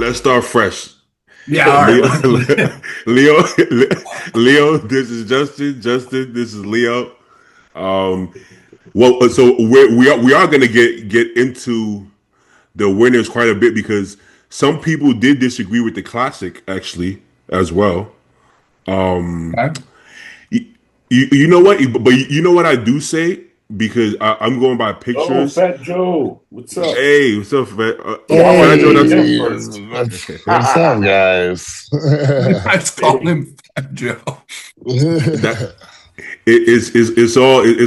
let's start fresh. Yeah, all Leo, right. Leo, Leo. This is Justin. Justin, this is Leo. Um, well, so we are going to get into the winners quite a bit because some people did disagree with the classic actually as well. Okay. You, you know what? But you know what I do say because I'm going by Oh, pictures. Fat Joe, what's up? Hey, what's up, Fat? Fat Joe, Hey, that's Jeff Hey, first. what's up, guys? Let's call him Fat Joe. that. It's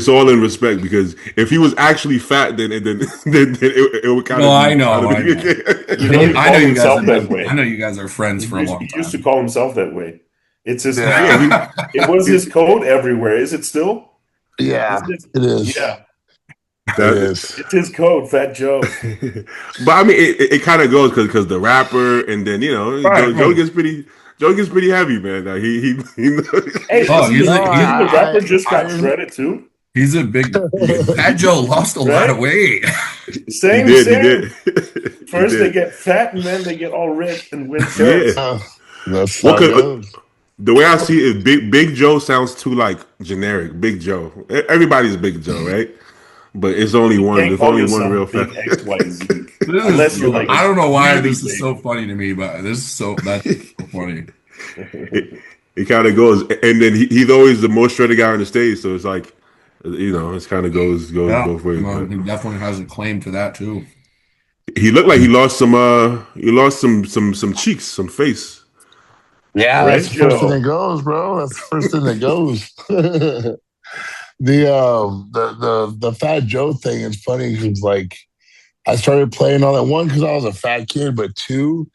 all in respect because if he was actually fat, then it would kind No, of I be know, kind of I be know. You know, he I know called you guys himself have that been. I know way. you guys are friends for a long He used to time. call himself that way. It's his. Yeah, It was his code everywhere. Is it still? yeah, it is. Yeah, It that. is. it's his code, Fat Joe. But I mean, it kind of goes because the rapper, and then Right, Joe right. gets pretty heavy, man. Like, he Hey, Oh, isn't, he's the, a isn't the rapper I, just got I, shredded too? he's a big. Fat Joe lost a lot of Right? weight. he Same, did, he same. did, he First they did. get fat and then they get all ripped and win Yeah. shows. that's Well, how it 'cause, goes. the way I see it, Big Joe sounds too like generic. Big Joe. Everybody's Big Joe, right? But it's only You one. can't There's call only one real yourself fat. Big XYZ This unless is. you're like I don't know why really this is big. so funny to me, but this is so. That's so funny. It kind of goes, and then he's always the most shredded guy on the stage. So it's like, it's kind of goes Yeah, both ways. well, But he definitely has a claim to that too. he looked like he lost some. He lost some cheeks, some face. Yeah, Right, that's the first thing Joe? that goes, bro. That's the first thing that goes. The Fat Joe thing is funny because like I started playing on that one because I was a fat kid, but two,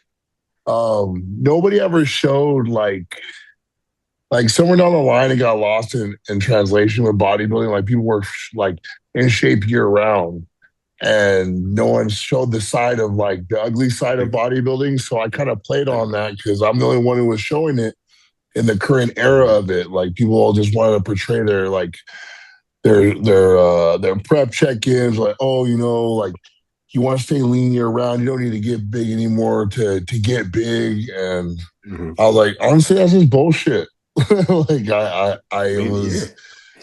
nobody ever showed like somewhere down the line it got lost in translation with bodybuilding. Like people were like in shape year round, and no one showed the side of like the ugly side of bodybuilding. So I kind of played on that because I'm the only one who was showing it in the current era of it. Like people all just wanted to portray their like their prep check-ins, like, oh, like you want to stay lean year round, you don't need to get big anymore to get big. And Mhm. I was like, honestly, that's just bullshit. Like I mean, was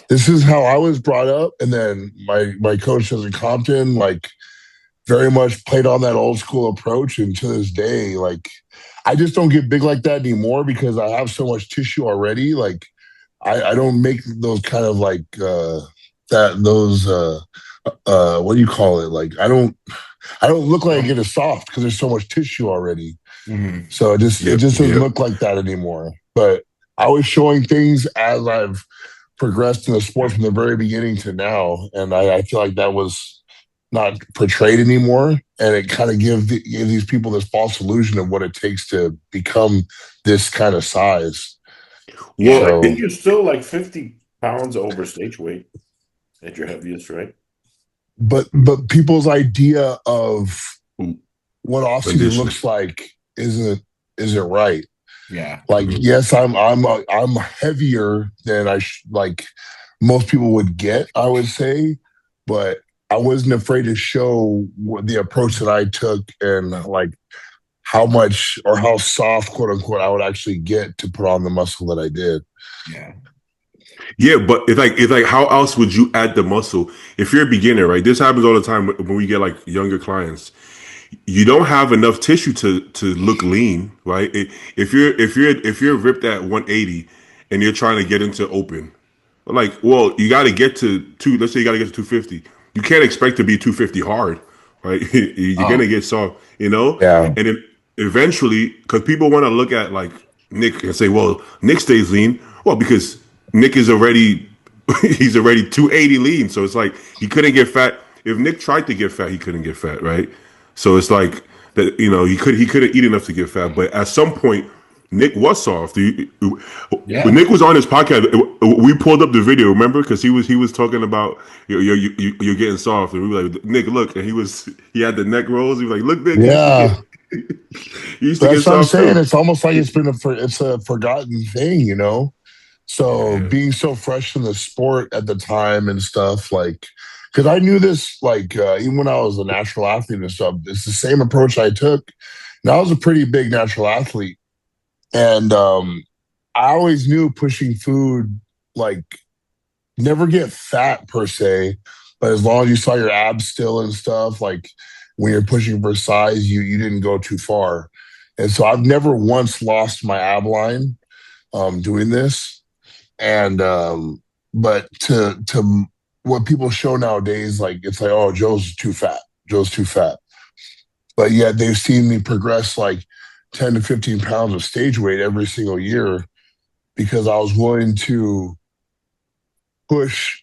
this is how I was brought up. And then my coach was in Compton, like very much played on that old school approach. And to this day, like I just don't get big like that anymore because I have so much tissue already. Like I don't make those kind of like what do you call it? Like I don't look like I get a soft because there's so much tissue already. Mhm. So it just Yep, doesn't yep. look like that anymore. But I was showing things as I've progressed in the sport from the very beginning to now, and I feel like that was not portrayed anymore, and it kind of gave these people this false illusion of what it takes to become this kind of size. Well, I So, think you're still like 50 pounds over stage weight at your heaviest, right? but people's idea of what offseason condition. looks like isn't right. Yeah. Like, yes, I'm heavier than like most people would get, I would say, but I wasn't afraid to show the approach that I took and like how much or how soft, quote unquote, I would actually get to put on the muscle that I did. Yeah. Yeah, but it's like how else would you add the muscle if you're a beginner, right? This happens all the time when we get like younger clients. You don't have enough tissue to look lean, right? If you're ripped at 180 and you're trying to get into open, like, well, you got to get to two. Let's say you got to get to 250. You can't expect to be 250 hard, right? You're gonna get soft, Yeah. And then eventually, because people want to look at like Nick and say, well, Nick stays lean. Well, because Nick is already he's already 280 lean, so it's like he couldn't get fat. If Nick tried to get fat, he couldn't get fat, right? So it's like that, he couldn't eat enough to get fat. But at some point, Nick was soft. Yeah. When Nick was on his podcast, we pulled up the video. Remember, because he was talking about you're getting soft, and we were like, Nick, look, and he had the neck rolls. He was like, look, Nick, Yeah. he used to get That's what I'm soft saying. too. It's almost like it's a forgotten thing, So being so fresh in the sport at the time and stuff, like, because I knew this, like, even when I was a natural athlete and stuff, it's the same approach I took. Now, I was a pretty big natural athlete. And I always knew pushing food, like, never get fat per se, but as long as you saw your abs still and stuff, like when you're pushing for size, you didn't go too far. And so I've never once lost my ab line doing this. And but to what people show nowadays, like it's like, oh, Joe's too fat. Joe's too fat. But yet they've seen me progress like 10 to 15 pounds of stage weight every single year because I was willing to push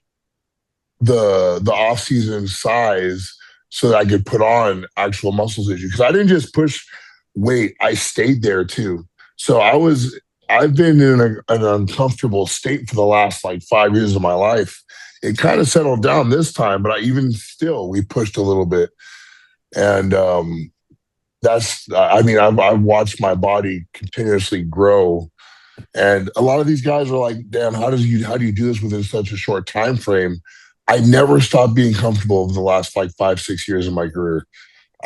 the off season size so that I could put on actual muscle tissue. Because I didn't just push weight, I stayed there too. So I've been in an uncomfortable state for the last like 5 years of my life. It kind of settled down this time, but we pushed a little bit. And I've watched my body continuously grow. And a lot of these guys are like, damn, how do you do this within such a short time frame? I never stopped being comfortable over the last like 5-6 years of my career.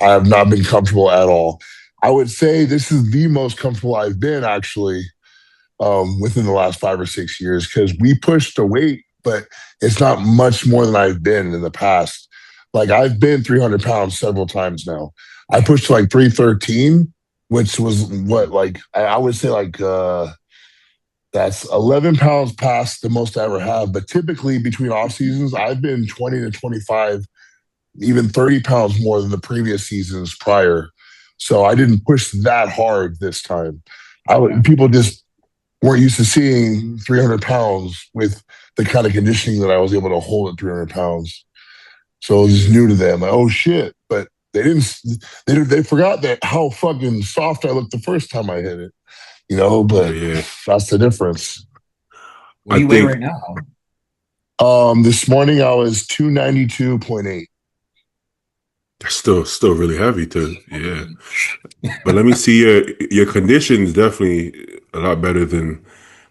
I have not been comfortable at all. I would say this is the most comfortable I've been actually within the last 5 or 6 years because we pushed the weight, but it's not much more than I've been in the past. Like I've been 300 pounds several times now. I pushed to like 313, which was what, like, I would say like, that's 11 pounds past the most I ever have. But typically between off seasons, I've been 20 to 25, even 30 pounds more than the previous seasons prior. So I didn't push that hard this time. People just weren't used to seeing 300 pounds with the kind of conditioning that I was able to hold at 300 pounds. So it was just new to them. Like, oh shit. But they forgot that how fucking soft I looked the first time I hit it. But that's the difference. What do you weigh right now? This morning I was 292.8. That's still really heavy too. Yeah. But let me see, your condition is definitely a lot better than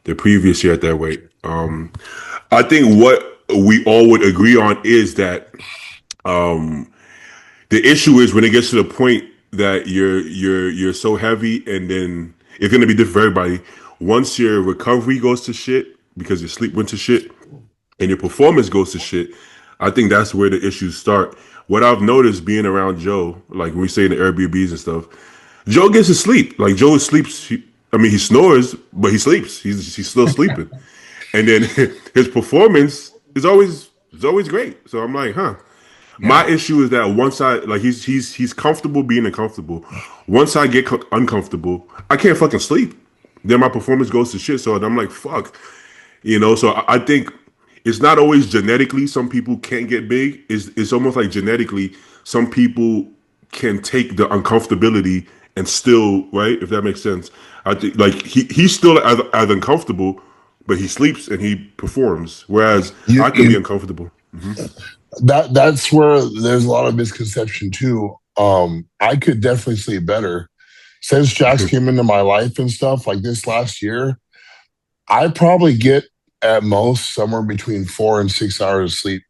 the previous year at that weight. I think what we all would agree on is that the issue is when it gets to the point that you're so heavy, and then it's going to be different for everybody. Once your recovery goes to shit because your sleep went to shit and your performance goes to shit, I think that's where the issues start. What I've noticed being around Joe, like when we say in the Airbnbs and stuff, Joe gets his sleep. Like Joe sleeps. He snores, but he sleeps. He's still sleeping, and then his performance is always great. So I'm like, huh. Yeah. My issue is that once he's comfortable being uncomfortable. Once I get uncomfortable, I can't fucking sleep. Then my performance goes to shit. So I'm like, fuck. So I think it's not always genetically some people can't get big. It's almost like genetically some people can take the uncomfortability and still, right? If that makes sense. I think like he's still as uncomfortable, but he sleeps and he performs. Whereas I can be uncomfortable. Mm-hmm. That's where there's a lot of misconception too. I could definitely sleep better. Since Jax came into my life and stuff like this last year, I probably get at most somewhere between 4 and 6 hours of sleep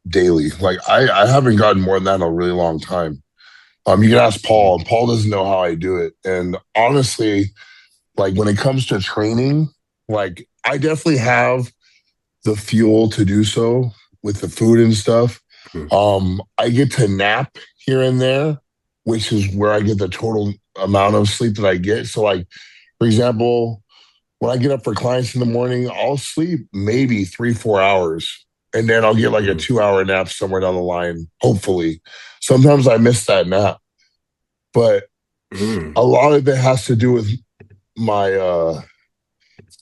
daily. Like I haven't gotten more than that in a really long time. You can ask Paul, and Paul doesn't know how I do it. And honestly, like when it comes to training, like I definitely have the fuel to do so with the food and stuff. I get to nap here and there, which is where I get the total amount of sleep that I get. So like, for example, when I get up for clients in the morning, I'll sleep maybe 3-4 hours. And then I'll get like a 2-hour nap somewhere down the line, hopefully. Sometimes I miss that nap. But a lot of it has to do with my,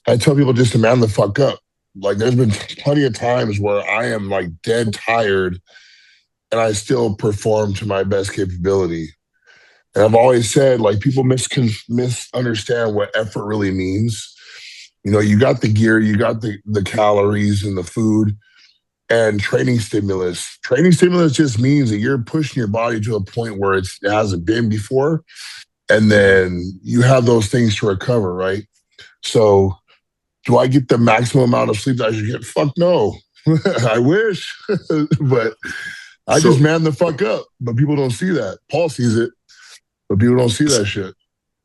I tell people just to man the fuck up. Like there's been plenty of times where I am like dead tired and I still perform to my best capability. And I've always said, like, people misunderstand what effort really means. You got the gear, you got the calories and the food and training stimulus. Training stimulus just means that you're pushing your body to a point where it hasn't been before. And then you have those things to recover, right? So do I get the maximum amount of sleep that I should get? Fuck no. I wish. But I just man the fuck up. But people don't see that. Paul sees it, but people don't see that shit.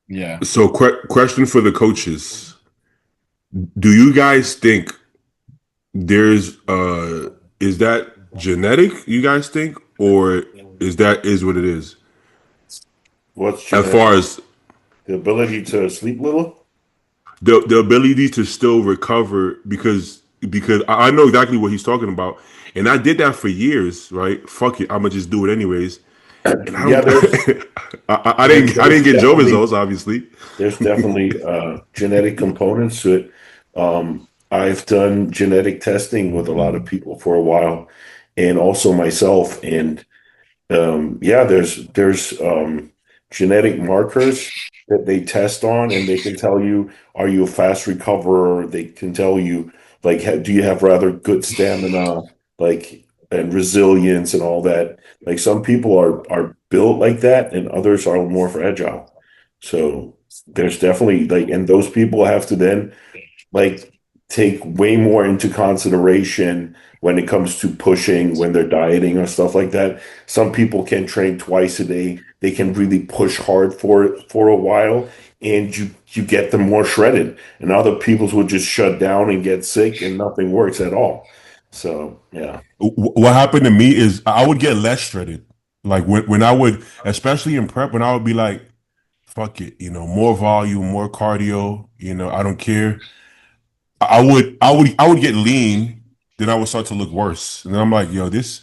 Yeah. So, question for the coaches: do you guys think there's is that genetic? You guys think, or is what it is? What's As genetic? far as The ability to sleep little? the ability to still recover, because I know exactly what he's talking about, and I did that for years. Right? Fuck it, I'm gonna just do it anyways. And I Yeah, don't. I there's didn't get Joe definitely results, obviously. genetic components to it. I've done genetic testing with a lot of people for a while, and also myself. And yeah, there's genetic markers that they test on, and they can tell you, are you a fast recoverer? They can tell you, like, do you have rather good stamina, like, and resilience and all that. Like some people are built like that, and others are more fragile. So there's definitely like, and those people have to then like take way more into consideration when it comes to pushing when they're dieting or stuff like that. Some people can train twice a day. They can really push hard for a while, and you get them more shredded. And other people will just shut down and get sick and nothing works at all. So yeah. What happened to me is I would get less shredded. Like when I would, especially in prep, when I would be like, fuck it, more volume, more cardio, I don't care. I would get lean, then I would start to look worse. And then I'm like, yo, this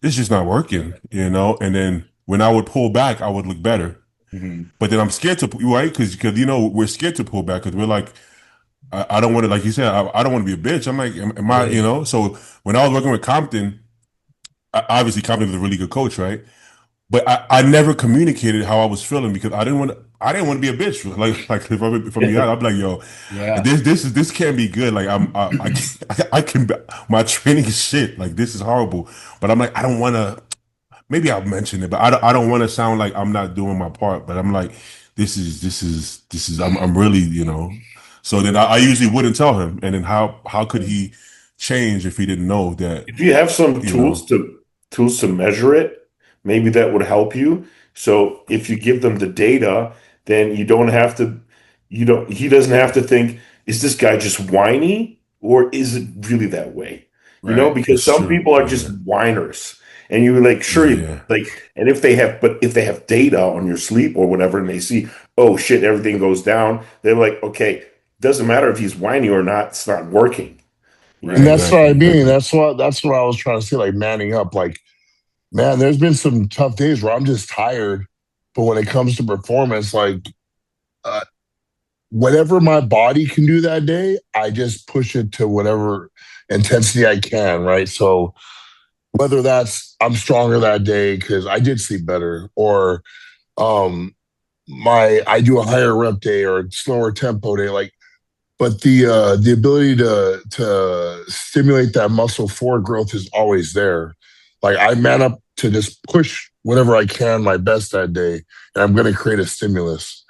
just not working, And then when I would pull back, I would look better. Mhm. But then I'm scared to, right? Because we're scared to pull back because we're like, I don't want to, like you said, I don't want to be a bitch. I'm like, am I, So when I was working with Compton, obviously Compton is a really good coach, right? But I never communicated how I was feeling because I didn't want to be a bitch. Like if I'm being honest, I'm like, yo, Yeah. this can't be good. Like I can my training is shit. Like this is horrible. But I'm like, I don't want to. Maybe I'll mention it, but I don't want to sound like I'm not doing my part. But I'm like, this is I'm really So then I usually wouldn't tell him, and then how could he change if he didn't know that If you have some you know tools to measure it, maybe that would help you. So if you give them the data, then you don't have to he doesn't have to think, is this guy just whiny or is it really that way? Right. Because that's some true. people are just Yeah, whiners. And you're like, sure, yeah. like, and if they have data on your sleep or whatever, and they see, oh shit, everything goes down, they're like, okay, doesn't matter if he's whiny or not, it's not working. And Right. that's what Exactly, I mean. exactly. That's what I was trying to say, like manning up. Like, man, there's been some tough days where I'm just tired. But when it comes to performance, like uh, whatever my body can do that day, I just push it to whatever intensity I can, right? So whether that's I'm stronger that day because I did sleep better, or um I do a higher rep day or slower tempo day, like but the ability to stimulate that muscle for growth is always there. Like I man up to just push whatever I can my best that day, and I'm going to create a stimulus.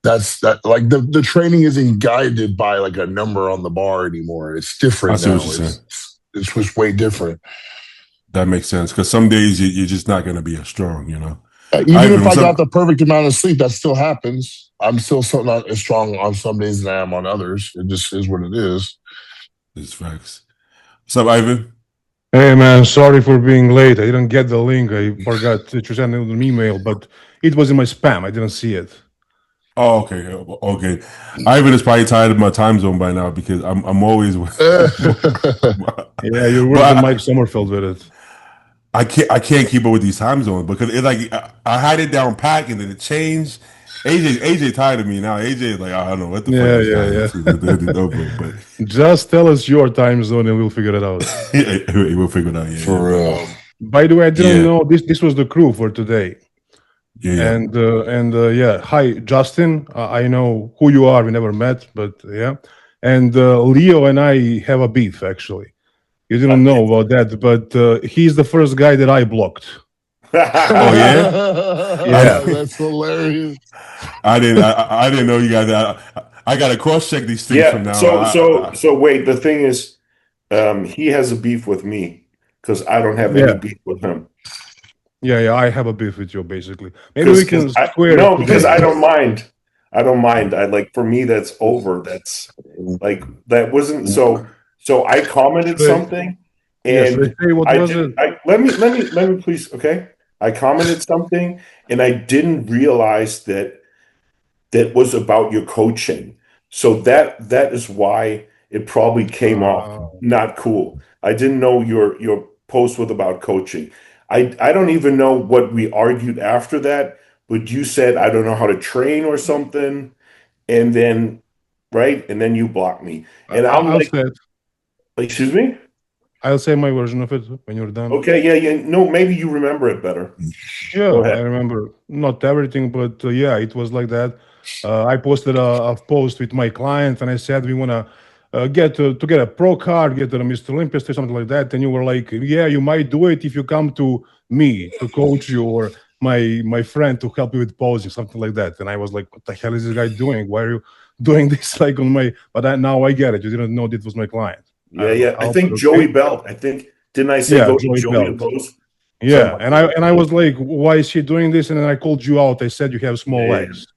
That's that. Like the training isn't guided by like a number on the bar anymore. It's I different see what now. you're saying. It's just way different. That makes sense because some days you're just not going to be as strong. Even Ivan, if I what's got up? the perfect amount of sleep, that still happens. I'm still so not as strong on some days than I am on others. It just is what it is. This facts. What's up, Ivan? Hey man, sorry for being late. I didn't get the link. I forgot to send it an email, but it was in my spam. I didn't see it. Oh, okay, okay. Ivan is probably tired of my time zone by now because I'm always, Yeah, you're but worse than Mike Sommerfeld with it. I can't keep up with these time zones because it's like I had it down pat and then it changed. AJ tired of me now. AJ is like, I don't know what the fuck Yeah, this guy yeah, is. But yeah. Just tell us your time zone and we'll figure it out. we'll figure it out. Yeah, For but real. By the way, I didn't yeah, know this was the crew for today. yeah. And yeah, hi Justin. I know who you are. We never met, but yeah. And Leo and I have a beef actually. You didn't know about that, but he's the first guy that I blocked. Oh yeah. Yeah. That's hilarious. I didn't know you guys. I got to cross check these things from Yeah. now. So wait, the thing is, he has a beef with me because I don't have any Yeah. beef with him. Yeah, I have a beef with you basically. Maybe we can Because I square it no, because today. I don't mind. I don't mind. I like for me that's over. That's like that wasn't so. So I commented something, Yes, they and say what I was didn't. it? Let me please. Okay, I commented something, and I didn't realize that was about your coaching. So that is why it probably came off Uh, not cool. I didn't know your post was about coaching. I don't even know what we argued after that, but you said I don't know how to train or something, and then right, and then you blocked me, and I'm I'll like, say it. excuse me? I'll say my version of it when you're done. Okay, yeah, yeah. No, maybe you remember it better. Yeah, Go I ahead. remember not everything, but yeah, it was like that. I posted a post with my client, and I said we want to get to get a pro card, get a Mr. Olympia stage, something like that. And you were like, "Yeah, you might do it if you come to me to coach you, or my friend to help you with posing, something like that." And I was like, "What the hell is this guy doing? Why are you doing this like on my?" But now I get it. You didn't know this was my client. Yeah, yeah. I I'll think okay. Joey Belt. I think didn't I say Yeah, go to Joey Joey to Belt. post? Yeah, Somebody. and I was like, why is she doing this? And then I called you out. I said you have Yeah, small yeah, legs,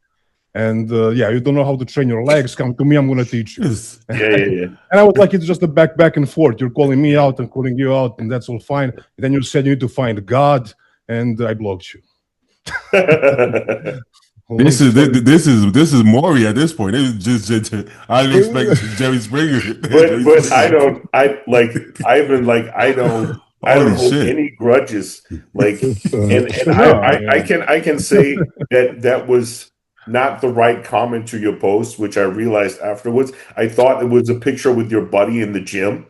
and yeah, you don't know how to train your legs. Come to me, I'm gonna teach you. Yes. yeah, yeah, yeah. And I was like, it's just a back and forth. You're calling me out and calling you out, and that's all fine. And then you said you need to find God, and I blocked you. Long This is story. this is Maury at this point. It was just I didn't expect Jerry Springer. Jerry But I Springer. don't. I like. I've been like. I don't. I don't Holy hold shit. any grudges. Like, and No, I can say that that was not the right comment to your post, which I realized afterwards. I thought it was a picture with your buddy in the gym.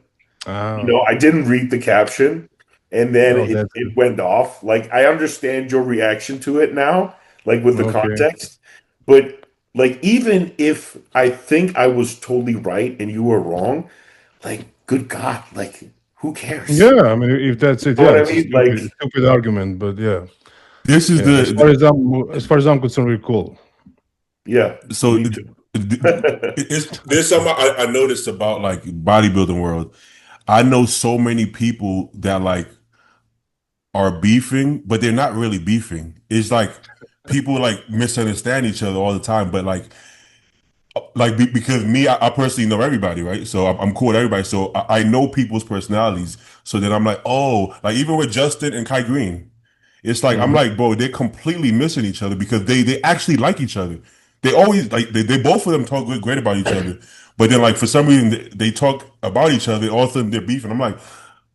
You oh, know, I didn't read the caption, and then oh, that's it went off. Like I understand your reaction to it now, like with the okay. context, but like even if I think I was totally right and you were wrong, like good God, like who cares? Yeah, I mean, if that's it, You know yeah, what I it's a mean? Like, stupid argument, but yeah, This is yeah. As far as I'm concerned, we're cool. yeah, so me too. it's there's something I noticed about like bodybuilding world. I know so many people that like are beefing, but they're not really beefing. It's like people like misunderstand each other all the time, but because me, I personally know everybody, right? So I'm cool with everybody. So I know people's personalities. So then I'm like, oh, like even with Justin and Kai Green, it's like I'm Mhm. like, bro, they're completely missing each other because they actually like each other. They always like they both of them talk great about each other, but then like for some reason they talk about each other. All of a sudden they're beefing. I'm like,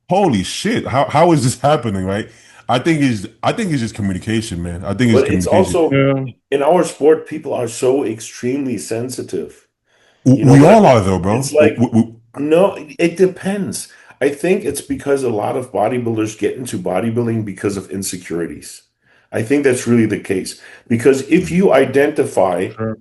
holy shit, how is this happening, right? I think it's just communication, man. I think it's But it's communication. also Yeah, in our sport, people are so extremely sensitive. You know We what I all mean? are though, bro. It's like, no, it depends. I think it's because a lot of bodybuilders get into bodybuilding because of insecurities. I think that's really the case. Because if you identify sure.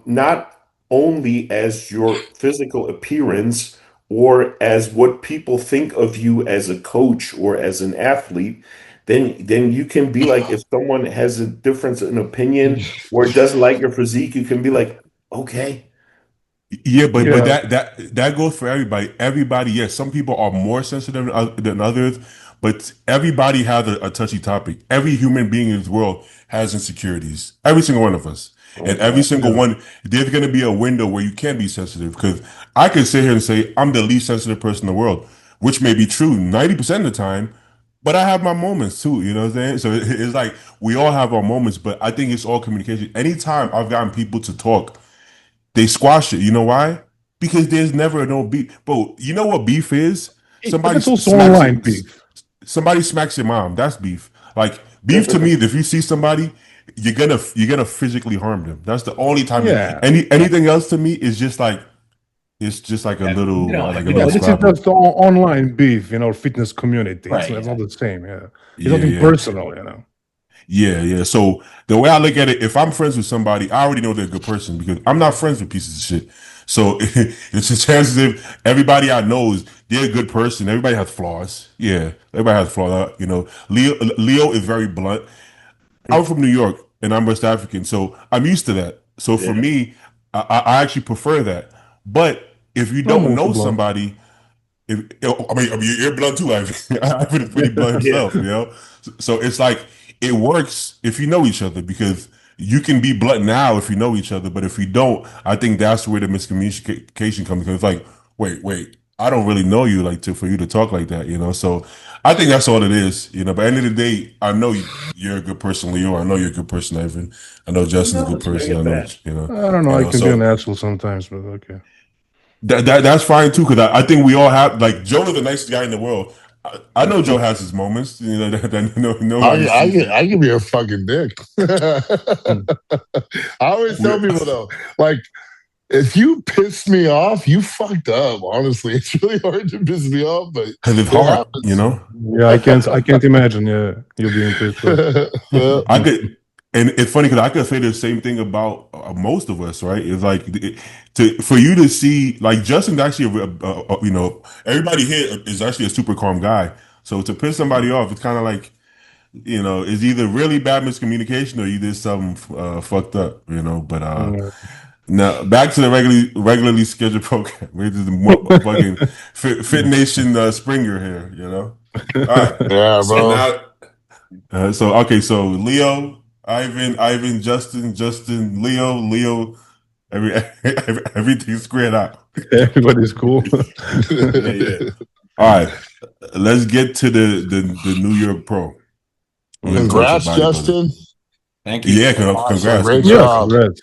not only as your physical appearance or as what people think of you as a coach or as an athlete, then you can be like, if someone has a difference in opinion or doesn't like your physique, you can be like, okay. Yeah, but Yeah, that goes for everybody. Everybody, yes, some people are more sensitive than others, but everybody has a touchy topic. Every human being in this world has insecurities. Every single one of us, and every Okay. single yeah. one, there's going to be a window where you can be sensitive. Because I could sit here and say I'm the least sensitive person in the world, which may be true 90% of the time, but I have my moments too. You know what I'm saying? So it's like we all have our moments, but I think it's all communication. Anytime I've gotten people to talk, they squash it. You know why? Because there's never no beef. Bro, you know what beef is? But Somebody that's also smacks online it. beef. Somebody smacks your mom. That's beef. Like beef to me, if you see somebody, you're gonna physically harm them. That's the only time. Yeah, Anything else to me is just like it's just like a little yeah. But this is scrabble. just online beef in our fitness community. Right. It's not the same. Yeah, it's Yeah, nothing yeah. personal. You know. Yeah, yeah. So the way I look at it, if I'm friends with somebody, I already know they're a good person because I'm not friends with pieces of shit. So it's a chances if everybody I know is they're a good person. Everybody has flaws. Yeah, everybody has flaws. You know, Leo is very blunt. I'm from New York and I'm West African, so I'm used to that. So for Yeah. me, I actually prefer that. But if you I'm don't also know blunt. somebody, I mean, you're blunt too. I've been pretty blunt Yeah. himself, you know. So it's like it works if you know each other because you can be blunt now if you know each other, but if you don't, I think that's where the miscommunication comes. Because it's like, wait, I don't really know you like for you to talk like that, you know. So I think that's all it is, you know. But at the end of the day, I know you're a good person, Leo. I know you're a good person, Ivan. I know Justin's a good Let's bring person. it I know, back. I don't know. you I know. can be an So asshole sometimes, but okay. that's fine too, because I think we all have like Joe is the nicest guy in the world. I know Joe has his moments, you know, that nobody sees. I can be a fucking dick. Hmm. I always tell people though, like, if you piss me off, you fucked up. Honestly, it's really hard to piss me off, but Because it's it hard, you happens. know. Yeah, I can't imagine. Yeah, you being pissed off. Yeah. I could, and it's funny because I could say the same thing about most of us, right? It's like for you to see, like Justin's actually, you know, everybody here is actually a super calm guy. So to piss somebody off, it's kind of like, you know, it's either really bad miscommunication or you did something fucked up, you know. But Yeah. now back to the regularly scheduled program. We're just fucking Fit Nation Springer here, you know. All right. Yeah, So bro. now so Leo, Ivan, Justin, Leo, everything's squared out. Everybody's cool. Yeah. All right, let's get to the New York Pro. New York Pro for Congrats, bodybuilding. Justin. Thank you. Yeah, Awesome. congrats, Great Yeah, congrats. job. congrats.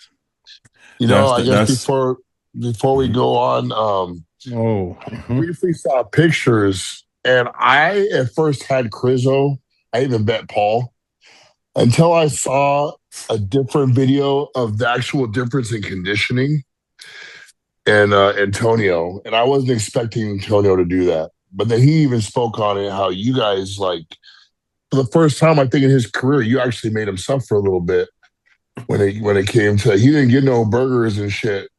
I guess That's before we go on, Oh, briefly saw pictures, and I at first had Crizzo. I even bet Paul until I saw a different video of the actual difference in conditioning and Tonio, and I wasn't expecting Tonio to do that. But then he even spoke on it how you guys like for the first time I think in his career you actually made him suffer a little bit when it came to he didn't get no burgers and shit.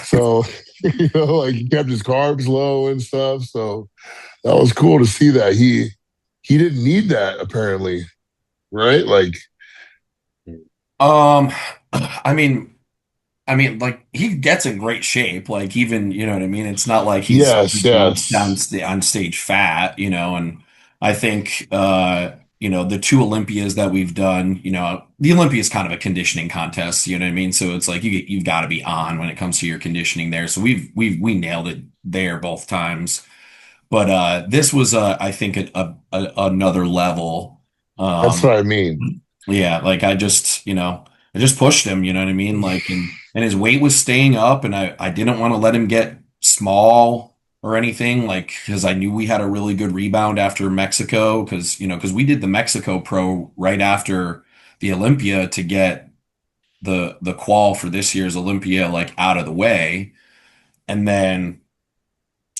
So like he kept his carbs low and stuff. So that was cool to see that he didn't need that apparently, right? Like I mean, like he gets in great shape. Like even, you know what I mean? It's not like he's yes, on stage fat, you know, and I think you know, the two Olympias that we've done, you know, the Olympia is kind of a conditioning contest, you know what I mean? So it's like you've got to be on when it comes to your conditioning there. So we nailed it there both times. But this was I think another level. that's Um what I mean. yeah, like I just pushed him, you know what I mean? Like, and his weight was staying up, and I didn't want to let him get small or anything, like, because I knew we had a really good rebound after Mexico, because we did the Mexico Pro right after the Olympia to get the qual for this year's Olympia like out of the way, and then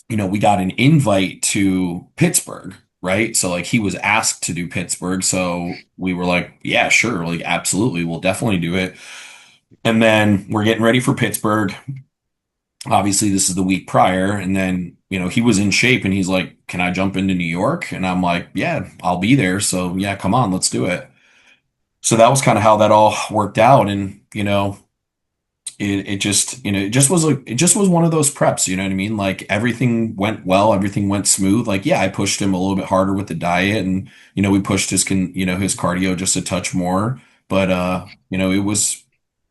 we got an invite to Pittsburgh, right? So like he was asked to do Pittsburgh. So we were like, yeah, sure. Like, absolutely. We'll definitely do it. And then we're getting ready for Pittsburgh. Obviously, this is the week prior. And then, he was in shape and he's like, can I jump into New York? And I'm like, yeah, I'll be there. So yeah, come on, let's do it. So that was kind of how that all worked out. And, it just was one of those preps, you know what I mean? Like everything went well, everything went smooth. Like, yeah, I pushed him a little bit harder with the diet and, we pushed his cardio just a touch more. But,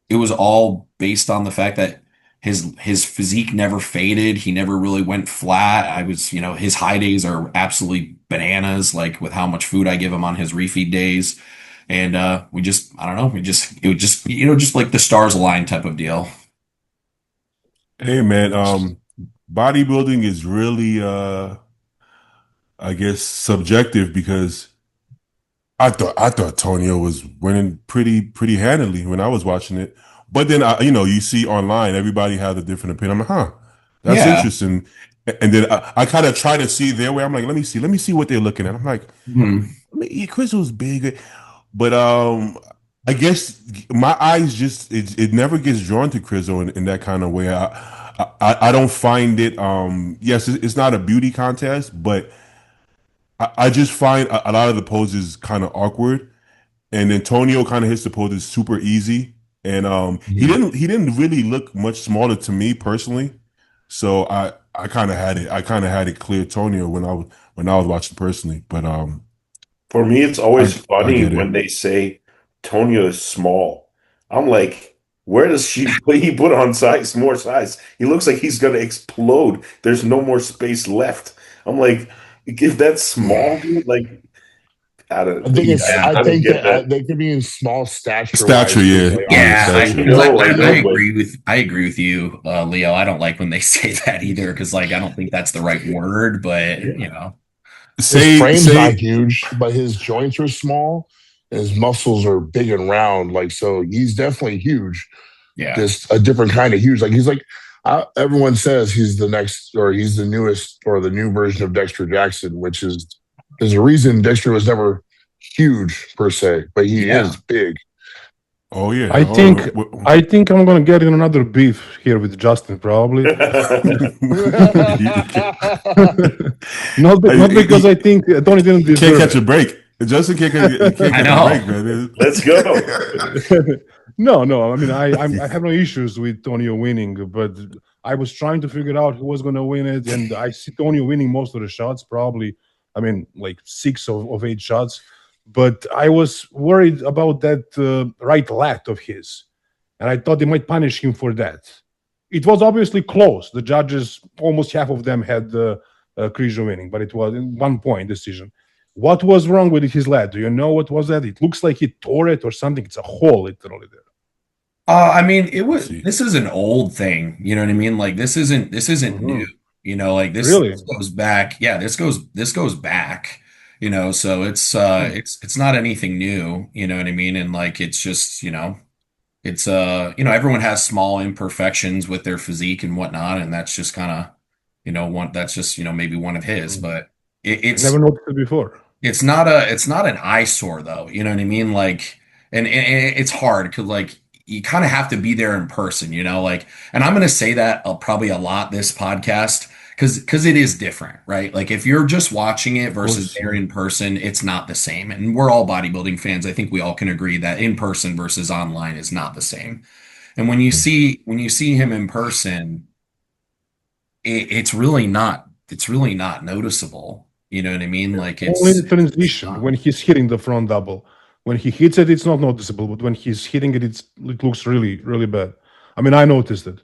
it was all based on the fact that his physique never faded. He never really went flat. His high days are absolutely bananas, like with how much food I give him on his refeed days. And I don't know, it was just, just like the stars align type of deal. hey man, bodybuilding is really I guess subjective because I thought Tonio was winning pretty handily when I was watching it. But then you see online everybody has a different opinion. I'm like, huh, that's Yeah. interesting. And then I kind of try to see their way. I'm like, let me see what they're looking at. I'm like, Mhm. yeah, Chris was big, but I guess my eyes just it never gets drawn to Chris in that kind of way. I don't find it. Yes, it's not a beauty contest, but I just find a lot of the poses kind of awkward. And Antonio kind of hits the poses super easy, and he didn't really look much smaller to me personally. So I kind of had it clear Tonio when I was watching personally. But For me, it's I always I funny get it. when they say Tonio is small. I'm like, where does he put on more size? He looks like he's gonna explode. There's no more space left. I'm like, if that's small, dude, like I I don't, think yeah, it's. Yeah. I I don't think get that that. they could be in small Stature, stature-wise with yeah, like yeah, Yeah, I stature. because know, I but agree with you, Leo. I don't like when they say that either, because like I don't think that's the right word, but yeah. his Say, frame's not say, huge, but his joints are small. And his muscles are big and round. Like so, he's definitely huge. yeah. Just a different kind of huge. Like he's like everyone says he's the next or he's the newest or the new version of Dexter Jackson, which is there's a reason Dexter was never huge per se, but he Yeah. is big. oh yeah, I think I think I'm gonna get in another beef here with Justin probably. Not because I think Tony didn't He can't deserve catch a break. Justin can't I catch a break, know. man. Let's go. it. No. I mean, I have no issues with Tonio winning, but I was trying to figure out who was going to win it, and I see Tonio winning most of the shots, probably. I mean, like 6 of 8 shots. But I was worried about that right lat of his, and I thought they might punish him for that. It was obviously close. The judges, almost half of them had Krijo winning, but it was in 1 point decision. What was wrong with his lat? Do you know what was that? It looks like he tore it or something. It's a hole literally there. I mean, it Let's was see. this is an old thing, you know what I mean? Like this isn't new. Mhm. Like this Really? goes back. Yeah, this goes back, so Hmm. it's not anything new, you know what I mean? And like it's just, it's everyone has small imperfections with their physique and whatnot, and that's just kind of, one that's just, maybe one of his, Mhm. but I never noticed it before. it's not an eyesore though. You know what I mean? Like, and it's hard because like you kind of have to be there in person. Like, and I'm gonna say that probably a lot this podcast because it is different, right? Like if you're just watching it Of versus course. there in person, it's not the same. And we're all bodybuilding fans. I think we all can agree that in person versus online is not the same. And when you see him in person, it's really not noticeable. You know what I mean? Like Only the it's transition not. when he's hitting the front double. When he hits it, it's not noticeable, but when he's hitting it, it looks really, really bad. I mean, I noticed it.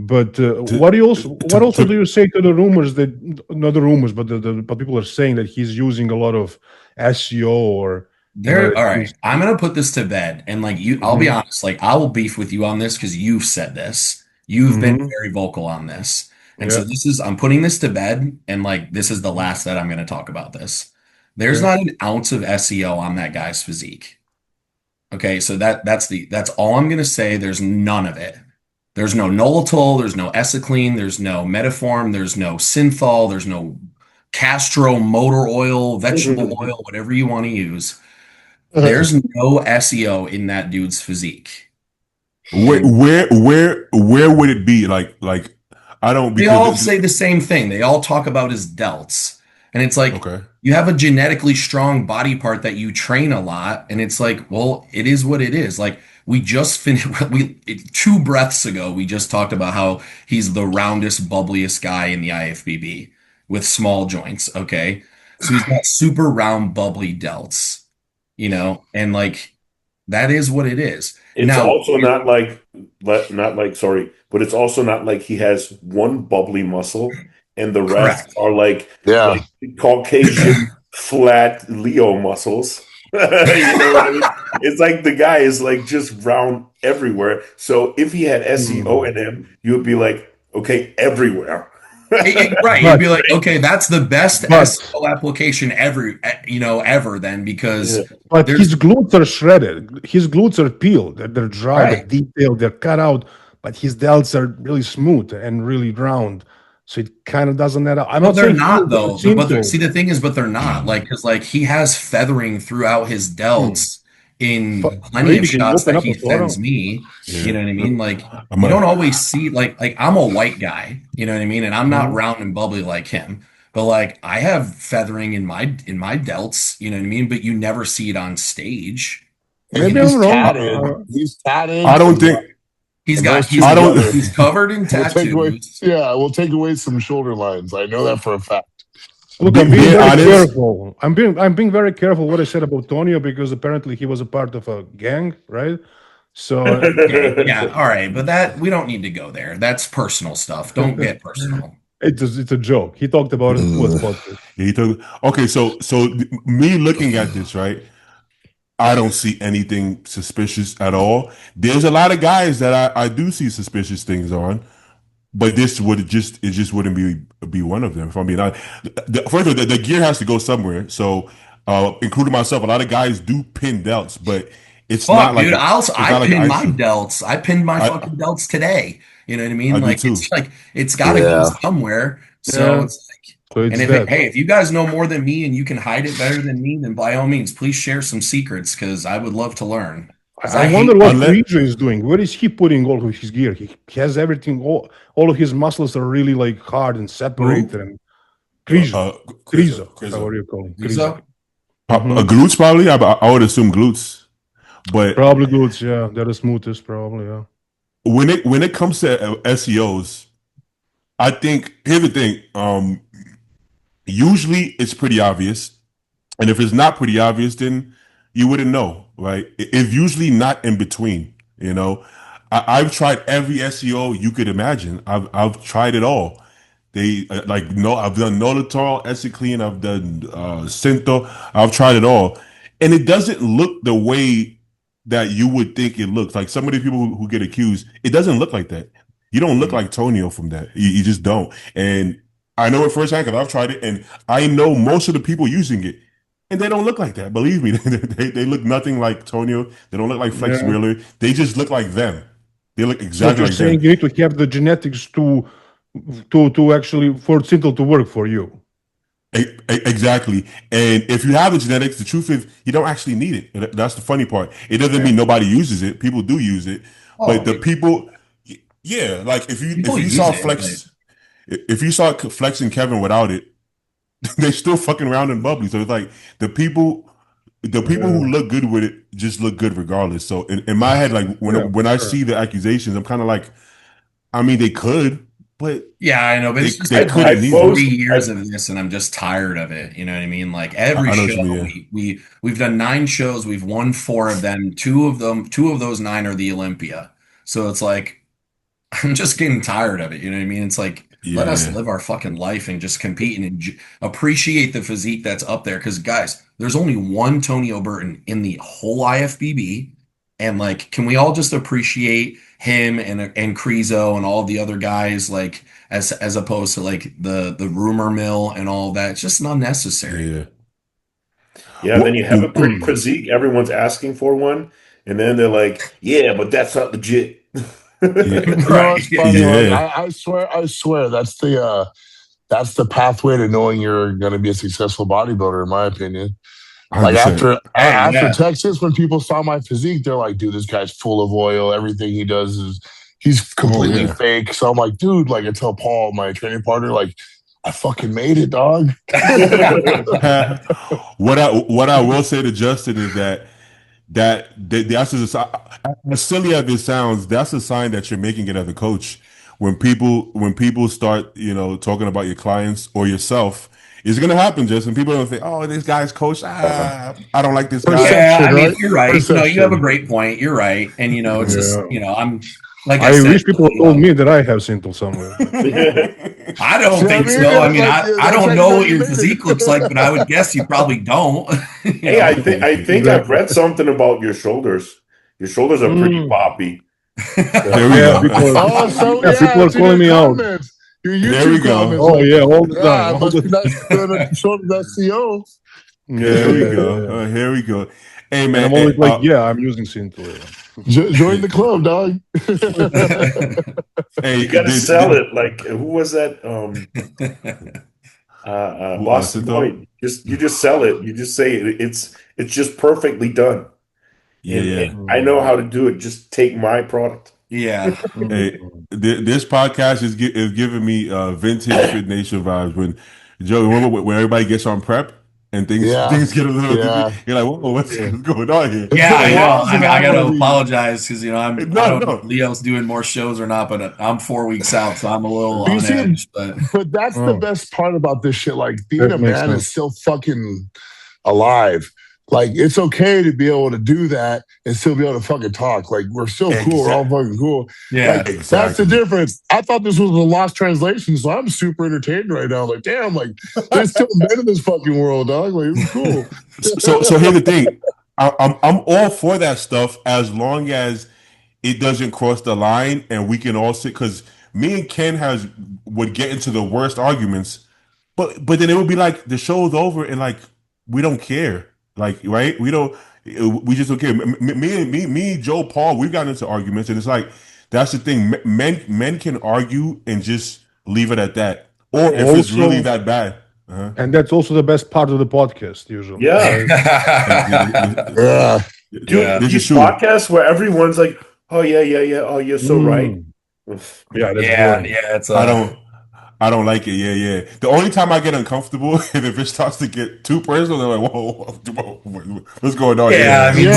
But To, what also do to you say to the rumors that not the rumors, but but people are saying that he's using a lot of SEO or There, that all right. he's. I'm gonna put this to bed, and like I'll be Mhm, honest. Like I will beef with you on this because you've said this. You've been mhm, very vocal on this, and so yeah, I'm putting this to bed, and like this is the last that I'm gonna talk about this. There's okay. not an ounce of SEO on that guy's physique. Okay, so that's all I'm gonna say. There's none of it. There's no Nolotol, there's no Essaclean, there's no Metaform, there's no Synthol, there's no Castro motor oil, vegetable oil, whatever you want to use. There's no SEO in that dude's physique. where And where would it be? Like I don't they because all say the same thing. They all talk about his delts. And it's like okay. you have a genetically strong body part that you train a lot. And it's like, well, it is what it is. Like we just finished, 2 breaths ago, we just talked about how he's the roundest, bubbliest guy in the IFBB with small joints. Okay. So he's got super round, bubbly delts, and like that is what it is. It's Now, also not like sorry, but it's also not like he has one bubbly muscle and the rest correct. are Yeah. like Caucasian flat Leo muscles. You know what I mean? It's like the guy is like just round everywhere. So if he had SEO Hmm. in him, you would be like, okay, everywhere. Right. You'd But be like, okay, that's the best but SEO application ever then, Yeah. because but there's his glutes are shredded. His glutes are peeled. They're dry. They're right. detailed. They're cut out. But his delts are really smooth and really round. So it kind of doesn't add up. I'm But not they're saying he not doesn't though. seem See, to. the thing is, but they're not like because like he has feathering throughout his Hmm. delts in plenty of Maybe can you shots open that up he a sends photo? me. You Yeah. know what I mean? Like I'm you don't a, always see like I'm a white guy. You know what I mean? And I'm not Mhm. round and bubbly like him. But like I have feathering in my delts. You know what I mean? But you never see it on stage. And You Maybe know, I'm he's wrong. tatted. He's tatted I don't and think he's and got those two I don't together he's covered in will take away tattoos. we'll take away some shoulder lines. I know that for a fact. Look, I'm being being very honest. careful. I'm being very careful what I said about Tonio because apparently he was a part of a gang, right? So Okay, yeah, all right, but that we don't need to go there. That's personal stuff. Don't get personal. it's a joke. He talked about it. What's Ugh. podcast? Yeah, okay, me looking at this, right? I don't see anything suspicious at all. There's a lot of guys that I do see suspicious things on, but this would just wouldn't be one of them. If I mean, first of all, the gear has to go somewhere. So, including myself, a lot of guys do pin delts, but it's not Fuck, like dude. it's I not like pinned I my shoe. delts. I pinned my I fucking delts today. You know what I mean? I do too. Like it's got to go Yeah. somewhere. So Yeah. it's like, So and it's if that. hey, if you guys know more than me and you can hide it better than me, then by all means, please share some secrets because I would love to learn. Because I I wonder hate. what Unless Frieza is doing. Where is he putting all of his gear? He has everything. All of his muscles are really like hard and separated. Who? And Krizo, Krizo, how Krizo. are you calling Krizo? Lisa? Mm-hmm. Glutes probably. I would assume glutes, but Probably glutes. Yeah, they're the smoothest. Probably. Yeah. when it comes to SEOs, I think here's the thing. Usually it's pretty obvious. And if it's not pretty obvious, then you wouldn't know, right? It's usually not in between. You know, I've tried every SEO you could imagine. I've tried it all. They like no, I've done Nolotol, Clean, I've done Cinto. I've tried it all, and it doesn't look the way that you would think it looks. Like some of the people who get accused, it doesn't look like that. You don't look like Tonio from that. You just don't. And I know it firsthand because I've tried it, and I know most of the people using it. And they don't look like that. Believe me, they look nothing like Tonio. They don't look like Flex Yeah. Wheeler. They just look like them. They look So exactly you're like saying them. you need to have the genetics to actually for Sintel to work for you. Exactly. And if you have the genetics, the truth is you don't actually need it. That's the funny part. It doesn't mean nobody uses it. People do use it. Oh, But the people, yeah, like if people you use saw it, Flex, if you saw Flex and Kevin without it, they still fucking round and bubbly. So it's like the people who look good with it just look good regardless. So in my head, like Yeah, when I sure. see the accusations, I'm kind of like, I mean, they could, but yeah, I know, but it's just they I've done couldn't I either. 3 years post. of this, and I'm just tired of it. You know what I mean? Like every I know what show, you mean. we've done 9 shows, we've won 4 of them. Two of those 9 are the Olympia. So it's like I'm just getting tired of it. You know what I mean? It's like let us Yeah, live our fucking life and just compete and appreciate the physique that's up there. Because guys, there's only one Tonio Burton in the whole IFBB, and like, can we all just appreciate him and Krizo and all the other guys like as opposed to like the rumor mill and all that? It's just unnecessary. yeah. Yeah, and then What? you have a pretty physique. Everyone's asking for one, and then they're like, "Yeah, but that's not legit." Yeah, You know, Right. it's funny. Like yeah. I swear, that's the pathway to knowing you're going to be a successful bodybuilder, in my opinion. Like 100%. Hey, after yeah. Texas, when people saw my physique, they're like, "Dude, this guy's full of oil. Everything he does is he's Oh completely yeah. fake." So I'm like, "Dude," like I tell Paul, my training partner, like, "I fucking made it, dog." What I will say to Justin is that's just as silly as it sounds. That's a sign that you're making it as a coach. When people start talking about your clients or yourself, it's gonna happen. Justin, people don't think, oh, this guy's coach. I don't like this guy. Yeah, I Perception, mean, right? you're right. No, you have a Perception. great point. You're right. And it's just, Yeah. I'm like I I said, wish people told me that I have Sintel somewhere. I don't See what I think mean? so. I It's mean, like, I that's how don't you know know what you your made physique looks like, but I would guess you probably don't. You Hey, know. I think I've Exactly. read something about your shoulders. Your shoulders are pretty Mm. poppy. There we Yeah, go. because Oh, so people yeah, are it's in calling your me out. comments, your There we YouTube go. comments. Oh Like, yeah, all the yeah, time. it must be nice to put on shoulders SEO. Yeah, Here we yeah, go. yeah. Here we go. Hey And man. I'm always like, yeah, I'm using Sintel. Yeah. Join the club, dog. Hey, You got to sell it. Like who was that? Boston Cinto? Boy. You just sell it. You just say it's just perfectly done. Yeah, yeah. And I know how to do it. Just take my product. Yeah. Hey, Mm. this podcast is giving me vintage Fit Nation vibes. When Joe, remember when everybody gets on prep and things Yeah, things get a little, yeah. you're like, whoa, what's Yeah. going on here? Yeah, I It know. was I an mean, I got to hour. apologize because I No, don't know if no. Leo's doing more shows or not, but I'm 4 weeks out, so I'm a little You on see, edge. But but that's the Oh, best part about this shit. Like being that a makes man is sense. still fucking alive. like it's okay to be able to do that and still be able to fucking talk. Like we're still cool. We're all fucking cool. Yeah, like, that's the difference. I thought this was a lost translation, so I'm super entertained right now. Like, damn, like there's still men in this fucking world, dog. Like, it's cool. So here's the thing. I'm all for that stuff as long as it doesn't cross the line and we can all sit, because me and Ken would get into the worst arguments, but then it would be like the show's over and like we don't care, like, right? We just don't care. Me, Joe, Paul, we've gotten into arguments, and it's like that's the thing. Men can argue and just leave it at that, or if it's really that bad. And that's also the best part of the podcast, usually. Yeah. Yeah. Dude, these podcasts where everyone's like, oh yeah. Oh, you're so right. Yeah, that's yeah, boring. it's I don't like it. Yeah. The only time I get uncomfortable is if it starts to get too personal. They're like, whoa, what's going on? Yeah, I mean,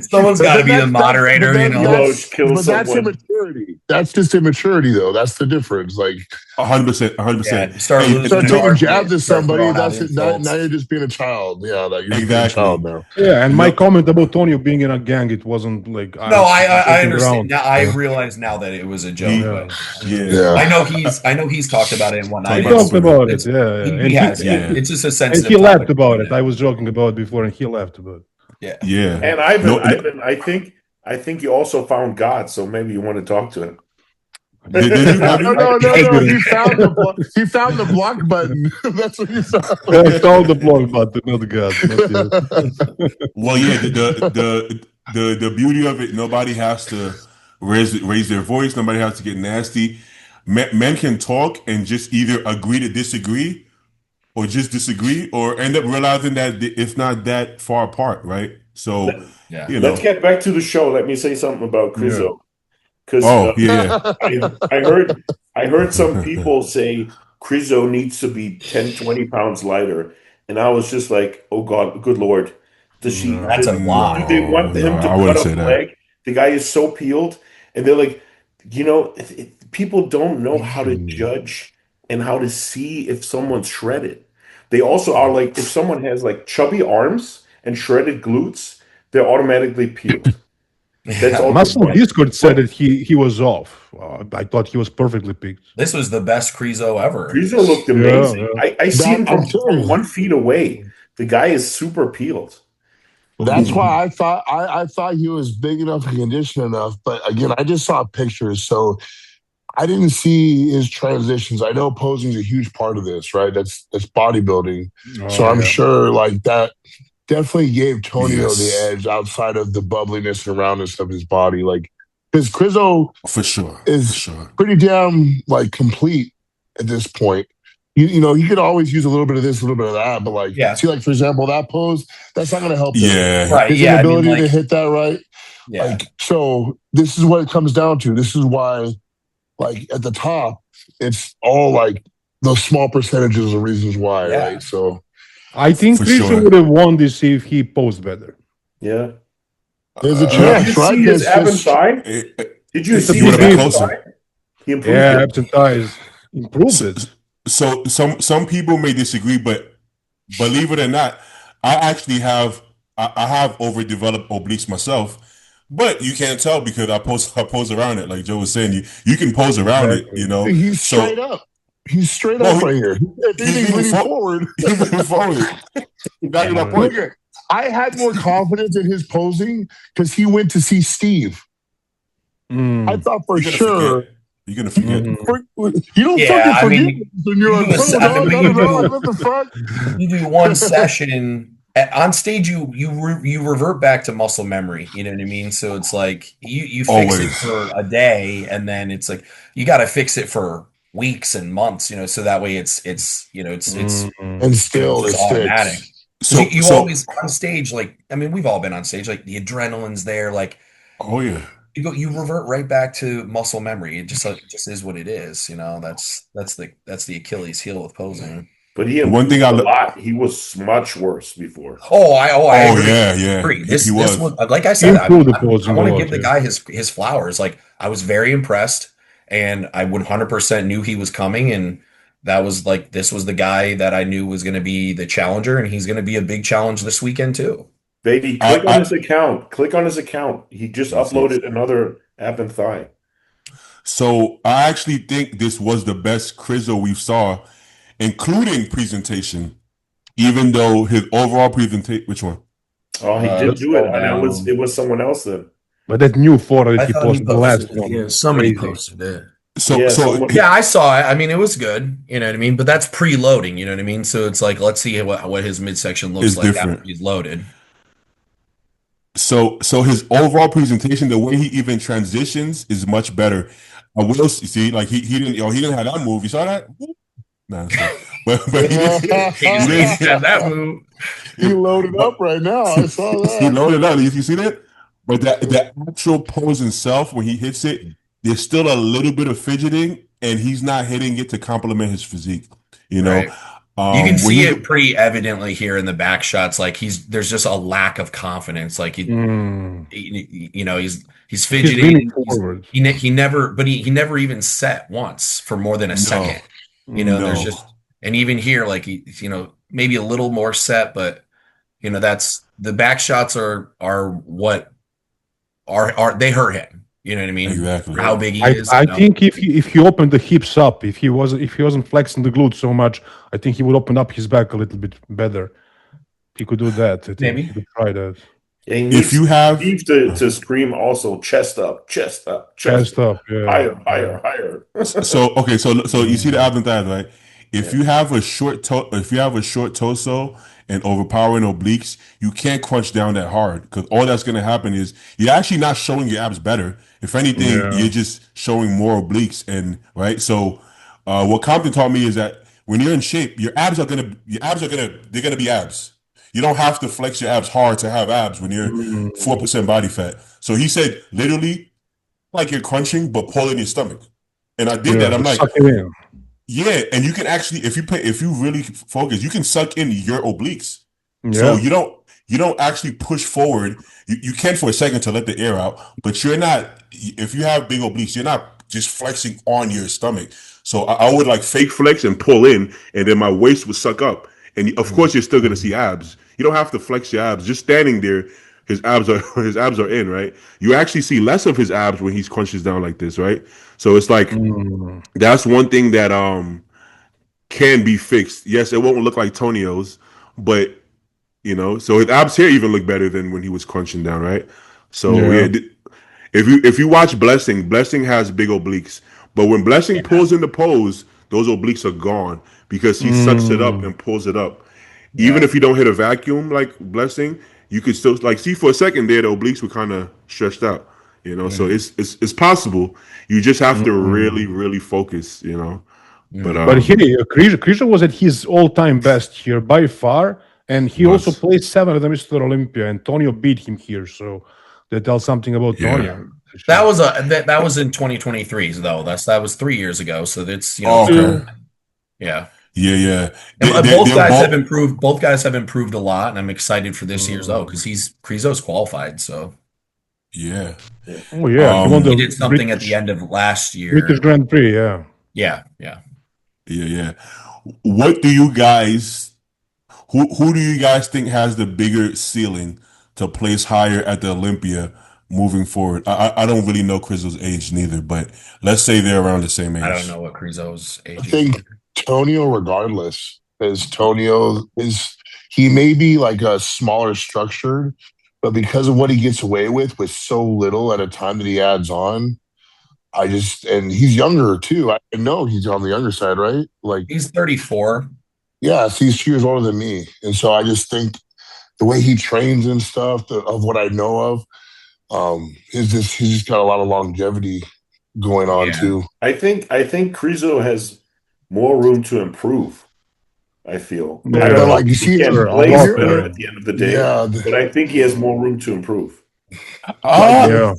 someone's got to be the moderator, you know. But that's immaturity. That's just immaturity, though. That's the difference. Like 100%, 100%. Yeah, start taking jabs at somebody. That's it. Now you're just being a child. Yeah, that you're just being a child now. Yeah, and my comment about Tonio being in a gang, it wasn't like I understand. Now I realize now that it was a joke. Yeah. I know he's talked about it and whatnot. He talked about it. Yeah. He has. Yeah. It's just a sensitive. And he laughed about it. I was joking about it before, and he laughed about it. Yeah. And Ivan, I think you also found God, so maybe you want to talk to him. No. He found the block button. That's what he found. I found the block button, not God. Well, yeah. The beauty of it, nobody has to raise their voice. Nobody has to get nasty. Men can talk and just either agree to disagree, or just disagree, or end up realizing that it's not that far apart, right? So, Let's get back to the show. Let me say something about Crizzo. Because I heard some people say Crizzo needs to be 10, 20 pounds lighter. And I was just like, oh God, good Lord. That's a lot. Do they want him to cut up leg? The guy is so peeled. And they're like, people don't know how to judge and how to see if someone's shredded. They also are like, if someone has like chubby arms and shredded glutes, they're automatically peeled. That's all. Muscle Discord said that he was off. I thought he was perfectly picked. This was the best Crizzo ever. Crizzo looked amazing. Yeah. I see him from 1 feet away. The guy is super peeled. That's why I thought he was big enough and conditioned enough. But again, I just saw pictures, so I didn't see his transitions. I know posing is a huge part of this, right? That's bodybuilding. So I'm sure like that definitely gave Tonio the edge outside of the bubbliness and roundness of his body. Like, because Crizzo is pretty damn like complete at this point. You know, you could always use a little bit of this, a little bit of that, but like, see, like for example, that pose, that's not going to help. Yeah, right. His inability to hit that right. Yeah. Like, so this is what it comes down to. This is why, like at the top, it's all like those small percentages of reasons why, right? So I think Christian would have won this if he posed better. Yeah. There's a chance, right? Did you see his abs side? Did you see his abs side? He improved it. Abs and thighs improved it. So some people may disagree, but believe it or not, I actually have overdeveloped obliques myself. But you can't tell because I pose around it, like Joe was saying. You can pose around it, you know. He's straight up. He's straight up right here. He's leaning forward. He's leaning forward. That's my point. I had more confidence in his posing because he went to see Steve. I thought for sure. You're gonna forget. You don't fucking forget when you're on what the fuck? You do one session on stage. You revert back to muscle memory. You know what I mean? So it's like you fix it for a day, and then it's like you got to fix it for weeks and months. You know, so that way it's and still it's automatic. So you always on stage, like I mean, we've all been on stage. Like the adrenaline's there. Like you revert right back to muscle memory. It just is what it is. You know, that's the Achilles heel with posing. But he improved a lot. He was much worse before. I agree. This was like I said. I want to give the guy his flowers. Like I was very impressed, and I 100% knew he was coming. And that was like this was the guy that I knew was going to be the challenger, and he's going to be a big challenge this weekend too. Baby, click on his account. Click on his account. He just uploaded another ab and thigh. So I actually think this was the best Crizzo we saw, including presentation, even though his overall presentation, which one? Oh, he did do it. And it was someone else then. But that new photo that I he thought he posted, the last posted it. one, Yeah, somebody crazy. posted it. Yeah, I saw it. I mean, it was good. You know what I mean? But that's pre-loading. You know what I mean? So it's like, let's see what his midsection looks It's like different. after he's loaded. So his overall presentation, the way he even transitions, is much better. I will see, like he didn't have that move. You saw that? Nah, but he didn't have that move. He loaded up right now. I saw that. He loaded up. You see that? But the actual pose itself, when he hits it, there's still a little bit of fidgeting, and he's not hitting it to complement his physique. You know, right. You can see it pretty evidently here in the back shots. Like there's just a lack of confidence. Like you know, he's fidgeting. He never even set once for more than a second. You know, there's just, and even here, like you know, maybe a little more set, but you know, that's the back shots are what are they hurt him. You know what I mean? Exactly. How big he is. I think if he opened the hips up, if he wasn't flexing the glutes so much, I think he would open up his back a little bit better. He could do that. I think maybe he could try that. If you have to scream also chest up, chest up, chest up, yeah. higher. So you see the abs and thighs, right? If you have a short torso and overpowering obliques, you can't crunch down that hard, because all that's going to happen is you're actually not showing your abs better. If anything, you're just showing more obliques, and right. So what Compton taught me is that when you're in shape, they're gonna be abs. You don't have to flex your abs hard to have abs when you're 4% body fat. So he said, literally, like you're crunching, but pulling your stomach. And I did that. I'm like, yeah. And you can actually, if you really focus, you can suck in your obliques. Yeah. So you don't actually push forward. You can for a second to let the air out, but you're not, if you have big obliques, you're not just flexing on your stomach. So I would like fake flex and pull in, and then my waist would suck up. And of course, you're still going to see abs. You don't have to flex your abs. Just standing there, his abs are in, right? You actually see less of his abs when he crunches down like this, right? So it's like that's one thing that can be fixed. Yes, it won't look like Tonio's, but you know, so his abs here even look better than when he was crunching down, right? So if you watch Blessing has big obliques, but when Blessing pulls into pose, those obliques are gone because he sucks it up and pulls it up. Even if you don't hit a vacuum like Blessing, you could still like see for a second there the obliques were kind of stretched out, you know. So it's possible. You just have to really focus, you know. But here, Krisha was at his all-time best here by far, and he also placed 7th at the Mr. Olympia, and Tonio beat him here. So that tells something about Tonio. That was in 2023 though. That was 3 years ago. So that's, you know, yeah. And both guys have improved. Both guys have improved a lot, and I'm excited for this year's though, because Crizzo's qualified. So he did something at the end of last year. British Grand Prix, yeah. What do you guys? Who do you guys think has the bigger ceiling to place higher at the Olympia moving forward? I don't really know Crizzo's age neither, but let's say they're around the same age. I don't know what Crizzo's age is. I think Tonio, regardless, he may be like a smaller structured, but because of what he gets away with so little at a time that he adds on, and he's younger too. I know he's on the younger side, right? Like he's 34. Yeah, so he's 2 years older than me, and so I just think the way he trains and stuff, of what I know of, he's just got a lot of longevity going on too. I think Crizzo has more room to improve. I feel. I don't know. Like you see, he can play better at the end of the day, but I think he has more room to improve. I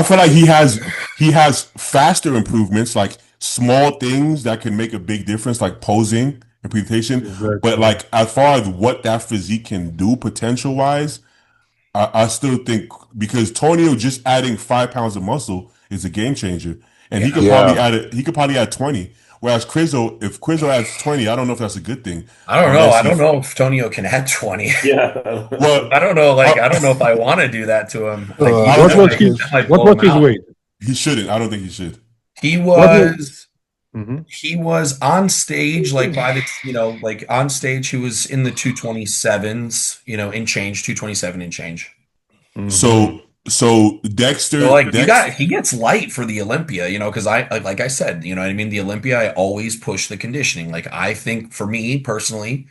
feel like he has faster improvements, like small things that can make a big difference, like posing and presentation. Exactly. But like as far as what that physique can do potential wise, I still think, because Tonio just adding 5 pounds of muscle is a game changer, and he could probably add 20. Whereas if Quizzo adds 20, I don't know if that's a good thing. I don't know. Unless I he, don't know if Tonio can add 20. Yeah. well, I don't know. Like, I, I don't know if I want to do that to him. Like, I What was, was that his might what blow was him his out. weight? he shouldn't. I don't think he should. He What was? was Mhm. he was on stage like by the like on stage he was in the 227s, in change, 227 in change. Mhm. So So like Dex, he gets light for the Olympia, because like I said, what I mean, the Olympia I always push the conditioning. Like I think for me personally,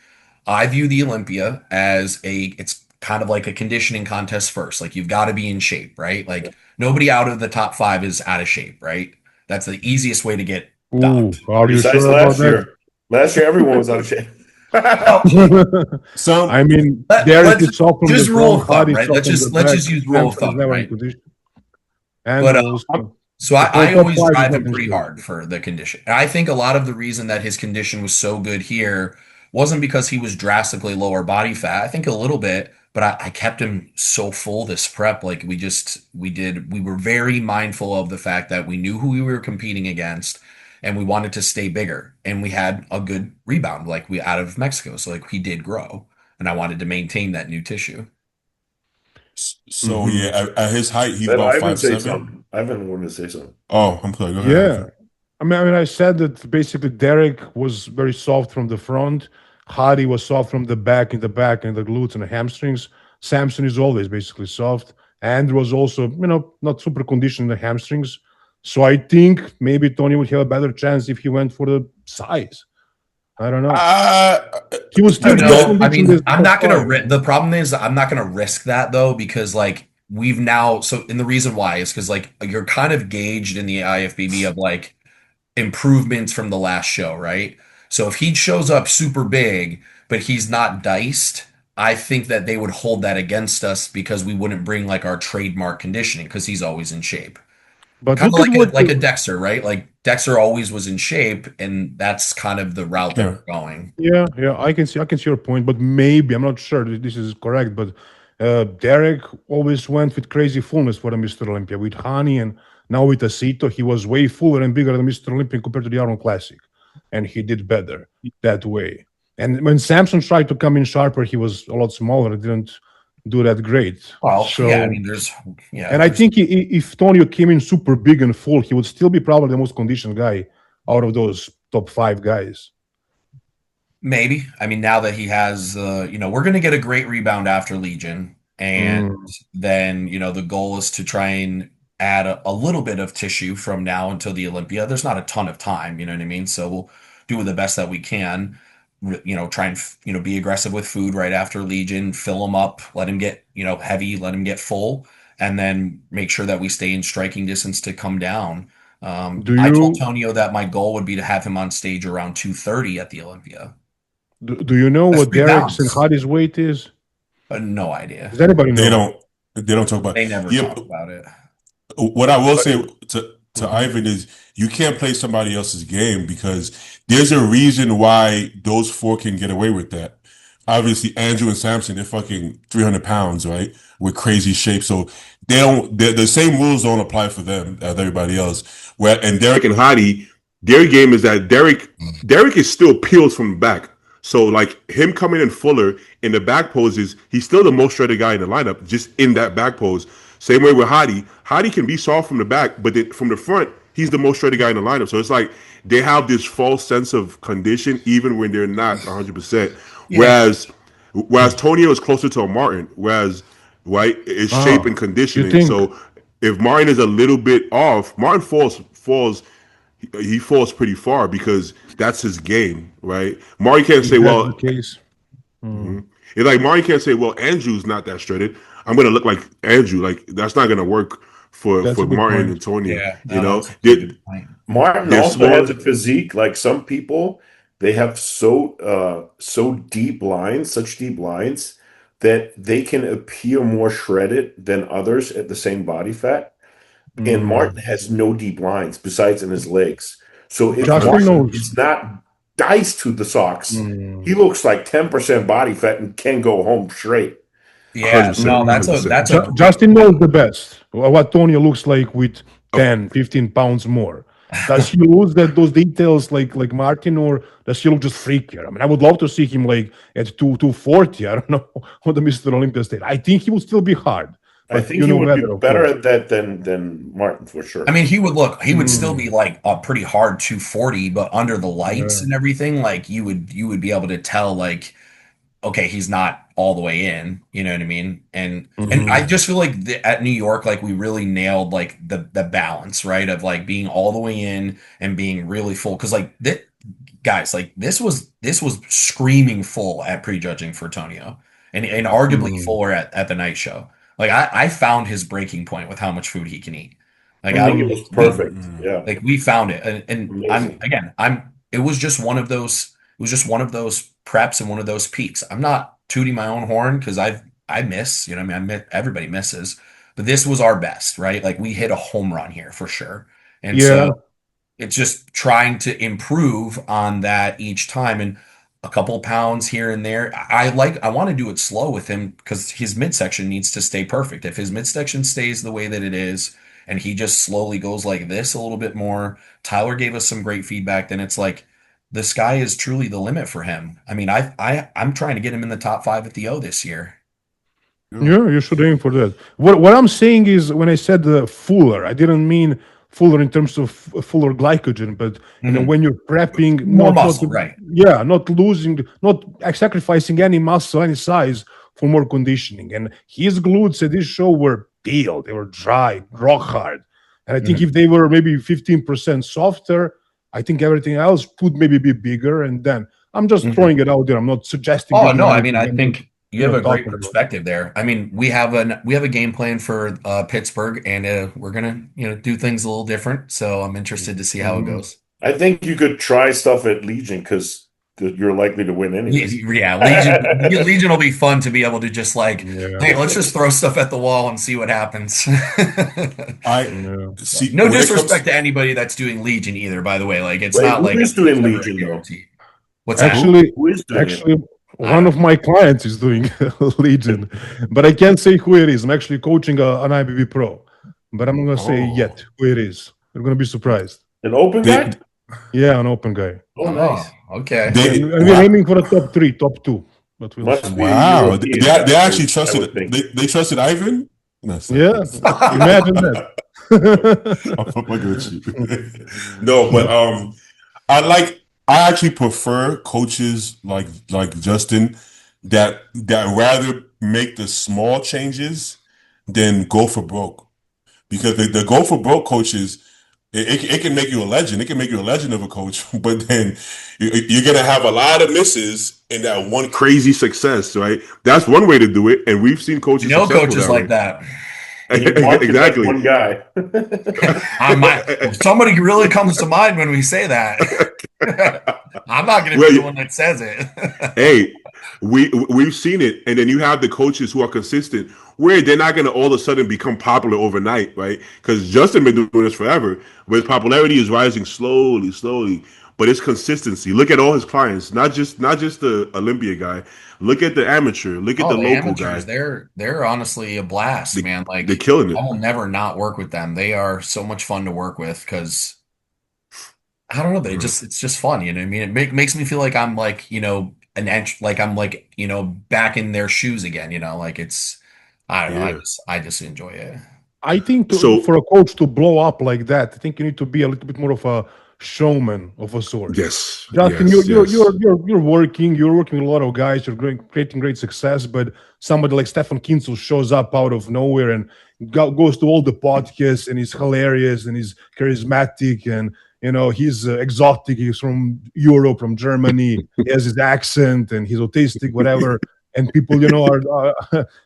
I view the Olympia as it's kind of like a conditioning contest first. Like you've got to be in shape, right? Like nobody out of the top 5 is out of shape, right? That's the easiest way to get Ooh, docked. are you Besides sure about last that? year. Last year, everyone was out of shape. Well, some I mean, Derek let's is soft from the just rule front, of thumb, Hardy is right? soft from the Let's back, just use rule of Samson is thumb, never in right? condition. But Andrew also. so The whole I top always 5 is drive not him in pretty shape. hard for the condition. And I think a lot of the reason that his condition was so good here wasn't because he was drastically lower body fat. I think a little bit, but I kept him so full this prep. Like we were very mindful of the fact that we knew who we were competing against and we wanted to stay bigger. And we had a good rebound, like we out of Mexico. So like he did grow. And I wanted to maintain that new tissue. so Mhm. yeah, at his height, he's Let about Ivan five say seven. something. Ivan wanted to say something. Oh, I'm sorry. Go ahead, Yeah. Ivan. I said that basically Derek was very soft from the front. Hardy was soft from the back, in the back, and the glutes and the hamstrings. Samson is always basically soft. Andrew was also, not super conditioned in the hamstrings. So I think maybe Tony would have a better chance if he went for the size. I don't know. Uh, He was I still don't good know. I conditioned mean, as I'm top not gonna 5. the problem is I'm not gonna risk that though, because like we've now and the reason why is because like you're kind of gauged in the IFBB of like improvements from the last show, right? So if he shows up super big, but he's not diced, I think that they would hold that against us because we wouldn't bring like our trademark conditioning because he's always in shape. But Kind of look at like what a Dexter, right? Like Dexter always was in shape, and that's kind of the route that yeah. we're going. Yeah, I can see your point, but maybe I'm not sure that this is correct. But Derek always went with crazy fullness for the Mr. Olympia with Hani, and now with Asito, he was way fuller and bigger than Mr. Olympia compared to the Arnold Classic, and he did better that way. And when Samson tried to come in sharper, he was a lot smaller. Didn't do that great. Well, yeah, I So, mean, and I think if Tonio came in super big and full, he would still be probably the most conditioned guy out of those top 5 guys. maybe. I mean, now that he has, we're going to get a great rebound after Legion. And Mm. then, the goal is to try and add a little bit of tissue from now until the Olympia. There's not a ton of time, you know what I mean? So we'll do the best that we can, try and, be aggressive with food right after Legion, fill him up, let him get, heavy, let him get full, and then make sure that we stay in striking distance to come down. Do I told you Tonio that my goal would be to have him on stage around 230 at the Olympia. do you know That's what 3 Derek's and pounds. Hardy's weight is? No idea. Does anybody They know? don't talk about. They never Yeah, talk about it. what I will But say to Mhm. Ivan is you can't play somebody else's game because there's a reason why those 4 can get away with that. Obviously, Andrew and Samson, they're fucking 300 pounds, right? With crazy shape. So the same rules don't apply for them as everybody else. And Derek and Hadi, their game is that Derek is still peels from the back. So like him coming in fuller in the back poses, he's still the most shredded guy in the lineup, just in that back pose. Same way with Hadi. Hadi can be soft from the back, but then from the front, he's the most shredded guy in the lineup. So it's like they have this false sense of condition even when they're not 100%. Yeah. Whereas Tonio is closer to a Martin, whereas right is shape and you conditioning. think So if Martin is a little bit off, Martin he falls pretty far because that's his game, right? Martin can't if say, that's the well, case? it's like Martin can't say, well, Andrew's not that shredded. I'm gonna look like Andrew. Like that's not gonna work That's for a good Martin point. and Tonio. Yeah. You No, know, that's a pretty good point. Martin they're also has smaller. a physique. Like some people, they have so deep lines, such deep lines that they can appear more shredded than others at the same body fat. And Martin Mm. has no deep lines besides in his legs. So if Hundred Justin Martin percent. knows. is not diced to the socks, Mm. he looks like 10% body fat and can go home straight. Hundred Yeah. percent. No, Mm. Hundred percent. that's a great Justin knows point. the best. What Tony looks like with 10, 15 pounds more. Does he lose those details like Martin, or does he look just freakier? I mean, I would love to see him like at 240. I don't know on the Mr. Olympia stage. I think he will still be hard, I but think he would be better, of better course. at that than Martin for sure. I mean, he would still Mm, be like a pretty hard 240, but under the lights yeah. and everything, like you would be able to tell like, okay, he's not all the way in, you know what I mean? And I Mhm. just feel like at New York, like we really nailed like the balance, right? Of like being all the way in and being really full. Cause like guys, like this was screaming full at prejudging for Tonio and arguably Mm, fuller at the night show. Like I found his breaking point with how much food he can eat. Like I think it mm, was we perfect. Yeah, we found it. And amazing. I'm it was just one of those it was just one of those preps and one of those peaks. I'm not tooting my own horn because I miss, you know what I mean? Everybody misses, but this was our best, right? Like we hit a home run here for sure. And yeah, so it's just trying to improve on that each time and a couple pounds here and there. I want to do it slow with him because his midsection needs to stay perfect. If his midsection stays the way that it is and he just slowly goes like this a little bit more, Tyler gave us some great feedback, then it's like the sky is truly the limit for him. I mean, I'm trying to get him in the top 5 at the O this year. Yeah. yeah. You should aim for that. What I'm saying is, when I said fuller, I didn't mean fuller in terms of fuller glycogen, but Mhm. when you're prepping, More muscle, right? yeah, not losing, not sacrificing any muscle, any size for more conditioning. And his glutes at this show were peeled, they were dry, rock hard. And I think Mhm. if they were maybe 15% softer, I think everything else could maybe be bigger. And then I'm just Mhm. throwing it out there. I'm not suggesting you Oh do no, I mean anything. I I'm just think you have a great talking about it. perspective there. I mean, we have a game plan for Pittsburgh and we're gonna, you know, do things a little different. So I'm interested to see how it Mhm. goes. I think you could try stuff at Legion because you're likely to win anyways. Yeah, Legion will be fun to be able to just like, Yeah, hey, let's just throw stuff at the wall and see what happens. I yeah. see No when it disrespect comes to anybody that's doing Legion either, by the way. Like it's Wait, not who like is it's doing never a Legion though? guarantee. What's that? who? Actually, Who is doing it? actually, I one don't of my clients is doing Legion, but I can't say who it is. I'm actually coaching an IBB pro, but I'm not gonna say Oh, yet who it is. You're gonna be surprised. An open they guy? Yeah, an open guy. Oh, know. nice. Oh, okay. And, they and we're wow aiming for a top three, top two, but we'll see. Must be a wow European guy, they actually I would trusted think. they trusted Ivan. No, it's not. Yeah, imagine I'm that. fucking with you. No, but I actually prefer coaches like Justin that rather make the small changes than go for broke. Because the go for broke coaches, it can make you a legend. It can make you a legend of a coach, but then you're gonna have a lot of misses in that one crazy success, right? That's one way to do it, and we've seen You coaches know, successful coaches that like way. that. And you market that Exactly. one guy. I might. Somebody really comes to mind when we say that. I'm not going to Well, be the one that says it. hey, we've seen it, and then you have the coaches who are consistent, where they're not going to all of a sudden become popular overnight, right? Because Justin been doing this forever, but his popularity is rising slowly, slowly. But it's consistency. Look at all his clients, not just the Olympia guy. Look at the amateur. Look at Oh, the the local amateurs, guy. they're honestly a blast, They, man. they're Like killing I it. will never not work with them. They are so much fun to work with because I don't know, it's just fun, you know what I mean? Makes me feel like I'm like, you know, an inch like I'm like, you know, back in their shoes again, you know, like it's I don't know, Yeah. I just enjoy it. I think So for a coach to blow up like that, I think you need to be a little bit more of a showman of a sort. yes, Justin, yes, yes. you're working with a lot of guys, you're creating great success, but somebody like Stefan Kinsel shows up out of nowhere and goes to all the podcasts and he's hilarious and he's charismatic and he's exotic. He's from Europe, from Germany. He has his accent and he's autistic, whatever. And people,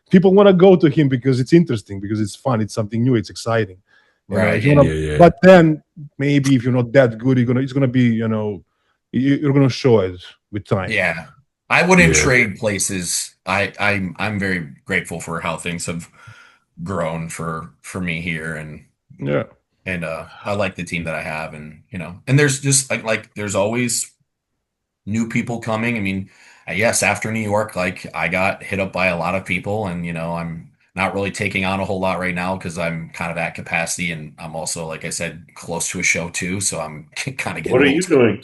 people want to go to him because it's interesting, because it's fun, it's something new, it's exciting. Right. If you Yeah. want Yeah, to, yeah. but then maybe if you're not that good, it's gonna be, you're gonna show it with time. Yeah. I wouldn't Yeah. trade places. I'm very grateful for how things have grown for me here Yeah. and I like the team that I have and and there's just like there's always new people coming. I mean, yes, after New York, like I got hit up by a lot of people and not really taking on a whole lot right now because I'm kind of at capacity, and I'm also, like I said, close to a show too. So I'm kind of getting What a are little. you doing?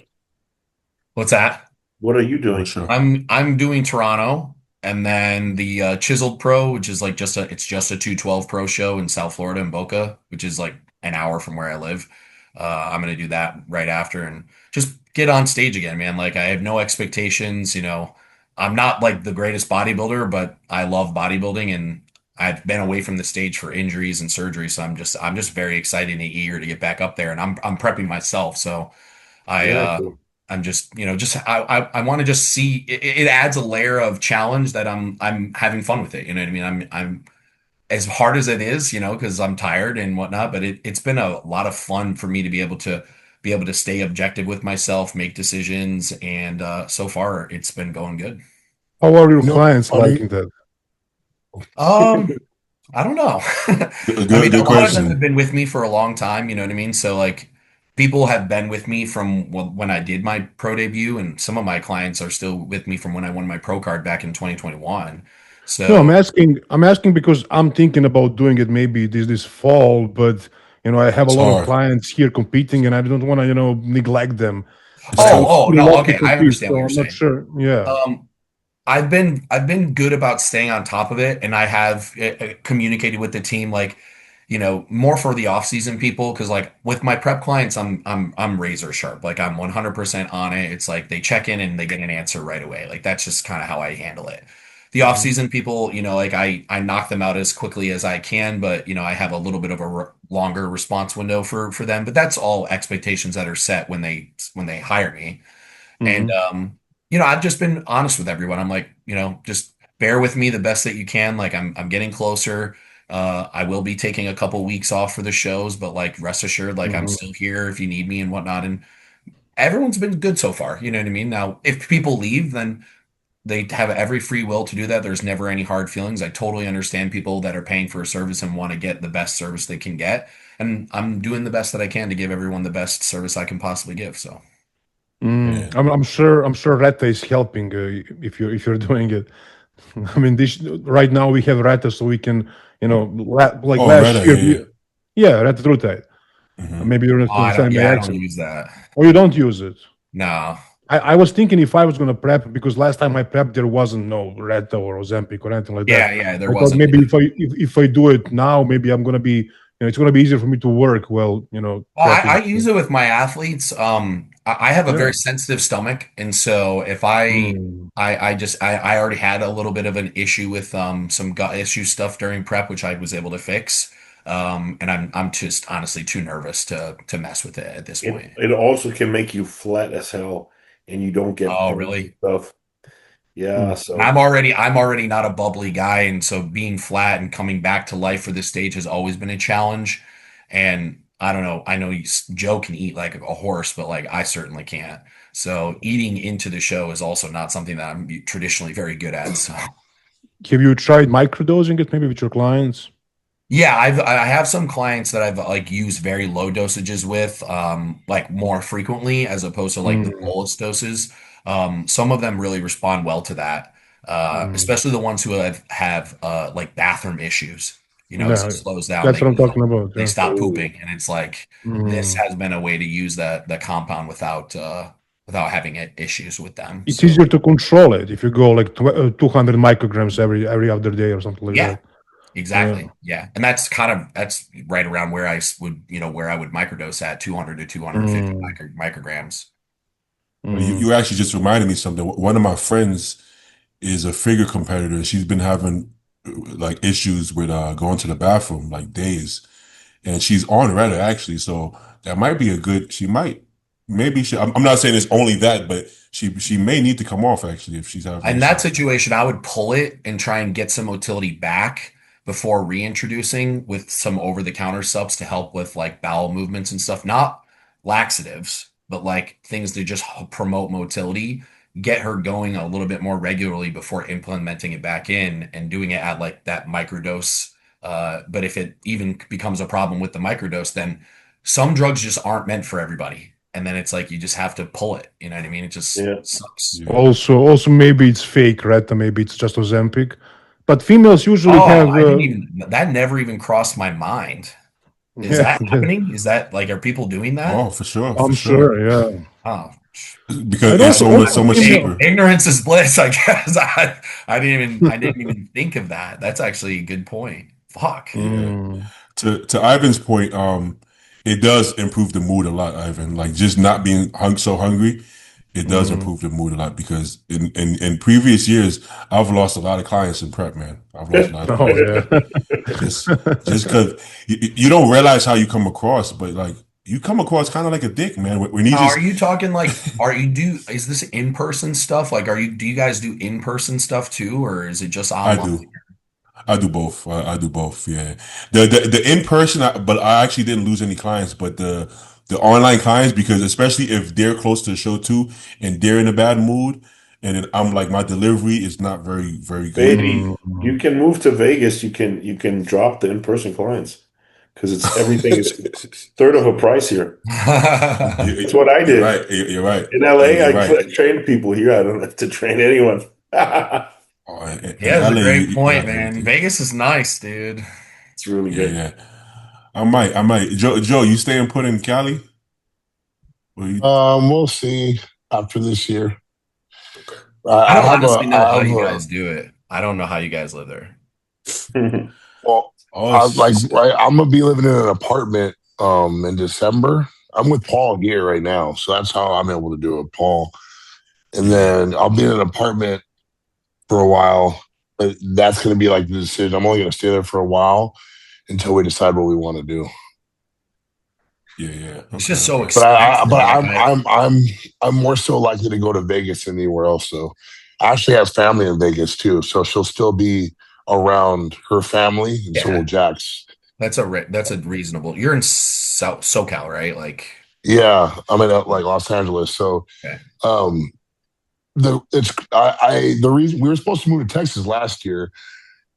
What's that? What are you For doing? sure. I'm doing Toronto, and then the Chiseled Pro, which is like it's just a 212 Pro show in South Florida in Boca, which is like an hour from where I live. I'm gonna do that right after and just get on stage again, man. Like I have no expectations, you know. I'm not like the greatest bodybuilder, but I love bodybuilding, and I've been away from the stage for injuries and surgery, so I'm just very excited and eager to get back up there, and I'm prepping myself, so. I Very cool. I'm just, I want to just see it adds a layer of challenge that I'm having fun with it. You know what I mean? I'm as hard as it is, you know, because I'm tired and whatnot, but it's been a lot of fun for me to be able to stay objective with myself, make decisions, and so far it's been going good. How are your You know, clients funny. liking that? Um, I don't know. I Good, mean, a good lot of them have question. been with me for a long time, you know what I mean? So like people have been with me from when I did my pro debut, and some of my clients are still with me from when I won my pro card back in 2021. No, I'm So, asking. I'm asking because I'm thinking about doing it maybe this fall, but I have a It's lot of hard. clients here competing, and I don't want to neglect them. It's But I tough. oh, still no, love to okay, I compete, understand so what you're I'm not saying. sure. Yeah. Um, I've been good about staying on top of it, and I have communicated with the team like, more for the off-season people because like with my prep clients, I'm razor sharp. Like I'm 100% on it. It's like they check in and they get an answer right away. Like that's just kind of how I handle it. The Mhm. off-season people, like I knock them out as quickly as I can, but I have a little bit of a longer response window for them. But that's all expectations that are set when they hire me. And Mhm. I've just been honest with everyone. I'm like, just bear with me the best that you can. Like I'm getting closer. I will be taking a couple weeks off for the shows, but like rest assured, like I'm Mhm. still here if you need me and whatnot. And everyone's been good so far. You know what I mean? Now, if people leave, then they have every free will to do that. There's never any hard feelings. I totally understand people that are paying for a service and want to get the best service they can get. And I'm doing the best that I can to give everyone the best service I can possibly give. So. Yeah. I'm sure. I'm sure Reta is helping if you're doing it. I mean, right now we have Reta, so we can, like Oh, last Retta, year. yeah, yeah. Yeah, Reta Trutite. Hmm. Maybe you're not understanding my I don't accent, use that. or you don't use it. No. I was thinking if I was gonna prep because last time I prepped there wasn't no Reta or Ozempic or anything like that. Yeah, yeah, there I thought wasn't. maybe if I do it now, maybe I'm gonna be it's gonna be easier for me to work well, Well, I prepping. use it with my athletes. I have a Yeah. very sensitive stomach, and so if I, Mm. I just, I already had a little bit of an issue with some gut issue stuff during prep, which I was able to fix. And I'm just honestly too nervous to mess with it at this point. It also can make you flat as hell, and you don't get Oh, burnt and really? stuff. Yeah, Mm. And I'm already not a bubbly guy, and so being flat and coming back to life for this stage has always been a challenge. And I don't know, I know Joe can eat like a horse, but like I certainly can't. So eating into the show is also not something that I'm traditionally very good at. So Have you tried microdosing it maybe with your clients? yeah, I have some clients that I've like used very low dosages with, like more frequently as opposed to like the Mm. bolus doses. Some of them really respond well to that, Mm. especially the ones who have like bathroom issues. As it Yeah, slows down, that's what I'm talking about. they Yeah. stop Oh, pooping, and it's like this Mm. has been a way to use that compound without having issues with them. It's So easier to control it if you go like 200 micrograms every other day or something like yeah. that. Yeah. Exactly. Yeah. And that's right around where I would microdose at 200 to 250 Mm. micrograms. You Mm. actually just reminded me something. One of my friends is a figure competitor. She's been having like issues with going to the bathroom like days, and she's on Reddit actually. So that might be a good. She might, maybe she. I'm not saying it's only that, but she may need to come off actually if she's having In that issues. situation, I would pull it and try and get some motility back before reintroducing with some over-the-counter subs to help with like bowel movements and stuff. Not laxatives, but like things to just promote motility, get her going a little bit more regularly before implementing it back in and doing it at like that microdose. But if it even becomes a problem with the microdose, then some drugs just aren't meant for everybody. And then it's like you just have to pull it. You know what I mean? It just yeah. sucks. Yeah. Also, maybe it's fake, right? Maybe it's just Ozempic. but females usually have. I didn't even that never even crossed my mind. Is that happening? Is that like are people doing that? Oh, for sure, I'm sure. Yeah. Oh, because I it's don't- so much female- cheaper. ignorance is bliss. I guess I didn't even think of that. That's actually a good point. Fuck. Mm. To Ivan's point, it does improve the mood a lot, Ivan. Like just not being so hungry, it does improve the mood a lot because in previous years, I've lost a lot of clients in prep, man. I've lost a lot of Oh clients. yeah. Just because you don't realize how you come across, but like you come across kind of like a dick, man. When you Now, just are you talking like is this in-person stuff? Like do you guys do in-person stuff too, or is it just I online? do. I do both. I do both. Yeah. The in person, but I actually didn't lose any clients. But the online clients, because especially if they're close to the show too, and they're in a bad mood, and then I'm like my delivery is not very good. Baby, you can move to Vegas. You can drop the in-person clients because everything is third of a price here. It's what I You're did. right. You're right. In LA, You're I right. trained people. Here, I don't have to train anyone. Oh, in Yeah, that's a LA, great you point, have man. everything. Vegas is nice, dude. It's really Yeah, good. yeah. I might. Joe, you staying put in Cali? Or you, We'll see after this year. I I don't have honestly know how I have you a, guys do it. I don't know how you guys live there. well, oh, I like right, I'm gonna be living in an apartment in December. I'm with Paul here right now, so that's how I'm able to do it, Paul. And then I'll be in an apartment for a while. But that's gonna be like the decision. I'm only gonna stay there for a while until we decide what we want to do. yeah. It's just so Okay. But expensive. Like, I'm more so likely to go to Vegas than anywhere else. So I actually have family in Vegas too, so she'll still be around her family, and so Yeah. will Jax. that's a reasonable. You're in SoCal, right? Like, Yeah, I'm in like Los Angeles. So, okay. the reason we were supposed to move to Texas last year,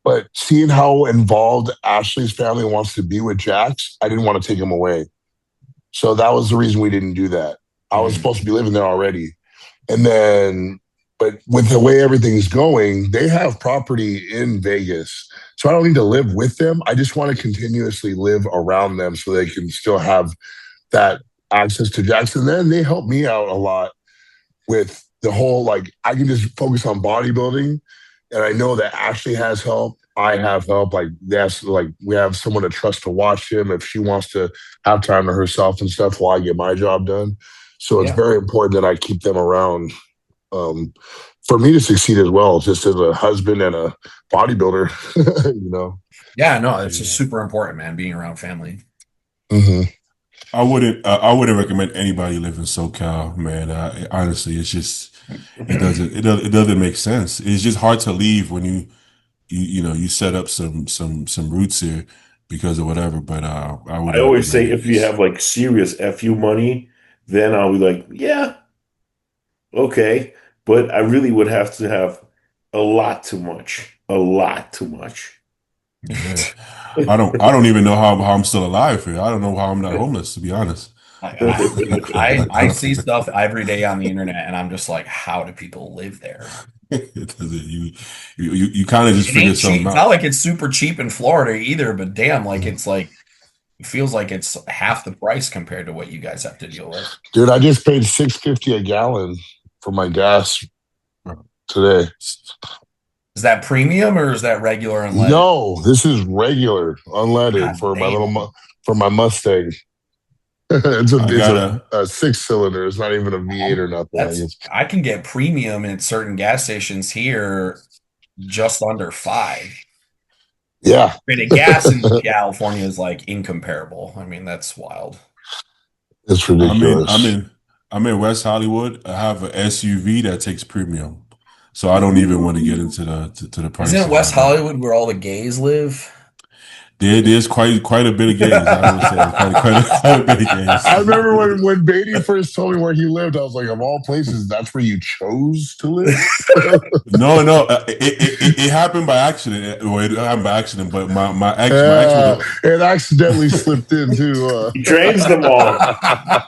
but seeing how involved Ashley's family wants to be with Jax, I didn't want to take him away. So that was the reason we didn't do that. I was supposed to be living there already, and then, but with the way everything's going, they have property in Vegas, so I don't need to live with them. I just want to continuously live around them so they can still have that access to Jackson. Then they help me out a lot with the whole, like, I can just focus on bodybuilding, and I know that Ashley has help. I have help. Like, that's like we have someone to trust to watch him if she wants to have time to herself and stuff while I get my job done. So it's Yeah. very important that I keep them around for me to succeed as well, just as a husband and a bodybuilder, you know. Yeah, no, it's just super important, man. Being around family. Mm-hmm. I wouldn't recommend anybody live in SoCal, man. Honestly, it's just it doesn't make sense. It's just hard to leave when you set up some roots here because of whatever. But I would I always say recommend if you have like serious FU money, then I'll be like, yeah, okay. But I really would have to have a lot too much. A lot too much. Yeah. I don't even know how I'm still alive here. I don't know how I'm not homeless, to be honest. I see stuff every day on the internet, and I'm just like, how do people live there? You kind of just It figure ain't cheap. something It's out. not like it's super cheap in Florida either, but damn, like it's like it feels like it's half the price compared to what you guys have to deal with. Dude, I just paid $6.50 a gallon for my gas today. Is that premium or is that regular unleaded? No, this is regular unleaded God for my damn. for my Mustang. it's I gotta- a 6-cylinder. It's not even a V8 or nothing. I can get premium at certain gas stations here just under $5. Yeah, Granted, gas in California is like incomparable. I mean, that's wild. it's ridiculous. I'm in West Hollywood. I have an SUV that takes premium, so I don't even want to get into the price. Isn't it West Hollywood where all the gays live? There's quite a bit of gays. I would say quite a bit of gays. I remember when Beatty first told me where he lived, I was like, of all places, that's where you chose to live? No, it happened by accident. Well, it happened by accident, but my ex it accidentally slipped in too. He trains them all.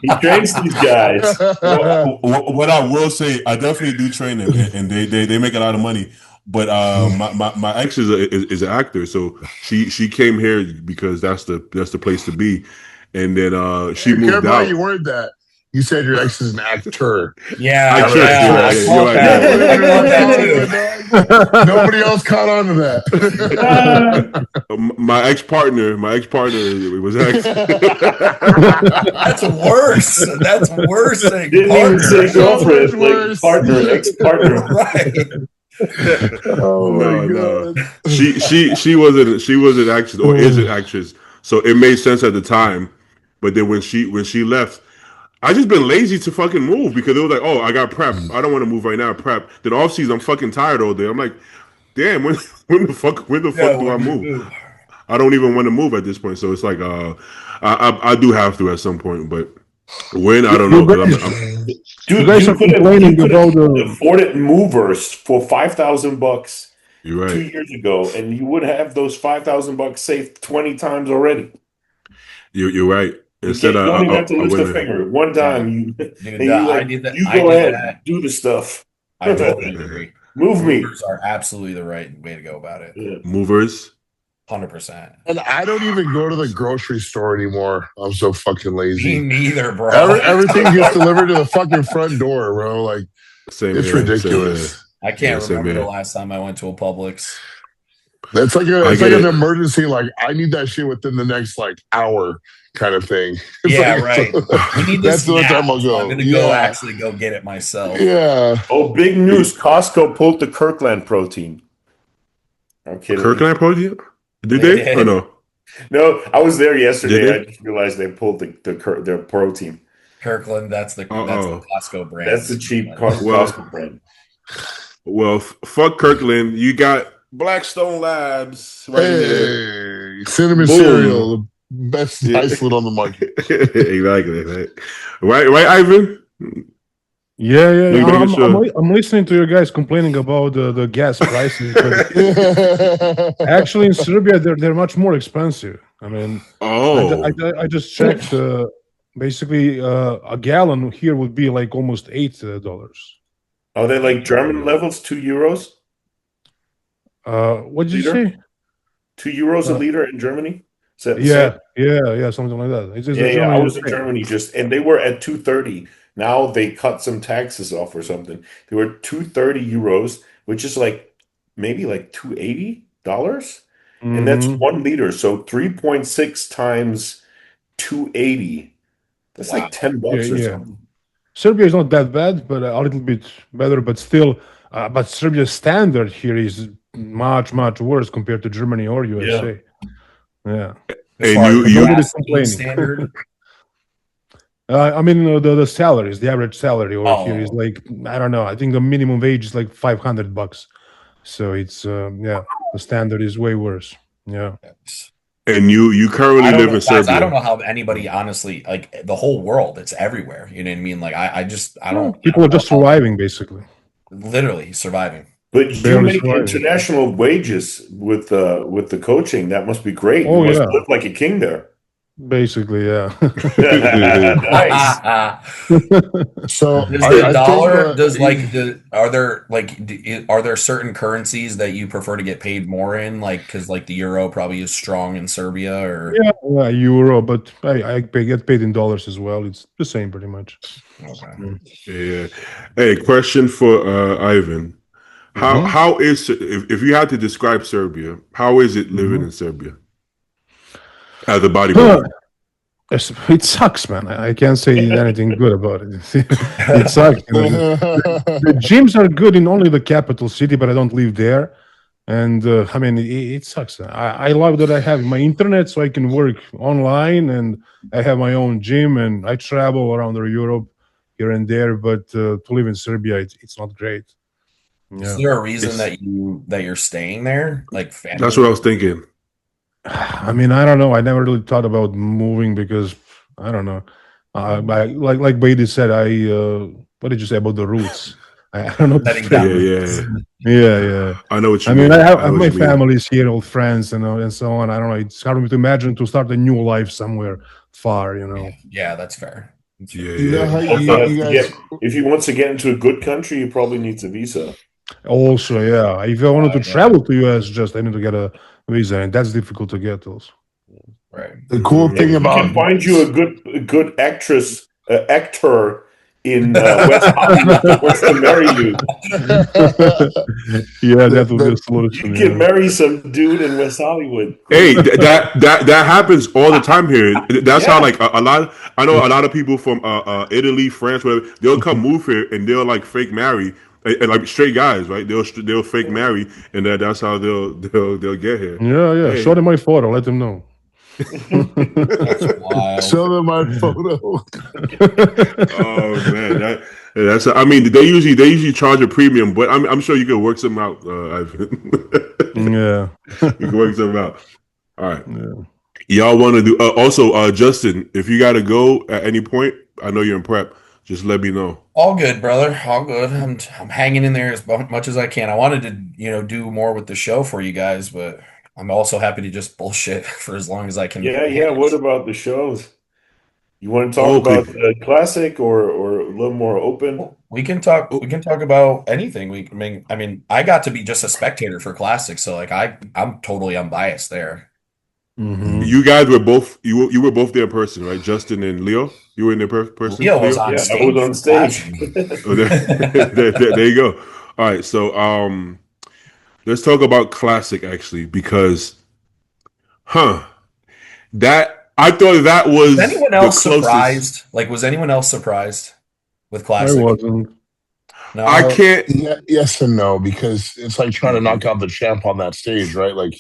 He trains these guys. what I will say, I definitely do train them, and they make a lot of money. But my ex is an actor, so she came here because that's the place to be, and then she moved Careful how out. you word that. You said your ex is an actor. Yeah, I tripped. yeah, I You're caught right. that. Nobody I caught else that caught too. on to that. Nobody else caught on to that. My ex partner was ex. That's worse. That's worse than Didn't even say partner. So much girlfriend, like worse. partner, ex-partner. Right. Oh my No. god. She was an actress or is an actress, so it made sense at the time. But then when she left, I just been lazy to fucking move because it was like, oh, I got prep. I don't want to move right now. Prep. Then off season, I'm fucking tired all day. I'm like, damn, when the fuck do I move? I don't even want to move at this point. So it's like, I do have to at some point, but when I don't know. Dude, You guys are complaining about the. afforded movers for $5,000 You're 2 right. years ago, and you would have those $5,000 saved 20 times already. You're right. You Instead, don't even have to I lift went a ahead. finger. One time, you Dude, and you like you go ahead, do the stuff. I totally agree. Move me. Movers are absolutely the right way to go about it. Yeah. Movers. 100%. And I don't even go to the grocery store anymore. I'm so fucking Me lazy. neither, bro. Everything gets delivered to the fucking front door, bro. Like, Same it's here, ridiculous. I can't Yeah, same remember the here. last time I went to a Publix. It's like I it's get like an it. emergency. Like, I need that shit within the next like hour, kind of thing. It's Yeah, like, right. We need That's this the time now. I'll So go. I'm gonna Yeah. go get it myself. Yeah. Oh, big news! Costco pulled the Kirkland protein. I'm kidding. Kirkland protein? Did They they? did. Or no? No, I was there Did yesterday. they? I just realized they pulled their protein. Kirkland, that's the Costco brand. That's the cheap Well- Costco brand. Well, fuck Kirkland. You got Blackstone Labs right there. Hey, cinnamon Boom. cereal, the best Yeah. isolate on the market. Exactly. Right, Ivan? Yeah. You making sure? I'm listening to you guys complaining about the gas prices, but actually in Serbia they're much more expensive. I mean, Oh, I just checked. Basically, a gallon here would be like almost $8. Are they like German levels? €2? What did you Liter? say? €2 a liter in Germany? Is that the Yeah, same? something like that. It's just Yeah. I was in the same. Germany and they were at 230. Now they cut some taxes off or something. They were €230, which is like maybe like $280, and that's Mhm. 1 liter. So 3.6 times 280. That's Wow. like $10 or Yeah. something. Serbia is not that bad, but a little bit better. But still, but Serbia's standard here is much worse compared to Germany or USA. Yeah. As And far as you- the you- gas complaining. standard. I mean, the salaries, the average salary over here is Oh. like, I don't know. I think the minimum wage is like $500. So it's the standard is way worse. Yeah. and you currently I don't live know, in guys, Serbia. I don't know how anybody honestly, like the whole world, it's everywhere. You know what I mean? Like I don't People are just surviving basically. literally surviving. But you Barely make surviving. international wages with the coaching. That must be great. Oh, You must yeah. live like a king there. Basically, yeah. Nice. So Does I the think, dollar are there certain currencies that you prefer to get paid more in, like because like the euro probably is strong in Serbia or Yeah, euro, but I get paid in dollars as well. It's the same pretty much. okay. Yeah. Hey, question for Ivan. How is if you had to describe Serbia, how is it living in Serbia as a bodybuilder? It sucks, man. I can't say anything good about it. It sucks. You know. The gyms are good in only the capital city, but I don't live there. And I mean, it sucks. I love that I have my internet so I can work online, and I have my own gym, and I travel around Europe here and there. But to live in Serbia, it's not great. Is Yeah. there a reason It's- that you're staying there? Like family? That's what I was thinking. I mean, I don't know. I never really thought about moving because I don't know. Like Beatty said, what did you say about the roots? I don't know. Letting down. Yeah. I know what you I mean. mean, I have know what my you mean. family's here, old friends, and so on. I don't know. It's hard to imagine to start a new life somewhere far. Yeah, that's fair. Yeah, You know how Also, you guys if he wants to get into a good country, he probably needs a visa. Also, yeah, if I wanted to Yeah. travel to US, just I need to get a visa, and that's difficult to get also. Right. The cool Maybe thing we about can find you a good actor in West Hollywood that wants to marry you. Yeah, that would be a the solution. You can Yeah. marry some dude in West Hollywood. Hey, that happens all the time here. That's how Yeah. like a lot. I know a lot of people from Italy, France, whatever. They'll come move here and they'll like fake marry, and, like straight guys, right? They'll fake marry, and that's how they'll get here. Yeah, yeah. Hey. Show them my photo. Let them know. That's wild. show them my photo. Oh man, that's. I mean, they usually charge a premium, but I'm sure you can work some out. Ivan. Yeah. You can work some out. All right. Yeah. Y'all want to do also Justin, if you got to go at any point, I know you're in prep, just let me know. All good, brother. All good. I'm hanging in there as much as I can. I wanted to, do more with the show for you guys, but I'm also happy to just bullshit for as long as I can. Yeah. What about the shows? You want to talk Okay. about classic or a little more open? We can talk. We can talk about anything. I mean, I got to be just a spectator for classic, so like I'm totally unbiased there. Mhm. You guys were both you were both there in person, right? Justin and Leo, you were in there person. Leo was on Yeah, I stage. was on for stage. Classic. Oh, there you go. All right, so let's talk about classic actually because, that I thought that was Was anyone the else closest. surprised? Like, was anyone else surprised with I classic? wasn't. No. I can't. Yeah, yes and no, because it's like trying to knock out the champ on that stage, right? Like,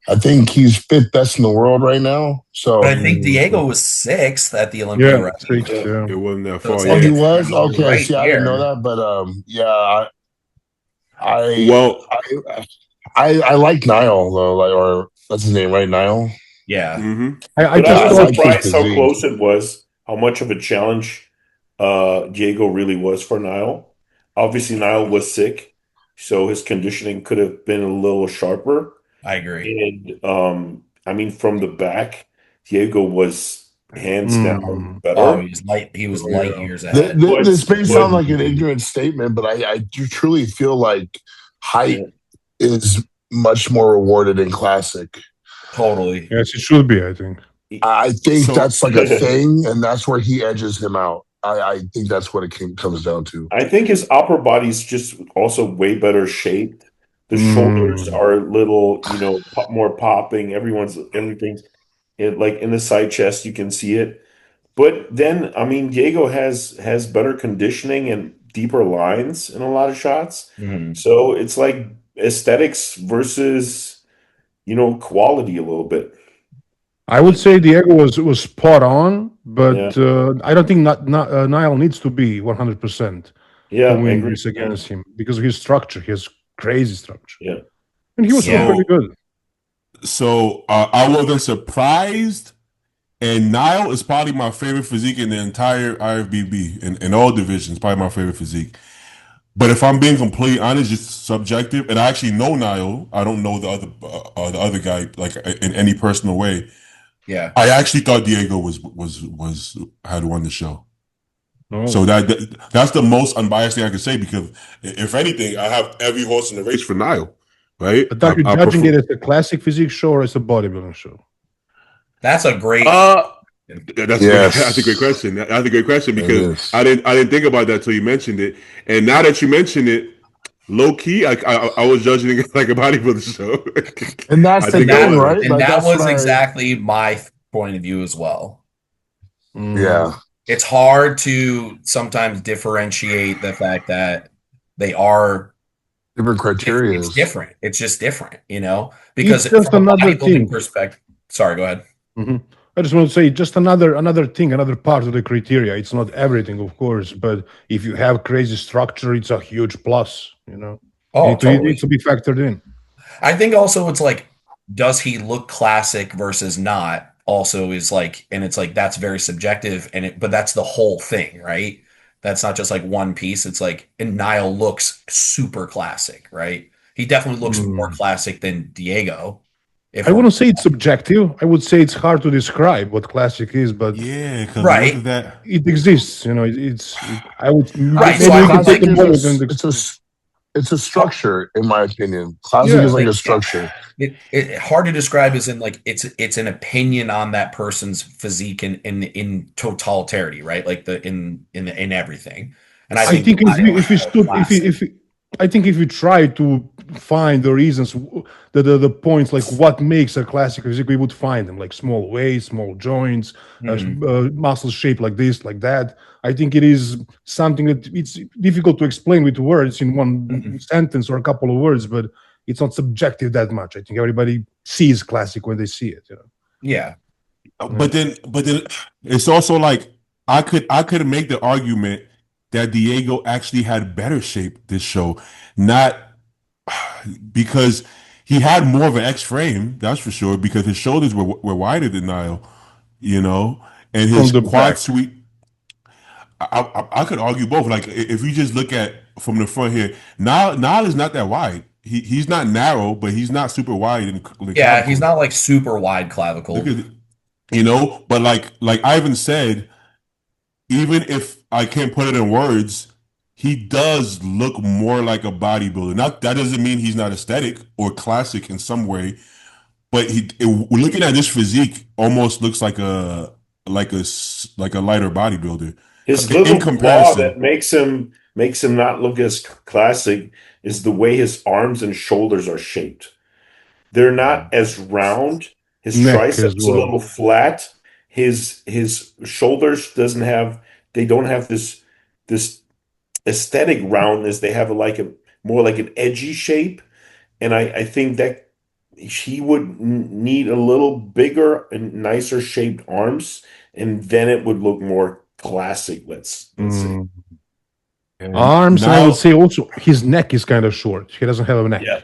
I think he's fifth best in the world right now. So, But I think Diego was sixth at the Olympia. Yeah, Right? six, yeah. It wasn't that So far. it's oh, like he Yeah. was I mean, okay. right See, I didn't know there. that, but yeah, I Well, I like Niall though, like, or that's his name, right? Niall. Yeah. I But I just was like thought his surprised how physique. close it was, how much of a challenge Diego really was for Niall. Obviously, Niall was sick, so his conditioning could have been a little sharper. I agree. And I mean, from the back, Diego was hands down Oh, better. he was Yeah. light years ahead. This may But sound like an ignorant statement, but I do truly feel like height is much more rewarded in classic. Totally. yes, it should be. I think. I think So- that's like a thing, and that's where he edges him out. I think that's what it comes down to. I think his upper body's just also way better shaped. The shoulders are a little, more popping. Everything's like in the side chest, you can see it. But then, I mean, Diego has better conditioning and deeper lines in a lot of shots. Mhm. So it's like aesthetics versus, quality a little bit. I would say Diego was spot on, but Yeah. I don't think Niall needs to be 100% Yeah, to I win agree. this against him because of his structure. He has crazy structure, Yeah. and he was still Yeah. pretty good. So I wasn't surprised, and Nile is probably my favorite physique in the entire IFBB in all divisions. Probably my favorite physique. But if I'm being completely honest, just subjective, and I actually know Niall. I don't know the other guy like in any personal way. Yeah. I actually thought Diego had won the show. Oh. So that's the most unbiased thing I can say because if anything, I have every horse in the race for Niall, right? But are you I judging prefer- it as a classic physique show or as a bodybuilding show? That's a great. That's a great question. That's a great question because is. I didn't think about that till you mentioned it, and now that you mentioned it, low key, I was judging it like a bodybuilding show, And that's I the think I thing, was. right? And Like, that that's was what exactly my point of view as well. Yeah. It's hard to sometimes differentiate the fact that they are Different criteria. it's different. It's just different, because It's just from a another bodybuilding thing. perspective. Sorry, go ahead. I just want to say just another thing, another part of the criteria. It's not everything, of course, but if you have crazy structure, it's a huge plus. Oh, it totally. needs to be factored in. I think also it's like, does he look classic versus not? Also is like, and it's like that's very subjective, but that's the whole thing, right? That's not just like one piece. It's like, and Niall looks super classic, right? He definitely looks more classic than Diego. I wouldn't say it's subjective. I would say it's hard to describe what classic is, but Yeah, because Right. look at that. it exists. I would Right, maybe so I we would can like take a there's moment a- and it's a it's a structure, in my opinion. Classic Yeah. is like a Like, structure. it hard to describe as in like it's an opinion on that person's physique in totality, right? Like in everything. And I I think think Kyle if we is stood, classic. I think if we try to find the reasons, the points, like what makes a classic physique, we would find them, like small waist, small joints, Mhm. muscle shape like this, like that. I think it is something that it's difficult to explain with words in one Mhm. sentence or a couple of words, but it's not subjective that much. I think everybody sees classic when they see it. You know? Yeah. But then it's also like I could make the argument that Diego actually had better shape this show, not because he had more of an X frame, that's for sure, because his shoulders were wider than Niall, you know, and From his the quad back. sweep. I could argue both. Like if you just look at from the front here, Niall is not that wide. He's not narrow, but he's not super wide in the Yeah, he's clavicle. not like super wide Look clavicle. at but like Ivan said, even if I can't put it in words, he does look more like a bodybuilder. Not that doesn't mean he's not aesthetic or classic in some way, but looking at this physique almost looks like a lighter bodybuilder His in little flaw comparison. that makes him not look as classic is the way his arms and shoulders are shaped. They're not as round. His Neck as triceps a well. little flat. His shoulders doesn't have they don't have this aesthetic roundness. They have a more like an edgy shape. And I think that he would need a little bigger and nicer shaped arms, and then it would look more classic, let's say. Mm. And Arms, and I would now, say also his neck is kind of short. He doesn't have a neck, Yeah.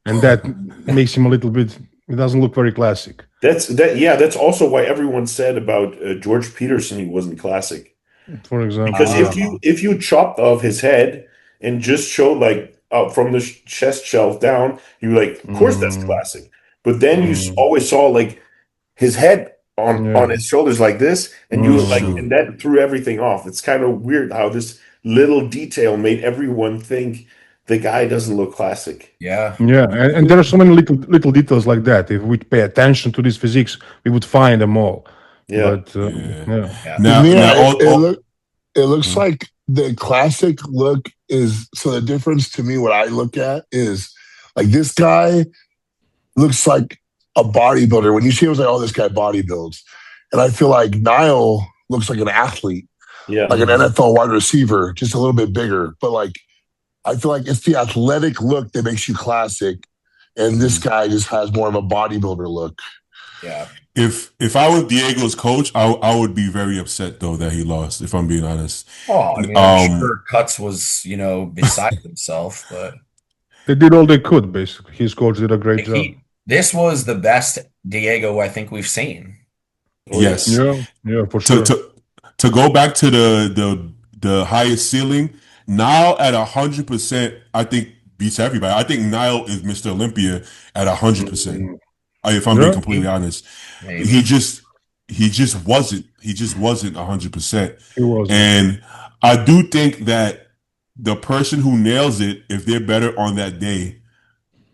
and that makes him a little bit. It doesn't look very classic. That's also why everyone said about George Peterson he wasn't classic. For example, Because yeah. if you chopped off his head and just showed like up from the chest shelf down, you were like, of course that's Mm, classic. But then you mm, always saw like his head on yeah. his shoulders like this, and you were that's like, Mm, true. and that threw everything off. It's kind of weird how this little detail made everyone think the guy doesn't look classic. Yeah. yeah, and there are so many little details like that. If we pay attention to these physiques, we would find them all. Yeah. But Yeah. yeah, Yeah. To Now, me, now, it looks mm, like the classic look is so the difference to me, what I look at is like this guy looks like a bodybuilder. When you see him, it's like, oh, this guy bodybuilds. And I feel like Niall looks like an athlete, Yeah. like an NFL wide receiver, just a little bit bigger. But like, I feel like it's the athletic look that makes you classic. And this guy just has more of a bodybuilder look. Yeah. if I was Diego's coach, I would be very upset though that he lost. If I'm being honest, Oh, I mean, I'm um, sure Cuts was, beside himself, but they did all they could. Basically, his coach did a great like job. this was the best Diego I think we've seen. Oh yeah. yes. Yeah, yeah, for To sure. to to go back to the highest ceiling, Nile at 100%, I think beats everybody. I think Nile is Mr. Olympia at 100%. Mm, If I'm being yeah, completely honest, he Maybe. just he just wasn't. He just wasn't 100%. he wasn't. And I do think that the person who nails it, if they're better on that day,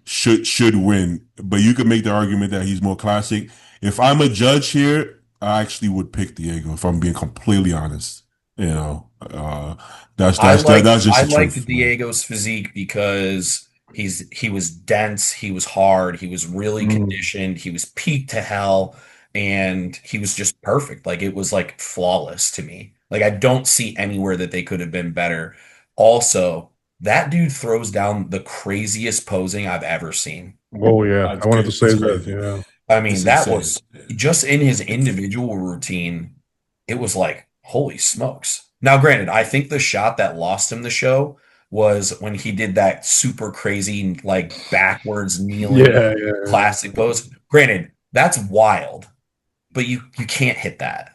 should win. But you could make the argument that he's more classic. If I'm a judge here, I actually would pick Diego. If I'm being completely honest, that's just I the liked truth, man. Diego's physique because he was dense, he was hard, he was really Mm, conditioned, he was peaked to hell, and he was just perfect. Like it was like flawless to me. Like I don't see anywhere that they could have been better. Also, that dude throws down the craziest posing I've ever seen. oh yeah, I wanted to say It's that. crazy. Yeah. I mean, It's that insane. was just in his individual routine. It was like, holy smokes. Now, granted, I think the shot that lost him the show was when he did that super crazy, like backwards kneeling Yeah, yeah. classic pose. Granted, that's wild, but you can't hit that.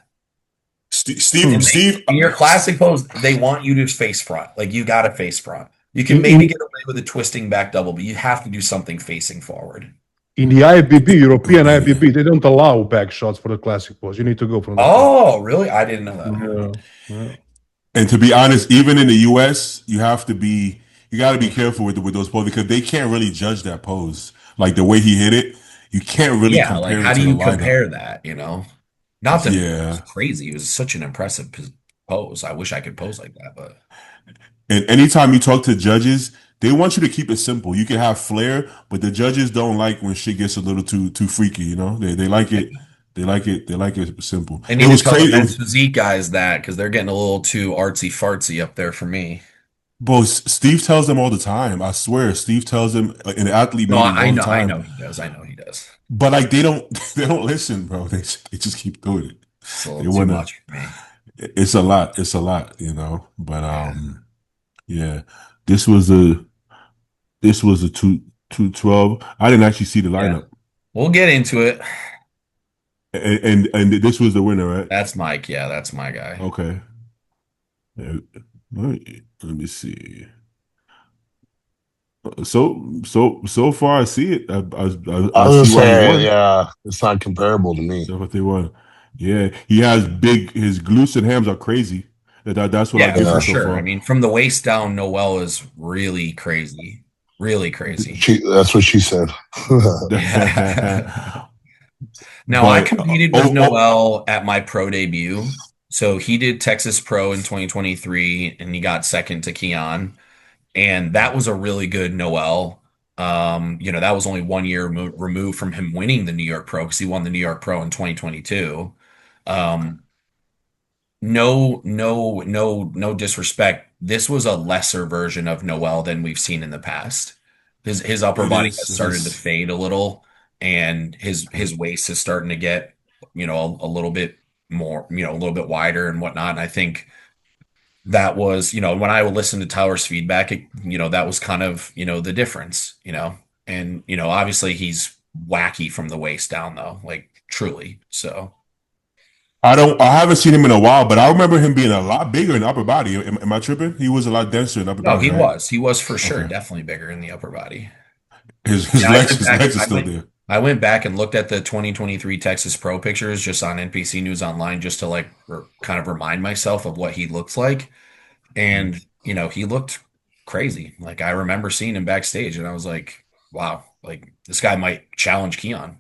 And Steve, in your classic pose, they want you to face front. Like you got to face front. You can In, maybe in get away with a twisting back double, but you have to do something facing forward. in the IBB, European IBB, they don't allow back shots for the classic pose. You need to go from the front. Oh, really? I didn't know that. Yeah, yeah. and to be honest, even in the U.S., you have to be you got to be careful with those poses because they can't really judge that pose. Like the way he hit it, you can't really Yeah, like compare how it do to the you lineup. compare that, you know? Not that it was Yeah. crazy. It was such an impressive pose. I wish I could pose like that, but And anytime you talk to judges, they want you to keep it simple. You can have flair, but the judges don't like when shit gets a little too freaky. You know, they like it. They like it simple. I It need to was tell the crazy. It men's was, physique guys that because they're getting a little too artsy fartsy up there for me. bro, Steve tells them all the time. I swear, Steve tells them like, in athlete No, meetings all the I time. know he does. I know he does. But like they don't they don't listen, bro. They just keep doing it. It's a They little too wanna. much for me. It's a lot. It's a lot. You know. But Yeah. yeah. This was a this was a 212. I didn't actually see the Yeah. lineup. We'll get into it. And this was the winner, right? That's Mike. Yeah, that's my guy. Okay. Let me see. So far, I see it. I I was gonna see why he say, won. yeah, it's not comparable to me. So what they won. Yeah, he has big. His glutes and hams are crazy. That's what I Yeah, get for from Yeah, so sure. I far. mean, from the waist down, Noel is really crazy. Really crazy. that's what she said. Yeah. Now, I But competed with Noel at my pro debut. So he did Texas Pro in 2023 and he got second to Keon. And that was a really good Noel. That was only 1 year removed from him winning the New York Pro because he won the New York Pro in 2022. Um, no disrespect. This was a lesser version of Noel than we've seen in the past. His upper it body has is. It started to is. fade a little, and his waist is starting to get, a little bit more, a little bit wider and whatnot. And I think that was, when I would listen to Tyler's feedback, that was kind of, the difference, and, obviously he's wacky from the waist down though, like truly. So I don't. I haven't seen him in a while, but I remember him being a lot bigger in the upper body. Am I tripping? He was a lot denser in the upper no, body, right? he was for sure Okay. definitely bigger in the upper body. His Yeah, I legs went his back. legs are still there. I went back and looked at the 2023 Texas Pro pictures just on NPC News Online, just to like kind of remind myself of what he looked like. And he looked crazy. Like I remember seeing him backstage, and I was like, "Wow, like this guy might challenge Keon."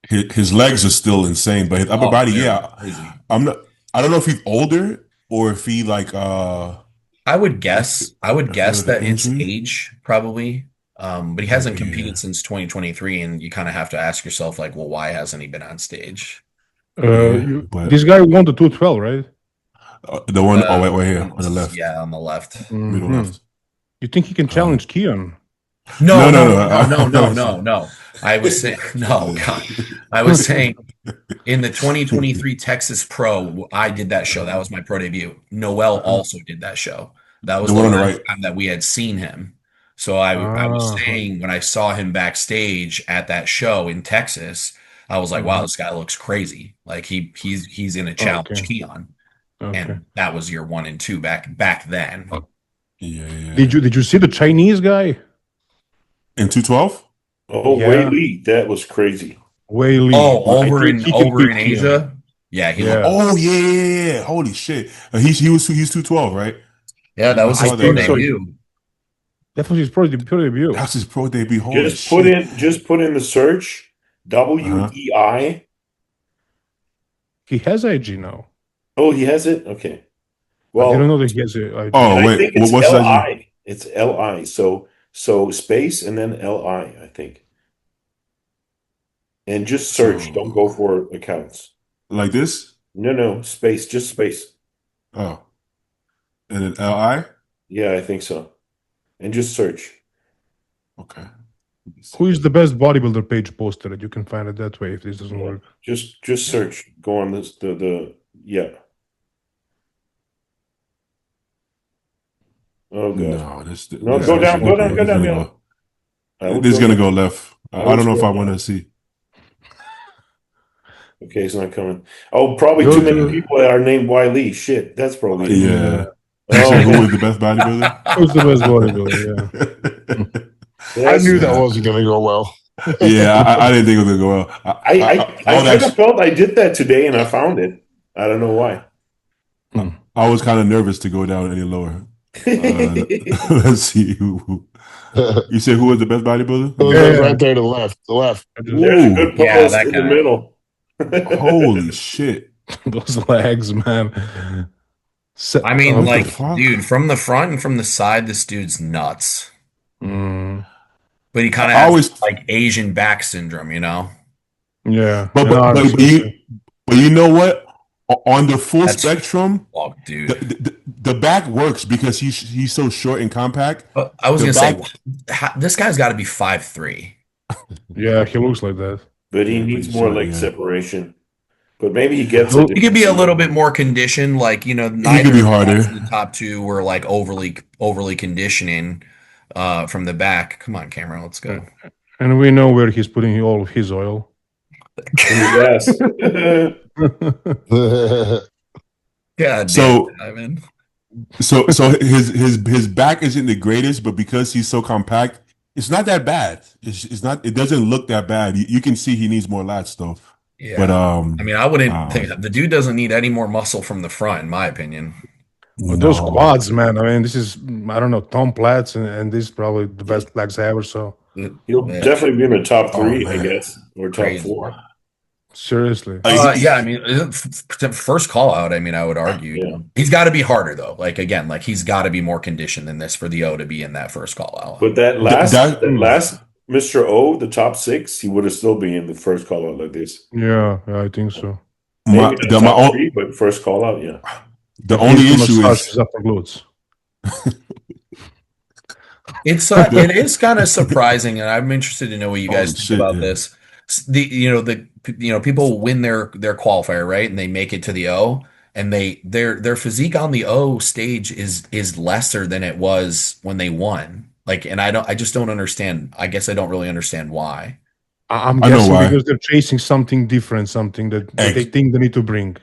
His legs are still insane, but his upper Oh, body, they're yeah. crazy. I'm not. I don't know if he's older or if he like I would if guess. I would if he guess had an that it's injury. age probably. But he hasn't Maybe competed yeah. since 2023, and you kind of have to ask yourself, like, well, why hasn't he been on stage? Yeah, but This guy won the 212, right? the one right here on the left, Yeah, on the left. middle Hmm. left. You think he can Um, challenge Keon? No, no, no, no, no. no, no, no, I'm no, not no, saying. no. I was saying, no, God. I was saying in the 2023 Texas Pro, I did that show. That was my pro debut. Noel also did that show. That was The the one on the last right. time that we had seen him. So I was Uh-huh. saying when I saw him backstage at that show in Texas, I was like, wow, Mhm. this guy looks crazy. Like he's gonna challenge Okay. Keon. Okay. And that was year 1 and 2 back then. Yeah, Did yeah. you see the Chinese guy? In 212. Oh, Wei Yeah, Li, that was crazy. Wei Li. Oh, I think he can over beat in Keon. Asia. Yeah, he looked. Yeah, Oh yeah. Holy shit. He's 212, right? Yeah, that I was I his saw pro that think so. guy. debut. That was his pro debut. That's his pro debut. Holy Just put shit. in the search Uh-huh. WEI. He has IG now. Oh, he has it? Okay. I didn't Well, know that he has a IG. and Oh I wait, think it's what's that? LI. It's LI. So space and then LI, I think. And just search. Don't So go for accounts. like this? No, space, just space. Oh, and then LI. Yeah, I think so. And just search. Okay. Let me see. Who is the best bodybuilder page posted? You can find it that way if this doesn't Yeah. work. Just search. Go on this the yeah. Oh god. No, No, this go this down, shouldn't go go. down, go This is down, gonna man. go. I would This is go gonna down. go left. I I would don't know if I scroll want down. to see. Okay, it's not coming. Oh, probably Go too many to people that are named Wiley. Shit, that's probably it. Yeah. yeah. You say who Oh, is the best bodybuilder? Who's the best bodybuilder? Yeah. I that's knew that Yeah, wasn't going to go well. yeah. I didn't think it was gonna go well. I I would kind of actually. felt I did that today and I found it. I don't know why. Hmm. I was kind of nervous to go down any lower. Let's see. You said who was the best bodybuilder? Let me Those see. Yeah, right there to the left. The left. I just There's a Ooh, good Yeah, post that in the guy. middle. holy shit. those legs, man. I mean, What the like, fuck? dude, from the front and from the side, this dude's nuts. Mm, But he I kind of has always, like Asian back syndrome, you know? yeah, but and but but, but honestly, you but you know what? On the full That's spectrum, fuck, the, dude. the back works because he's so short and compact. But I was The gonna say, back, this guy's got to be 5'3". yeah, he looks like that. But he yeah, needs pretty more short. leg Yeah, separation. But maybe he gets it He if could you be a see little him. bit more conditioned, like, he could neither be of the guys harder. in the top two were like overly conditioning from the back. Come on, camera, let's Yeah. go. And we know where he's putting all of his oil. In his ass. God damn it, So Ivan. so his back isn't the greatest, but because he's so compact, it's not that bad. It's not. It doesn't look that bad. You can see he needs more lats though. But Yeah. I mean, I wouldn't think um, the dude doesn't need any more muscle from the front, in my opinion. But those no. quads, man. I mean, this is I don't know Tom Platz, and this is probably the best legs ever. So He'll Yeah, definitely be in the top Oh three, I man. guess, or top crazy. four. seriously, Yeah, I mean, first call out, I mean, I would argue, Yeah. he's got to be harder though. Like again, like he's got to be more conditioned than this for the O to be in that first call out. But that Th- last that that last Mr. O, the top six, he would have still been in the first call out like this. yeah, I think so. Maybe my not the my top o- three, but first call out, yeah. the And he's only gonna issue massage is his upper glutes. It is kind of surprising, and I'm interested to know what you guys holy think shit. about Yeah. this. People win their qualifier, right? And they make it to the O, and their physique on the O stage is lesser than it was when they won. Like, and I just don't understand. I guess I don't really understand why. I'm I know guessing why. because they're chasing something different, something that they Ex- think they need to bring.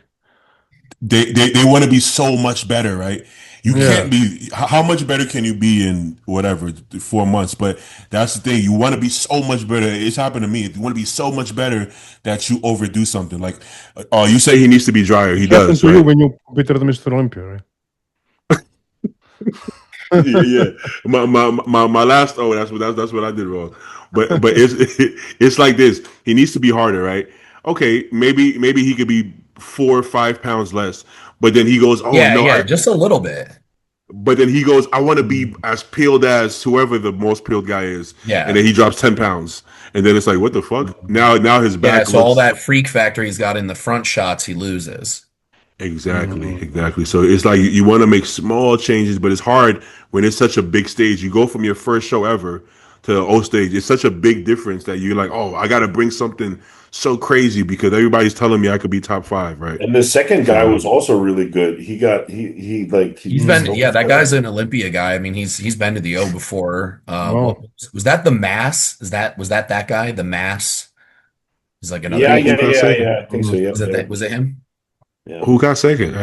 they want to be so much better, right? You Yeah, can't be. How much better can you be in whatever 4 months? But that's the thing. You want to be so much better. It's happened to me. You want to be so much better that you overdo something. Like, oh, you say he needs to be drier. He it happened does, to you right? when you competed at Mr. Olympia, right? Yeah, yeah. My last. Oh, that's what I did wrong. But it's it's like this. He needs to be harder, right? Okay, maybe he could be 4 or 5 pounds less. But then he goes, oh Yeah, no, yeah, I. just a little bit. But then he goes, I want to be as peeled as whoever the most peeled guy is. And Yeah, then he drops 10 pounds. And then it's like, what the fuck? Now his yeah. back So all looks that freak factor he's got in the front shots, he loses. exactly. So it's like you want to make small changes, but it's hard when it's such a big stage. You go from your first show ever to the O stage. It's such a big difference that you're like, oh, I got to bring something so crazy because everybody's telling me I could be top five, right? And the second guy So was also really good. He He's been, stole yeah, the that show. guy's an Olympia guy. I mean, he's been to the O before. What Oh, was that? The Mass? Was that guy? The Mass? He's like Yeah, another. who yeah, got yeah, second? yeah. I think so. Yep, yep. Was it him? Yeah. Who got second?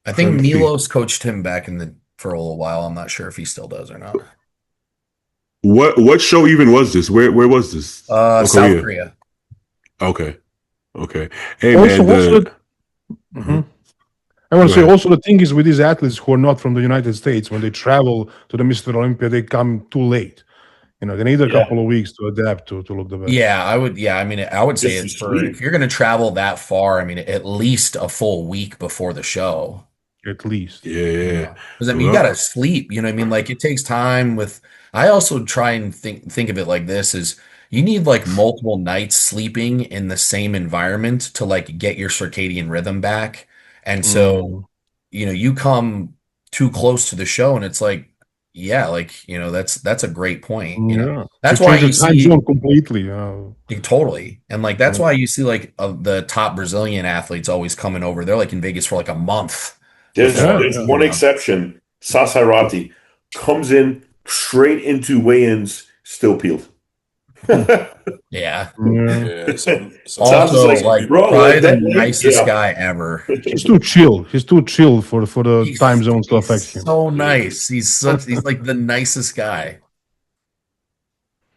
I think Let me see. Milos coached him back for a little while. I'm not sure if he still does or not. What show even was this? Where was this? Oh, South Korea. Korea. Okay. Okay. Hey also, man, also, the mhm. I want go to say ahead. also the thing is with these athletes who are not from the United States, when they travel to the Mr. Olympia, they come too late. They need a Yeah. couple of weeks to adapt to look the best. Yeah, I would. Yeah, I mean, I would say Just it's to for sleep. if you're going to travel that far. I mean, at least a full week before the show. At least. Yeah. Because I mean, you Well, gotta sleep. You know what I mean? Like it takes time with. I also try and think of it like this: is you need like multiple nights sleeping in the same environment to like get your circadian rhythm back. And so, Mm, you come too close to the show, and it's like, yeah, like that's a great point. yeah. You That's why change the you time see zone completely. totally, and like that's why you see like the top Brazilian athletes always coming over. They're like in Vegas for like a month There's Yeah. before. there's one exception. Sasarati comes in straight into weigh-ins, still peeled. Yeah. Yeah. Also, Yeah, Sas's like bro, probably like the that. nicest Yeah. guy ever. He's too chill. He's too chill for the time zones to He's affect him. so nice. He's like the nicest guy.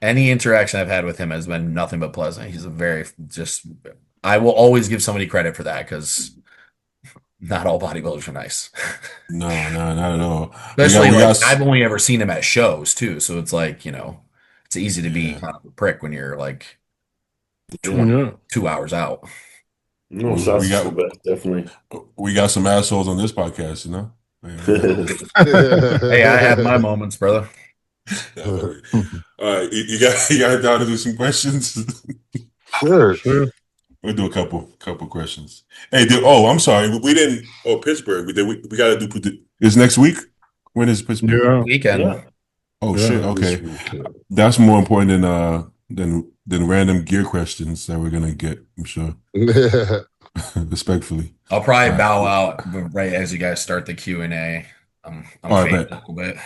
Any interaction I've had with him has been nothing but pleasant. He's a very just I will always give somebody credit for that because not all bodybuilders are nice. No, no, not at all. Especially We like got, I've only ever seen him at shows too, so it's like, it's easy to be yeah, kind of a prick when you're like Yeah. 22 hours out. No, we Sauce is the got, best, definitely. we got some assholes on this podcast, you know? Hey, I have my moments, brother. Definitely. All right, you got down to do some questions. Sure. Sure. We'll do a couple questions. Hey, I'm sorry, we didn't. Oh, Pittsburgh. We got to do. Is next week? When is Pittsburgh? Yeah. Weekend. Yeah. Oh Yeah. shit. Okay, that's more important than random gear questions that we're gonna get. I'm sure. Respectfully. I'll probably All right. bow out right as you guys start the Q&A. I'm All right, fading bet. a little bit.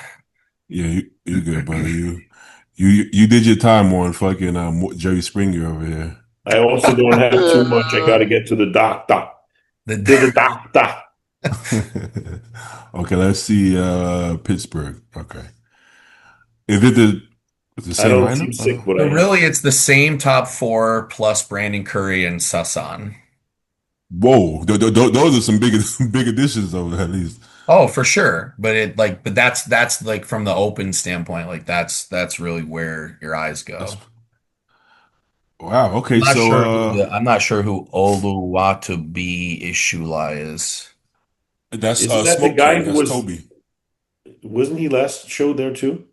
Yeah, you good, brother. You did your time on fucking Jerry Springer over here. I also don't have too much. I got to get to the doctor. To the doctor. Okay, let's see. Pittsburgh. Okay. Is it the I same don't lineup? seem sick, but So I really, it's the same top four plus Brandon Curry and Sasan. Whoa, those are some big big additions though, at least. Oh, for sure. But that's like from the open standpoint, like that's really where your eyes go. That's wow. Okay, I'm not sure who Oluwatobi Ishula is. that's isn't that the Smoke guy King. who That's was? Toby. Wasn't he last show there too?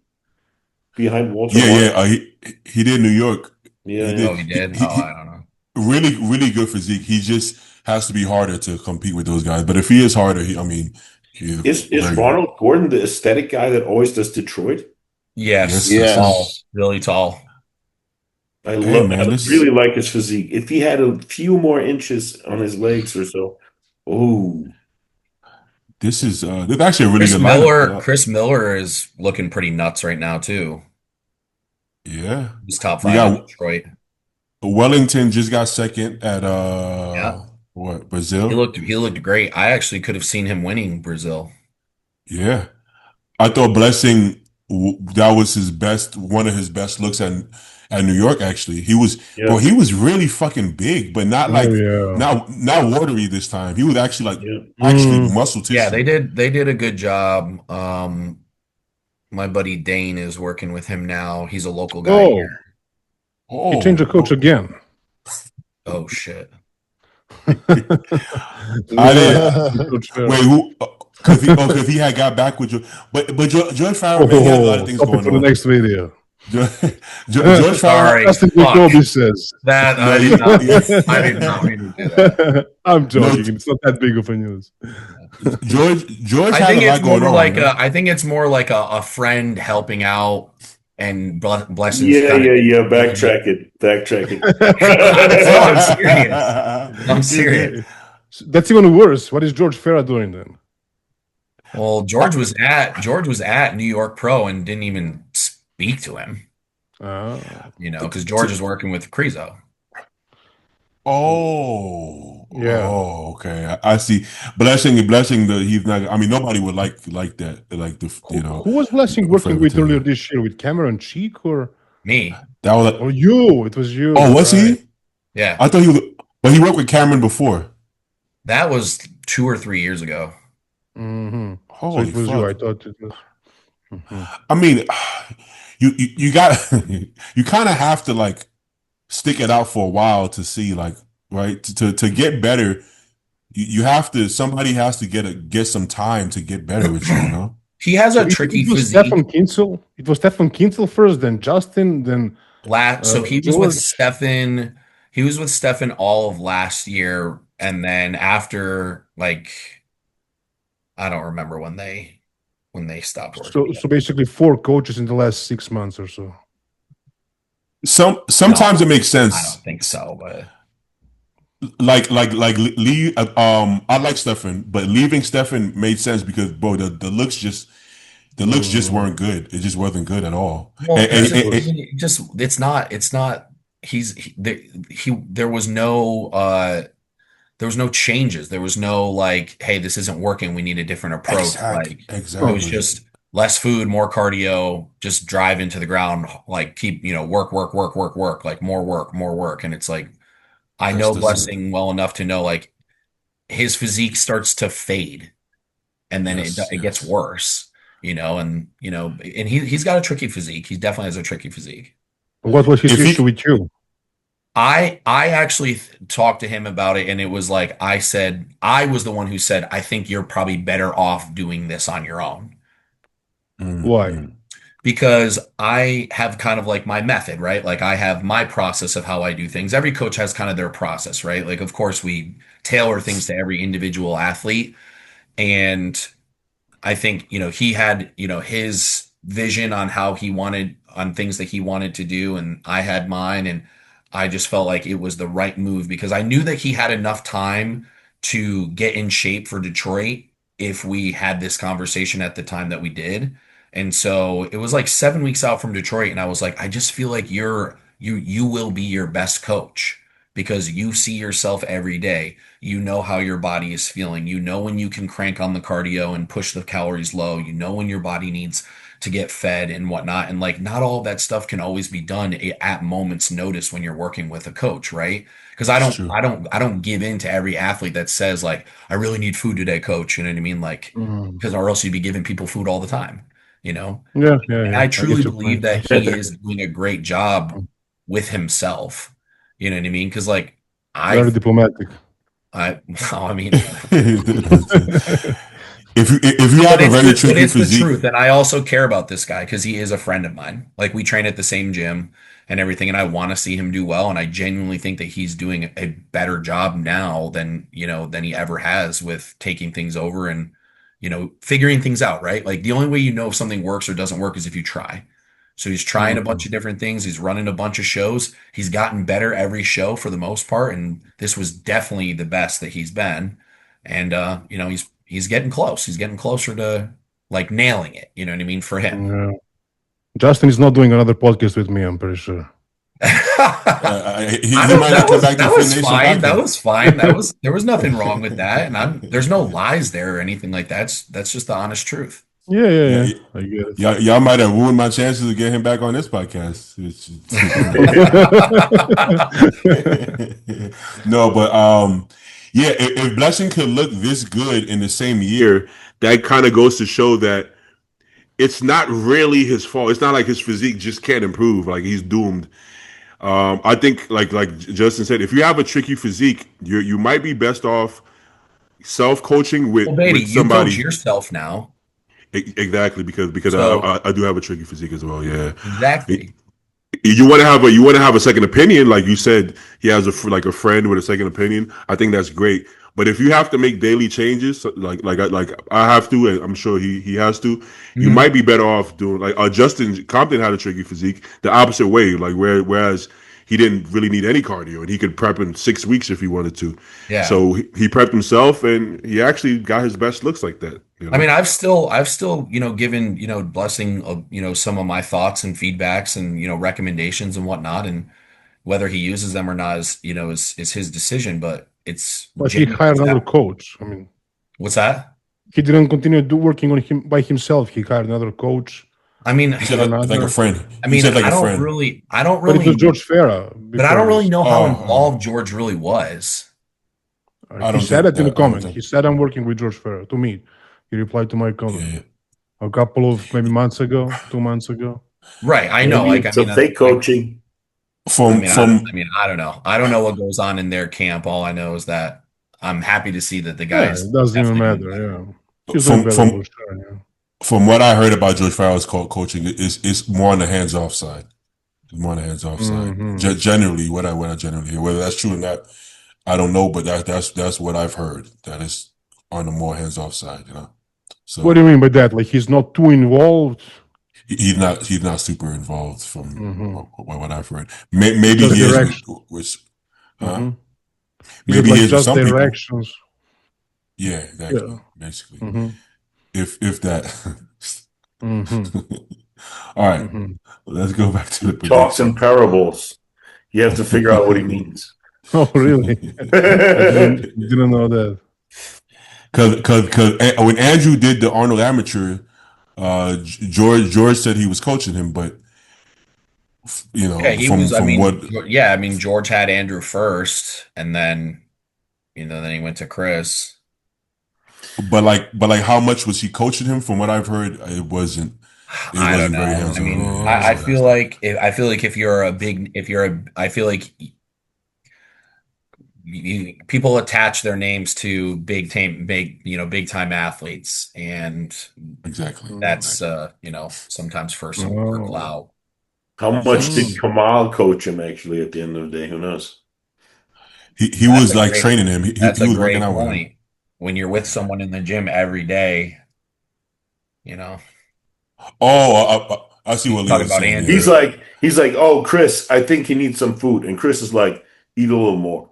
Behind Walter Yeah, Martin? he did New York. Yeah, He yeah. Oh, did. he did? He I don't know. really really good physique. He just has to be harder to compete with those guys. But if he is harder, I mean, he's Is very good. Ronald Gordon the aesthetic guy that always does Detroit? Yes, Yes, yes, tall, yes. really tall. Hey I man, this really like his physique. If he had a few more inches on his legs or so, oh, this actually a really good lineup. Chris Miller is looking pretty nuts right now too. Yeah, He's top we 5 in got Detroit. Wellington just got second at Yeah, what, he Brazil? looked great. I actually could have seen him winning Brazil. Yeah, I thought Blessing that was one of his best looks at New York. Actually, yeah, he was really fucking big, but not Oh like yeah. not watery this time. He was actually like yeah. actually Mm. muscle Yeah, tissue. they did a good job. My buddy Dane is working with him now. He's a local guy Oh, here. he changed the coach again. Oh shit. I didn't Coach Farrell. wait who. Because he had got back with you, but George Farrell, man, he had a lot of things Topic going for the on. next video. George Farrell, Sorry. That's what Fuck. Jacoby says. That No, I did not mean to do that. I'm joking. No, It's not that big of a news. George I had think a it's lot going more on. like Man. I think it's more like a friend helping out and blessings. Yeah, kind yeah, of, yeah. Backtrack it. Backtrack it. No, I'm serious. That's even worse. What is George Farrell doing then? Well, George was at New York Pro and didn't even speak to him, because George is working with Krizo. Yeah. Okay. I see. Blessing. He's not. I mean, nobody would like that. Like Who was Blessing working with favoritism. earlier this year? With Cameron Cheek or Me. That was. or you? It was you. Oh, was right. he? Yeah. I thought he was. But he worked with Cameron before. That was 2 or 3 years ago. Mm-hmm. So Holy it was fuck. you. I thought it was. Mhm. I mean, you got you kind of have to like stick it out for a while to see like right to get better. You have to somebody has to get some time to get better with you. You know. He has So a tricky it was physique. Stefan Kinsel. It was Stefan Kinsel first, then Justin, then So he was with George. Stefan. He was with Stefan all of last year, and then after I don't remember when they stopped working. So basically 4 coaches in the last 6 months or so. Sometimes it makes I sense. don't think so, but Like leave. I like Stefan, but leaving Stefan made sense because bro, the looks just weren't good. It just wasn't good at all. well, And it's not. There was no changes. There was no like, hey, this isn't working. We need a different approach. Like it was just less food, more cardio, just drive into the ground, like keep, work, like more work. And it's like, I know Blessing well enough to know like his physique starts to fade, and then Yes, it gets yes. worse, and he's got a tricky physique. He definitely has a tricky physique. What was his If issue he, with you? I actually talked to him about it, and it was like I was the one who said, I think you're probably better off doing this on your own, Why? mm, because I have kind of like my method, right? Like I have my process of how I do things. Every coach has kind of their process, right? Like, of course, we tailor things to every individual athlete. And I think, he had, his vision on how he wanted, on things that he wanted to do. And I had mine. And I just felt like it was the right move because I knew that he had enough time to get in shape for Detroit if we had this conversation at the time that we did. And so it was like 7 weeks out from Detroit. And I was like, I just feel like you will be your best coach because you see yourself every day. You know how your body is feeling. You know when you can crank on the cardio and push the calories low. You know when your body needs to get fed and whatnot. And like, not all that stuff can always be done at moment's notice when you're working with a coach, right? Because it's true. I don't give in to every athlete that says like, I really need food today, coach. You know what I mean? Like, Mm. because or else you'd be giving people food all the time, you know? Yeah, yeah, And yeah. I I truly get your believe point. that he is doing a great job with himself. You know what I mean? Because like, I Very diplomatic. I mean, If you have a very but tricky it's the physique, truth, and I also care about this guy because he is a friend of mine. Like we train at the same gym and everything, and I want to see him do well, and I genuinely think that he's doing a better job now than he ever has with taking things over and figuring things out. Right? Like the only way you know if something works or doesn't work is if you try. So he's trying a bunch Mhm. of different things. He's running a bunch of shows. He's gotten better every show for the most part, and this was definitely the best that he's been. And he's getting close. He's getting closer to like nailing it. You know what I mean for him. Yeah. Justin is not doing another podcast with me, I'm pretty sure. I he don't. might not come back to That Fit was Nation fine. That podcast. was fine. There was nothing wrong with that. And there's no lies there or anything like that. That's just the honest truth. Yeah, yeah, Yeah, yeah. I get it. y'all might have ruined my chances of getting him back on this podcast. No, but yeah, if Blessing could look this good in the same year, that kind of goes to show that it's not really his fault. It's not like his physique just can't improve. Like he's doomed. I think like Justin said, if you have a tricky physique, you might be best off self coaching Well, with Beatty, you coach somebody. yourself now, Exactly, because so I do have a tricky physique as well. Yeah, exactly. you want to have a second opinion, like you said. He has like a friend with a second opinion. I think that's great. But if you have to make daily changes, like I have to, and I'm sure he has to, you Mhm. might be better off doing like Justin Compton had a tricky physique the opposite way. Like whereas he didn't really need any cardio and he could prep in 6 weeks if he wanted to. Yeah. So he prepped himself and he actually got his best looks like that. You I know. mean, I've still, given, Blessing, some of my thoughts and feedbacks and, recommendations and whatnot. And whether he uses them or not is his decision, but it's But he genuine. hired another coach. I mean, What's that? he didn't continue working on him by himself. He hired another coach. I mean, He He said hired like a another. friend. I He mean, said like a friend. I don't But it was really, George Farah but I don't really because know how Oh, involved George really was. I he don't said think it in the that. I don't comment. think. He said, I'm working with George Farah to me. He replied to my comment Yeah. a couple of maybe months ago, 2 months ago. Right. I know. Maybe Like, it's a fake coaching. From from I don't know. I don't know what goes on in their camp. All I know is that I'm happy to see that the guy Yeah, is it doesn't even definitely doing matter. better. Yeah. He's doing from better for from sure. Yeah. from what I heard about George Farrell's coaching, is more on the hands off side. It's more on the hands off side. Hmm. Generally, what I generally hear, whether that's true or not, I don't know. But that's what I've heard. That is on the more hands off side. You know. What do So you mean by that? Like he's not too involved? he's not super involved from Hmm. what I've heard. Maybe Just he is direction. with Hmm. Is it maybe he like is with just some people. directions? Yeah, Yeah. exactly. Basically, Hmm. if that. Hmm. All right, Hmm. let's go back to He the talks in prediction. parables. You have to figure out what he means. Oh, really? I didn't know that. Because when Andrew did the Arnold Amateur, George said he was coaching him, but Yeah, he was. from what Yeah, I mean, George had Andrew first, and then then he went to Chris. But how much was he coaching him? From what I've heard, it wasn't. It I don't wasn't very know. I hands-on. mean, Oh, I that's feel not. like if you're a big, if you're a, I feel like people attach their names to big time athletes, and Exactly. that's sometimes for some for Oh. clout. How much So did Kamal coach him actually at the end of the day? Who knows? He that's was a like great training him. that's He a was working great out with him. point. When you're with someone in the gym every day, you know, Oh, I see what talking Leo's about saying. He's Andrew. Yeah. like, oh, Chris, I think he needs some food. And Chris is like, eat a little more.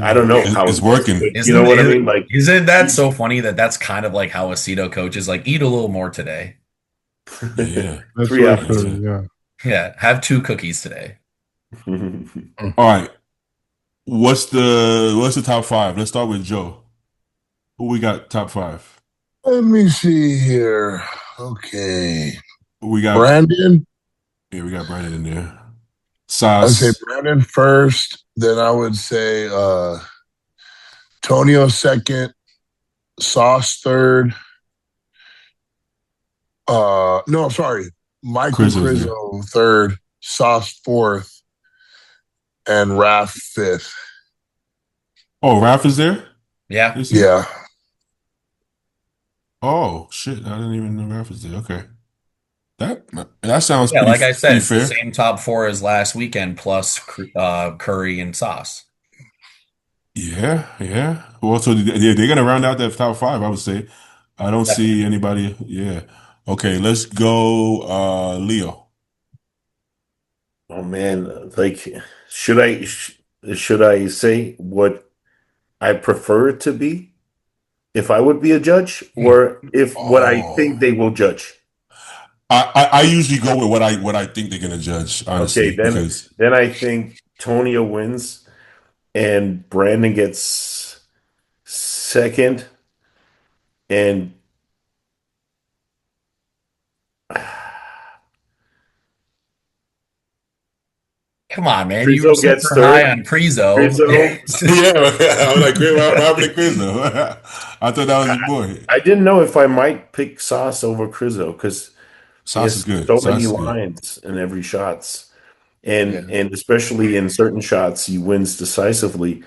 I don't know how It's it works, working. but you know what I mean? Like, Isn't that he's so funny that's kind of like how a Cedo coach is like, eat a little more today. Yeah. That's three for apples. sure. Yeah. Yeah, have 2 cookies today. All right. What's the top five? Let's start with Joe. Who we got top five? Let me see here. Okay. We got Brandon. we got Brandon in there. I'd say Sauce, Brandon first. Then I would say Tonio second. Sauce third. No, sorry. Michael Chris was there. Crizzo third. Sauce fourth. And Raph fifth. Oh, Ralph is there? Yeah. Is he? Yeah. Oh shit! I didn't even know Ralph was there. Okay, that sounds Yeah, like I said, pretty it's the fair. same top 4 as last weekend plus Curry and Sauce. Yeah, yeah. Well, so they're gonna round out that top five. I would say. I don't see Definitely. anybody. Yeah. Okay, let's go. Leo. Oh man, like, should I should I say what I prefer it to be if I would be a judge, or if what I think Oh, they will judge? I usually go with what I think they're gonna judge, Okay, honestly, then because then I think Tonio wins and Brandon gets second, and Come on, man. You were Rizzo gets super high third. on Prizo. Rizzo, yeah, I was like, what happened to Chris though? I thought that was your boy. I didn't know if I might pick Sauce over Crizzo because he Sauce is has good. so many Sauce is good. lines in every shots, Yeah. and especially in certain shots, he wins decisively.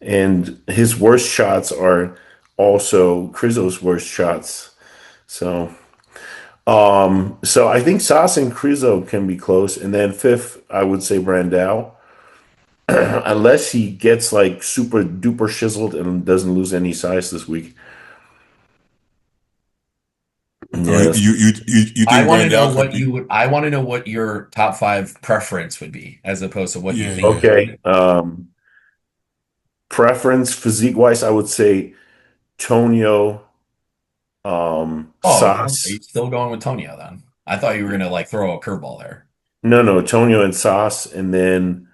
And his worst shots are also Crizzo's worst shots. So, so I think Sauce and Crizzo can be close, and then fifth, I would say Brandao, unless he gets like super duper shizzled and doesn't lose any size this week. Oh, Yeah, that's you I think want to know Brandao could what be? I want to know what your top 5 preference would be as opposed to what you Yeah, think. yeah. okay. Preference physique wise, I would say Tonio, Oh, are you Sauce. still going with Tonio then? I thought you were gonna like throw a curveball there. No, Tonio and Sauce, and then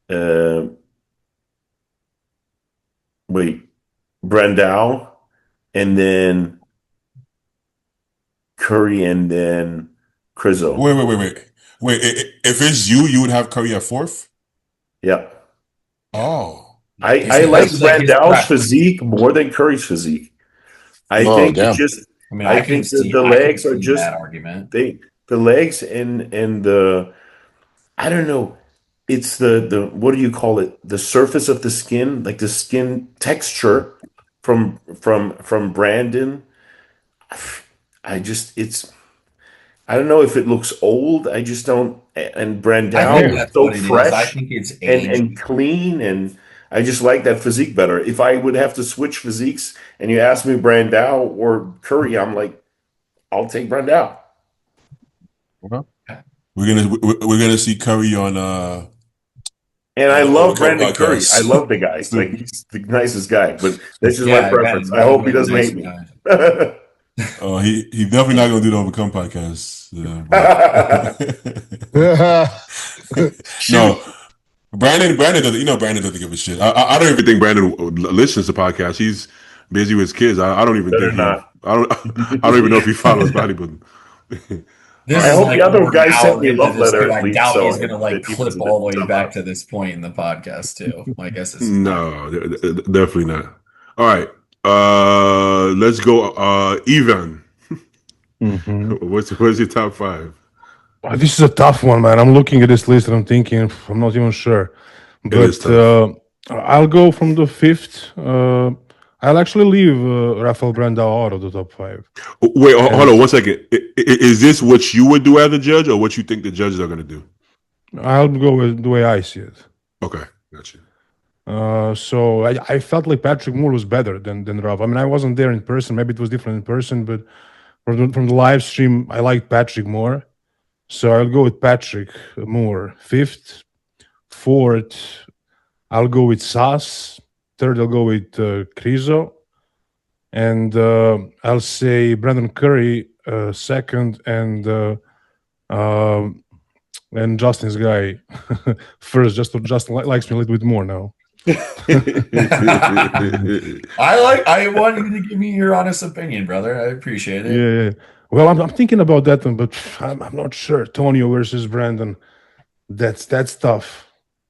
uh, wait, Brandao, and then Curry, and then Crizzo. If it's you, you would have Curry at fourth. Yeah. Oh, I So like this is like his Brandau's preference. physique more than Curry's physique. I Oh, think it's damn. just I mean, I think the I can legs are see that just argument. the legs and the I don't know. It's the what do you call it? The surface of the skin, like the skin texture from Brandon. I just it's I don't know if it looks old. I just don't. And I think Brandao is that's so what it is. I fresh think it's and age. clean, and I just like that physique better. If I would have to switch physiques, and you ask me Brandao or Curry, I'm like, I'll take Brandao. we're gonna see Curry And I on the love Overcome Brandon Curry. I podcast love the guy. Like soon. he's the nicest guy. But that's just my Yeah, yeah, preference. I hope he really doesn't nice hate me. guy. He definitely not gonna do the Overcome podcast, Shoot. no. Brandon doesn't. Brandon doesn't give a shit. I don't even think Brandon listens to podcasts. He's busy with his kids. I don't even Better think he. not. I don't. I don't even know if he follows bodybuilding. This I is hope like the other we're guy now sent me a into love this letter too. at I least. doubt So he's gonna like he was clip a all bit the way somehow. back to this point in the podcast too. My guess is No, definitely not. All right. Let's go. Ivan, Mhm. what's your top five? This is a tough one, man. I'm looking at this list and I'm thinking, I'm not even sure. It is But tough. I'll go from the fifth. I'll actually leave Rafael Brandao out of the top five. Wait, hold And on 1 second. Is this what you would do as a judge, or what you think the judges are going to do? I'll go with the way I see it. Okay, gotcha. So I felt like Patrick Moore was better than Rav. I mean, I wasn't there in person. Maybe it was different in person, but from the live stream, I liked Patrick more. So I'll go with Patrick Moore. Fifth. Fourth, I'll go with Sas. Third, I'll go with Krizo. And I'll say Brandon Curry second, and Justin's guy first. Justin likes me a little bit more now. I want you to give me your honest opinion, brother. I appreciate it. Yeah. Well, I'm thinking about that one, but I'm not sure. Tonio versus Brandon. That's tough.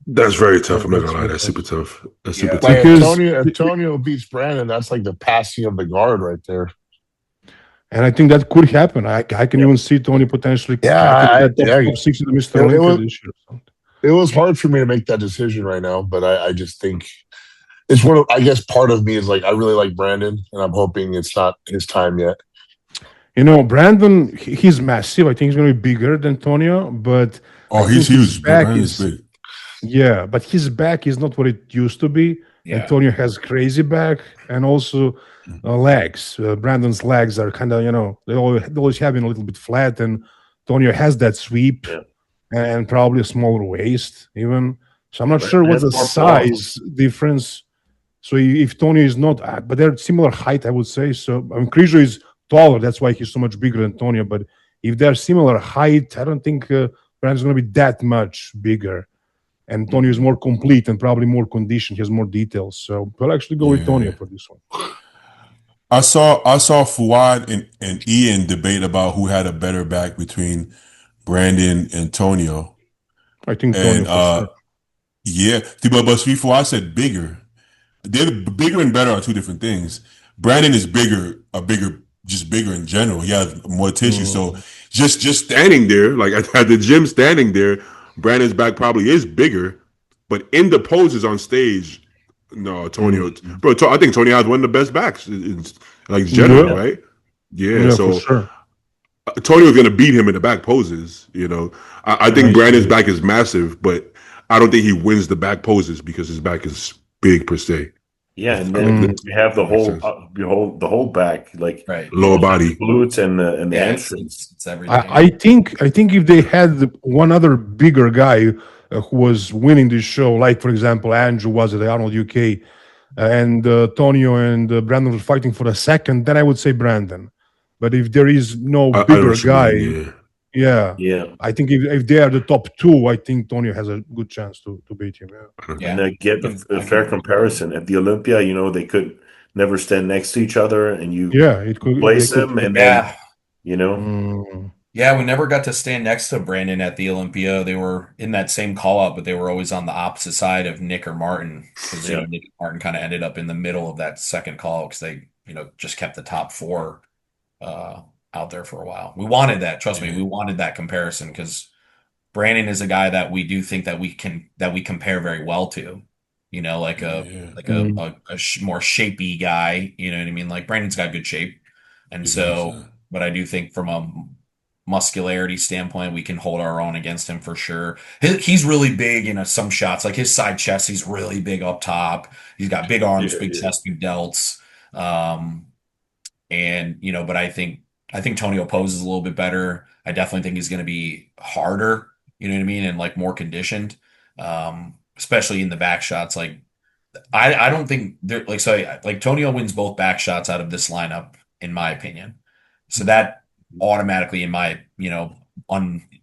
That's very tough. I'm not That's gonna lie. very That's tough. super tough. That's Yeah. super Like tough. Because if Tonio beats Brandon, that's like the passing of the guard right there. And I think that could happen. I can even see Tony potentially cracking that top six in the Mr. It Olympia was- this year. or something. It was hard for me to make that decision right now, but I just think it's one of, I guess part of me is like, I really like Brandon and I'm hoping it's not his time yet. You know, Brandon, he's massive. I think he's going to be bigger than Tonio, but Oh, I he's think his huge. back Brandon's is big. yeah, but his back is not what it used to be. Yeah. Antonio has crazy back and also legs. Brandon's legs are kind of, they always have been a little bit flat, and Antonio has that sweep and probably a smaller waist even. So I'm not sure what's the size difference. So if Tony is not, but they're similar height, I would say. So I mean, Krijo is taller. That's why he's so much bigger than Tonio. But if they're similar height, I don't think Brandon's going to be that much bigger. And Tonio is more complete and probably more conditioned. He has more details. So I'll actually go with Tonio for this one. I saw Fuad and Ian debate about who had a better back between Brandon and Tonio. I think Tonio And for sure. yeah, but Fuad said bigger. They're bigger and better are two different things. Brandon is just bigger in general. He has more tissue. So just Standing there, like at the gym, standing there, Brandon's back probably is bigger, but in the poses on stage, no, Tonio, bro. I think Tonio has one of the best backs, like general, right? Yeah, so for sure. Tonio's gonna beat him in the back poses. I think Brandon's back is massive, but I don't think he wins the back poses because his back is big per se. Yeah, and then you have the whole back, like Lower body, glutes and the hamstrings. It's everything. I think if they had one other bigger guy who was winning this show, like for example Andrew was at the Arnold UK, and Tonio and Brandon were fighting for a second, then I would say Brandon. But if there is no bigger guy, I think if they are the top two, I think Tonio has a good chance to beat him. And get a fair comparison at the Olympia, they could never stand next to each other, and you it could place them, and then Yeah, we never got to stand next to Brandon at the Olympia. They were in that same call up, but they were always on the opposite side of Nick or Martin. Because Nick and Martin kind of ended up in the middle of that second call because they, just kept the top four out there for a while. We wanted that. Trust me, we wanted that comparison because Brandon is a guy that we do think that we compare very well to. Like a more shapy guy. You know what I mean? Like Brandon's got good shape, and so. But I do think from a muscularity standpoint, we can hold our own against him for sure. He's really big in some shots, like his side chest. He's really big up top. He's got big arms, big chest, big delts. But I think Tonio poses a little bit better. I definitely think he's going to be harder. You know what I mean, and like more conditioned, especially in the back shots. Like I don't think they're like Tonio wins both back shots out of this lineup, in my opinion. So that automatically, in my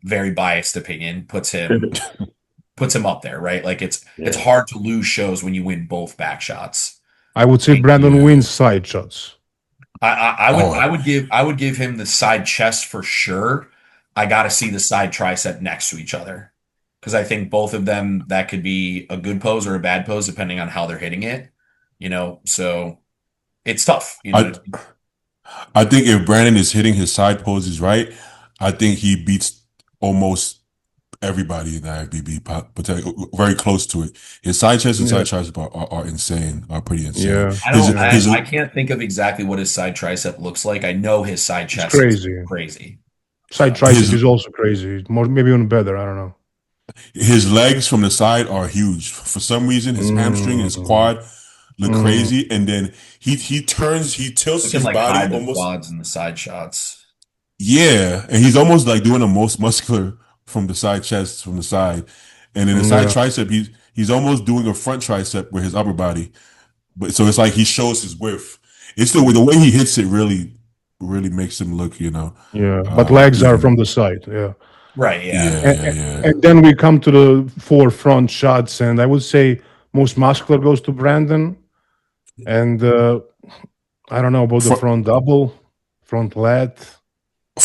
very biased opinion, puts him up there, right? Like it's hard to lose shows when you win both back shots. I would say Brandon wins side shots. I would give him the side chest for sure. I got to see the side tricep next to each other because I think both of them that could be a good pose or a bad pose depending on how they're hitting it. So it's tough. I I think if Brandon is hitting his side poses right, I think he beats almost everybody in the IFBB, very close to it. His side chest and Yeah, side tricep are insane, are pretty insane. yeah, I His don't. yeah. his I can't think of exactly what his side tricep looks like. I know his side It's chest is crazy. crazy. Side So tricep his is also crazy. More, maybe even better. I don't know. his legs from the side are huge. For some reason, his hamstring, his Mm, quad look mm, crazy, and then he tilts we can his like body hide the almost. quads and the side shots. Yeah, and he's almost like doing the most muscular from the side chest from the side, and then the side yeah, tricep he's almost doing a front tricep with his upper body, but so it's like he shows his width. It's the way he hits it really makes him look, yeah. But legs are even from the side. Yeah. Right. Yeah. yeah And, yeah yeah. and then we come to the four front shots, and I would say most muscular goes to Brandon. And I don't know about the Front, front double, front lat.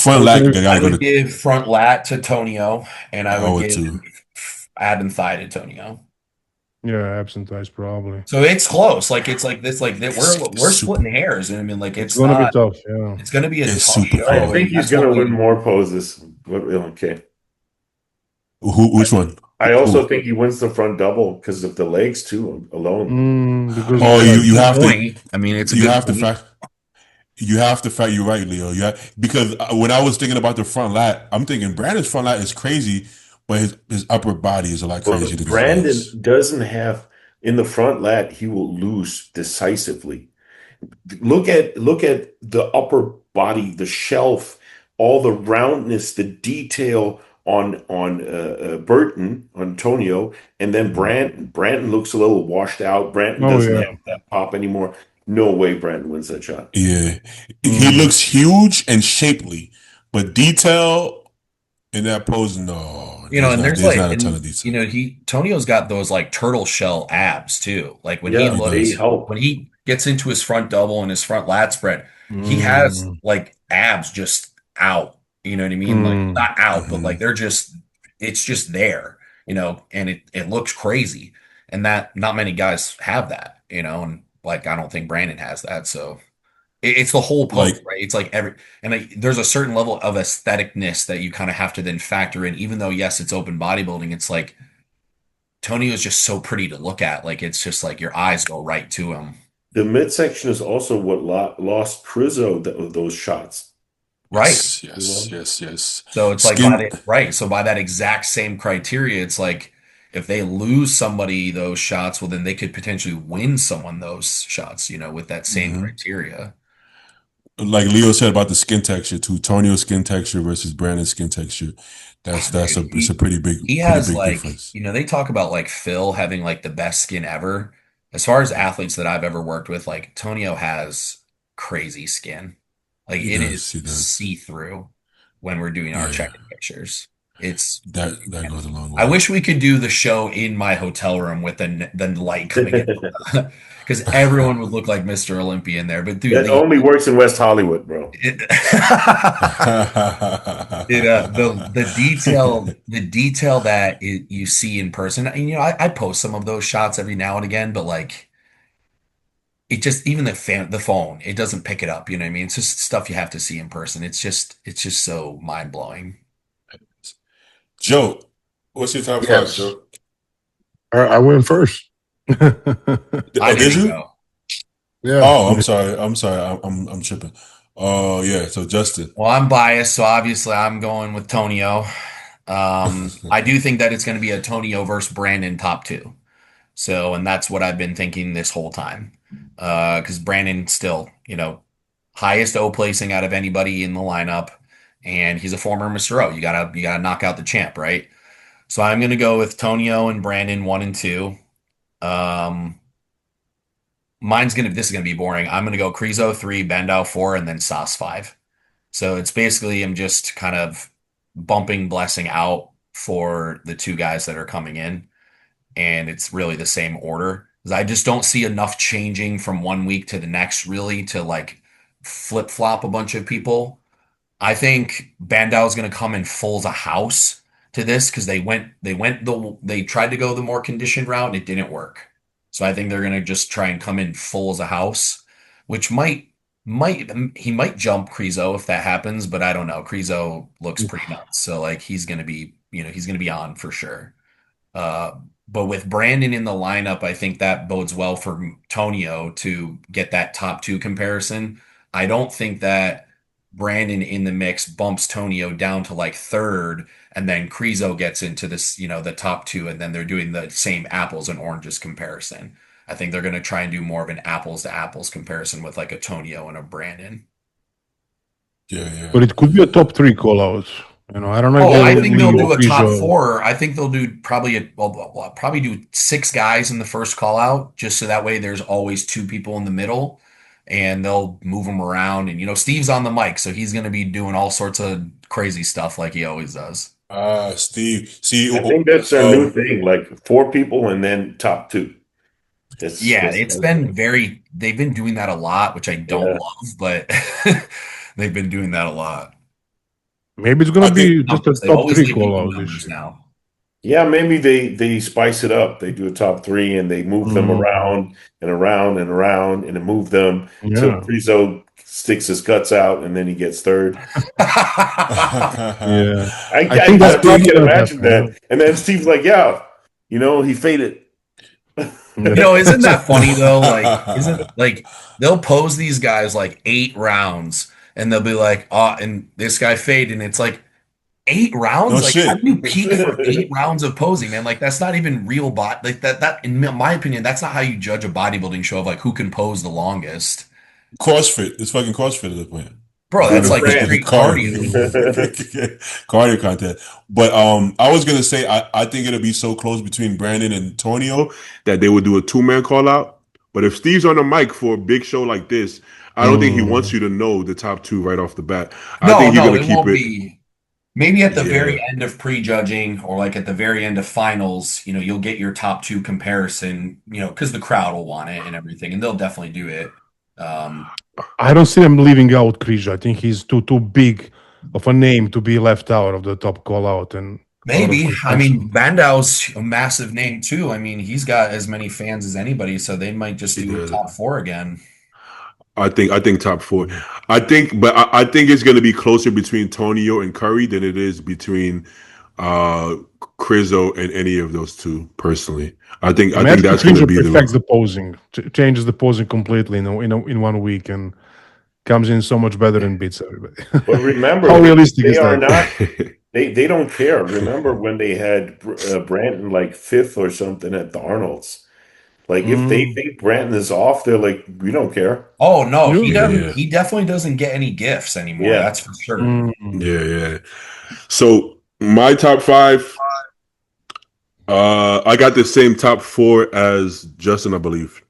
I front would lat say, they I gotta go would to give front lat to Tonio, and I would hour give two. ab and thigh to Tonio. yeah, absent eyes probably. So it's close. Like it's like this. Like that. We're It's super splitting hairs, and I mean, like It's it's gonna be not. tough. Yeah. It's going to be a it's tough super I show, close. think and he's that's going what to win we. more poses. Okay. Which one? I also Who? think he wins the front double because of the legs too alone. Because Oh, yeah, you have to Point. I mean, it's a you good have to point. fact you have to fact you're right, Leo. Because when I was thinking about the front lat, I'm thinking Brandon's front lat is crazy, but his upper body is a lot Well, crazier than his Brandon legs. doesn't have in the front lat, he will lose decisively. Look at the upper body, the shelf, all the roundness, the detail on Burton, on Tonio, and then Brandon. Brandon looks a little washed out. Brandon oh doesn't yeah. have that pop anymore. No way Brandon wins that shot. Yeah, he Mm. looks huge and shapely, but detail in that pose, no, And there's there's like, not a ton and of detail. Tonio's got those like turtle shell abs too. Like Yeah, He they does. help. when he gets into his front double and his front lat spread, he has Mm. like abs just out. You know what I mean? Like Mm. not out, but like Hmm. it's just there, and it looks crazy. And that not many guys have that, and like I don't think Brandon has that. So it's the whole pose, Like right? It's like there's a certain level of aestheticness that you kind of have to then factor in, even though yes, it's open bodybuilding. It's like Tony is just so pretty to look at. Like it's just like your eyes go right to him. The midsection is also what lost Prizzo those shots. Right. yes, You yes, know, yes, yes. So it's like by Skin. that right. So by that exact same criteria, it's like if they lose somebody those shots, well then they could potentially win someone those shots, with that same Mhm. criteria. Like Leo said about the skin texture too. Tonio's skin texture versus Brandon's skin texture. That's Dude, it's a pretty he has big like, difference. they talk about like Phil having like the best skin ever. As far as athletes that I've ever worked with, like Tonio has crazy skin. Like He it does, is he does. see-through when we're doing our Yeah, check-in pictures. It's that goes a long I way. wish we could do the show in my hotel room with the light coming in because everyone would look like Mr. Olympia in there. But dude, that only works in West Hollywood, bro. it, the detail that you see in person, and I post some of those shots every now and again, but like it just even the phone, it doesn't pick it up. You know what I mean? It's just stuff you have to see in person. It's just so mind blowing. Joe, what's your top five, Yes. Joe? All right, I went first. I Oh, did didn't you? go. Yeah. Oh, I'm sorry. I'm tripping. Oh, yeah. So Justin. Well, I'm biased, so obviously I'm going with Tonio. I do think that it's going to be a Tonio versus Brandon top two. So, and that's what I've been thinking this whole time. Because Brandon still, highest O placing out of anybody in the lineup, and he's a former Mr. O. You gotta knock out the champ, right? So I'm gonna go with Tonio and Brandon one and two. Um, this is gonna be boring. I'm gonna go Krizo three, Bendow four, and then Sauce five. So it's basically I'm just kind of bumping Blessing out for the two guys that are coming in, and it's really the same order. 'Cause I just don't see enough changing from one week to the next, really, to like flip flop a bunch of people. I think Bandau's going to come in full as a house to this because they tried to go the more conditioned route and it didn't work. So I think they're going to just try and come in full as a house, which might he might jump Krizo if that happens, but I don't know. Krizo looks pretty nuts, so like he's going to be he's going to be on for sure. Uh, but with Brandon in the lineup, I think that bodes well for Tonio to get that top two comparison. I don't think that Brandon in the mix bumps Tonio down to like third, and then Krizo gets into this, the top two, and then they're doing the same apples and oranges comparison. I think they're going to try and do more of an apples to apples comparison with like a Tonio and a Brandon. Yeah. But it could be a top 3 call out. I don't know. I think they'll do a top 4. I think they'll do probably do 6 guys in the first call out, just so that way there's always 2 people in the middle, and they'll move them around. And Steve's on the mic, so he's going to be doing all sorts of crazy stuff like he always does. Steve, see, I think that's a new thing, like 4 people and then top 2. They've been doing that a lot, which I don't love, but they've been doing that a lot. Maybe it's going to be just a top 3 call out this year. Now. Yeah, maybe they spice it up. They do a top 3 and they move them around and around and around and move them until Krizo sticks his guts out and then he gets third. I think that's I can imagine that. And then Steve's like, he faded. Isn't that funny though? Like, they'll pose these guys like 8 rounds and they'll be like, and this guy faded, and it's like 8 rounds? No like, shit. How do you peak for 8 rounds of posing, man? Like, that's not even real like that in my opinion, that's not how you judge a bodybuilding show of like who can pose the longest. CrossFit. It's fucking CrossFit at this point. Bro, that's like street cardio. Cardio content. But I was gonna say I think it'll be so close between Brandon and Tonio that they would do a 2-man call out. But if Steve's on the mic for a big show like this, I don't think he wants you to know the top 2 right off the bat. I think he's gonna keep it. Maybe at the very end of prejudging or like at the very end of finals, you'll get your top 2 comparison, because the crowd will want it and everything, and they'll definitely do it. I don't see them leaving out Krizo. I think he's too big of a name to be left out of the top call out. And maybe. I mean, Bandau's a massive name too. I mean, he's got as many fans as anybody, so they might just do a top 4 again. I think top 4. I think it's going to be closer between Tonio and Curry than it is between Krizo and any of those 2. Personally, I think that's going to be the posing, changes the posing completely in 1 week, and comes in so much better and beats everybody. But remember, how realistic is that? Not. They don't care. Remember when they had Brandon like 5th or something at the Arnold's. Like, if they think Brandon is off, they're like, we don't care. Oh, no, he doesn't. He definitely doesn't get any gifts anymore. Yeah. That's for sure. Yeah. So, my top 5, I got the same top 4 as Justin, I believe.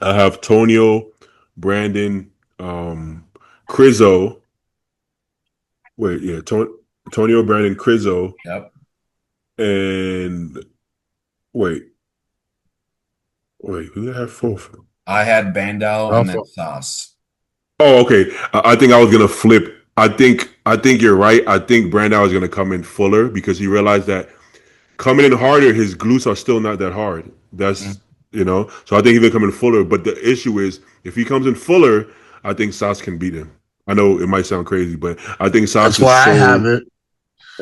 I have Tonio, Brandon, Krizo. Tonio, Brandon, Krizo. Yep. And who did I have 4th? I had Bandau and then Sauce. Oh, okay. I think I was gonna flip. I think you're right. I think Brandau is gonna come in fuller because he realized that coming in harder, his glutes are still not that hard. That's so I think he's gonna come in fuller. But the issue is if he comes in fuller, I think Sauce can beat him. I know it might sound crazy, but I think Sauce. That's why I have it.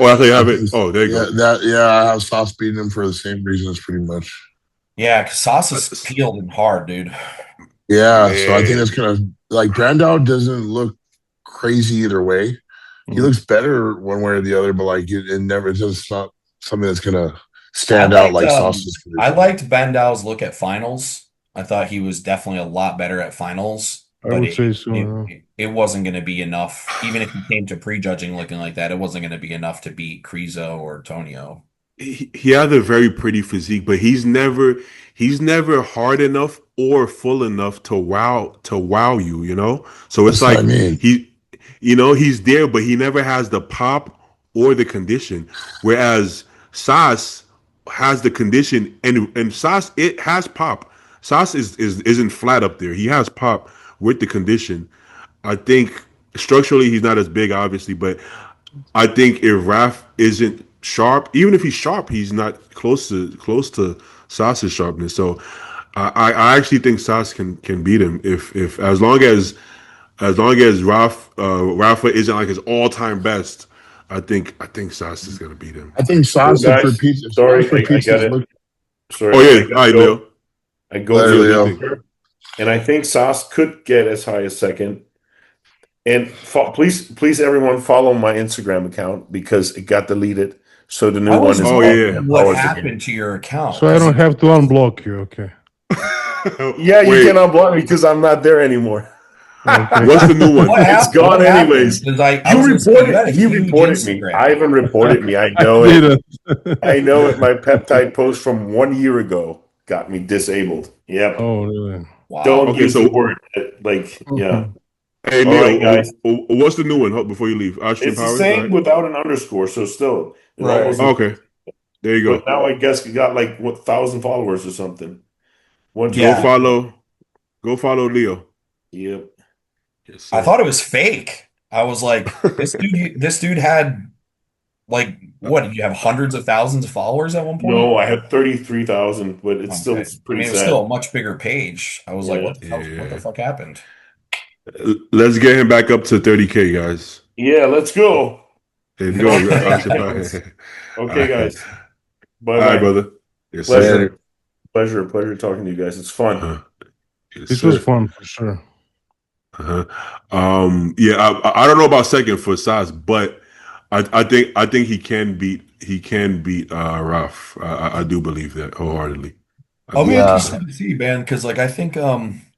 Oh, that's why you have it. Oh, there you go. I have Sauce beating him for the same reasons, pretty much. Yeah, because Sauce is peeled and hard, dude. Yeah, so I think it's gonna Brandau doesn't look crazy either way. He looks better one way or the other, but it's just not something that's gonna stand out like Sauce is. I liked Bandau's look at finals. I thought he was definitely a lot better at finals. I would say so. It wasn't going to be enough, even if he came to prejudging looking like that. It wasn't going to be enough to beat Krizo or Tonio. He had a very pretty physique, but he's never hard enough or full enough to wow you. So it's that's like he's there, but he never has the pop or the condition. Whereas Sauce has the condition, and Sauce it has pop. Sauce isn't flat up there. He has pop with the condition. I think Structurally, he's not as big, obviously, but I think if Raf isn't sharp, even if he's sharp, he's not close to Sas's sharpness. So I actually think Sas can beat him if as long as Rafa isn't like his all time best. I think Sas is gonna beat him. I think Well, Sas guys, repeats. sorry, Sas I repeats got his it. look. Sorry, Oh I yeah, gotta all right, go. Leo. I go Later, to Leo, do you Leo. think? and I think Sauce could get as high as second. And please, everyone, follow my Instagram account because it got deleted. So the I new one was is Oh called yeah. wondering what Empowers Again. happened to your account So I because don't have to unblock you. Okay. Yeah, you Wait, can unblock me because I'm not there anymore. Okay. what's the new one? what It's happened? What gone happened? anyways. Because I You was gonna say you reported. had a He huge reported me. Instagram. Ivan reported me. I I know it. didn't. I know it. My peptide post from 1 year ago got me disabled. Yep. Oh, really? Wow. Don't Okay, use the so word like, yeah. Mhm. hey All right, Leo, guys. what's the new one? Before you leave, Austrian It's the Powers. Go same ahead. without an underscore, so still it almost. Right. Okay, there you But go. now I guess we got like what 1,000 followers or something. One Go Yeah. two. follow. Go follow Leo. Yep. Yes, I sir. thought it was fake. I was like, this dude had like what? Did you have hundreds of thousands of followers at one point? No, I have 33,000, but it's still Okay. I pretty mean, it was still sad. a much bigger page. I was like, Yeah. what the hell, what the Yeah. fuck happened? Let's get him back up to 30K, guys. Yeah. Let's go. Let's go, Okay, Austrian guys. Powers. All Okay, right, guys. Bye all right, bye. brother. Yes, sir. Later. Pleasure talking to you guys. It's fun. Uh-huh. Yes, This was sir. fun for sure. Uh-huh. Yeah, I don't know about second for size, but I think he can beat Ralph. I do believe that wholeheartedly. I I'll do be believe Yeah. that. interested to see, man, because like I think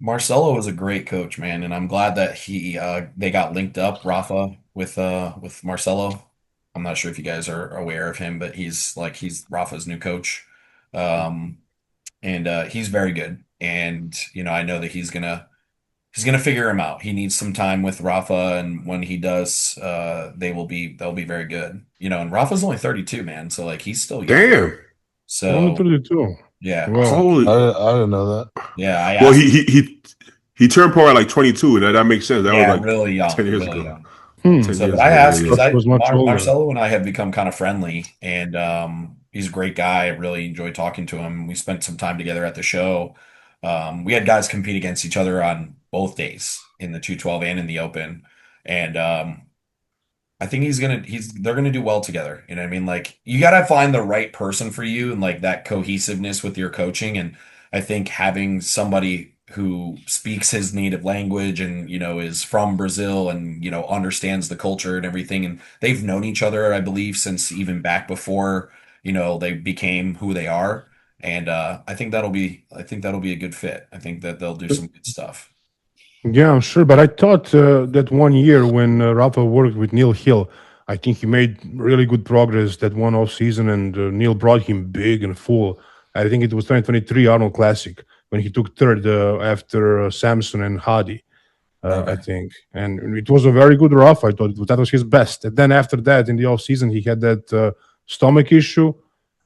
Marcelo is a great coach, man, and I'm glad that he they got linked up, Rafa with Marcelo. I'm not sure if you guys are aware of him, but he's Rafa's new coach. Um and he's very good. And I know that he's gonna figure him out. He needs some time with Rafa, and when he does, they'll be very good. And Rafa's only 32, man, so like he's still young. Damn. Only So 32. yeah, Well, Holy. I didn't know that. yeah, I Well, asked he turned pro at like 22, and that makes sense. That was Yeah, like really 10 young, years really ago. young. hmm. 10 So, but years I ago. Yeah, asked yeah. because Thought he was much older. Marcelo and I have become kind of friendly, and he's a great guy. I really enjoyed talking to him. We spent some time together at the show. We had guys compete against each other on both days in the 212 and in the open, and I think they're gonna do well together. You know what I mean? Like you gotta find the right person for you and like that cohesiveness with your coaching. And I think having somebody who speaks his native language and is from Brazil and understands the culture and everything, and they've known each other, I believe, since even back before they became who they are. And I think that'll be a good fit. I think that they'll do some good stuff. Yeah, I'm sure. But I thought that one year when Rafa worked with Neil Hill, I think he made really good progress that one off season, and Neil brought him big and full. I think it was 2023 Arnold Classic when he took third after Samson and Hadi. I Okay. think, and it was a very good Rafa. I thought that was his best. And then after that, in the off season, he had that stomach issue,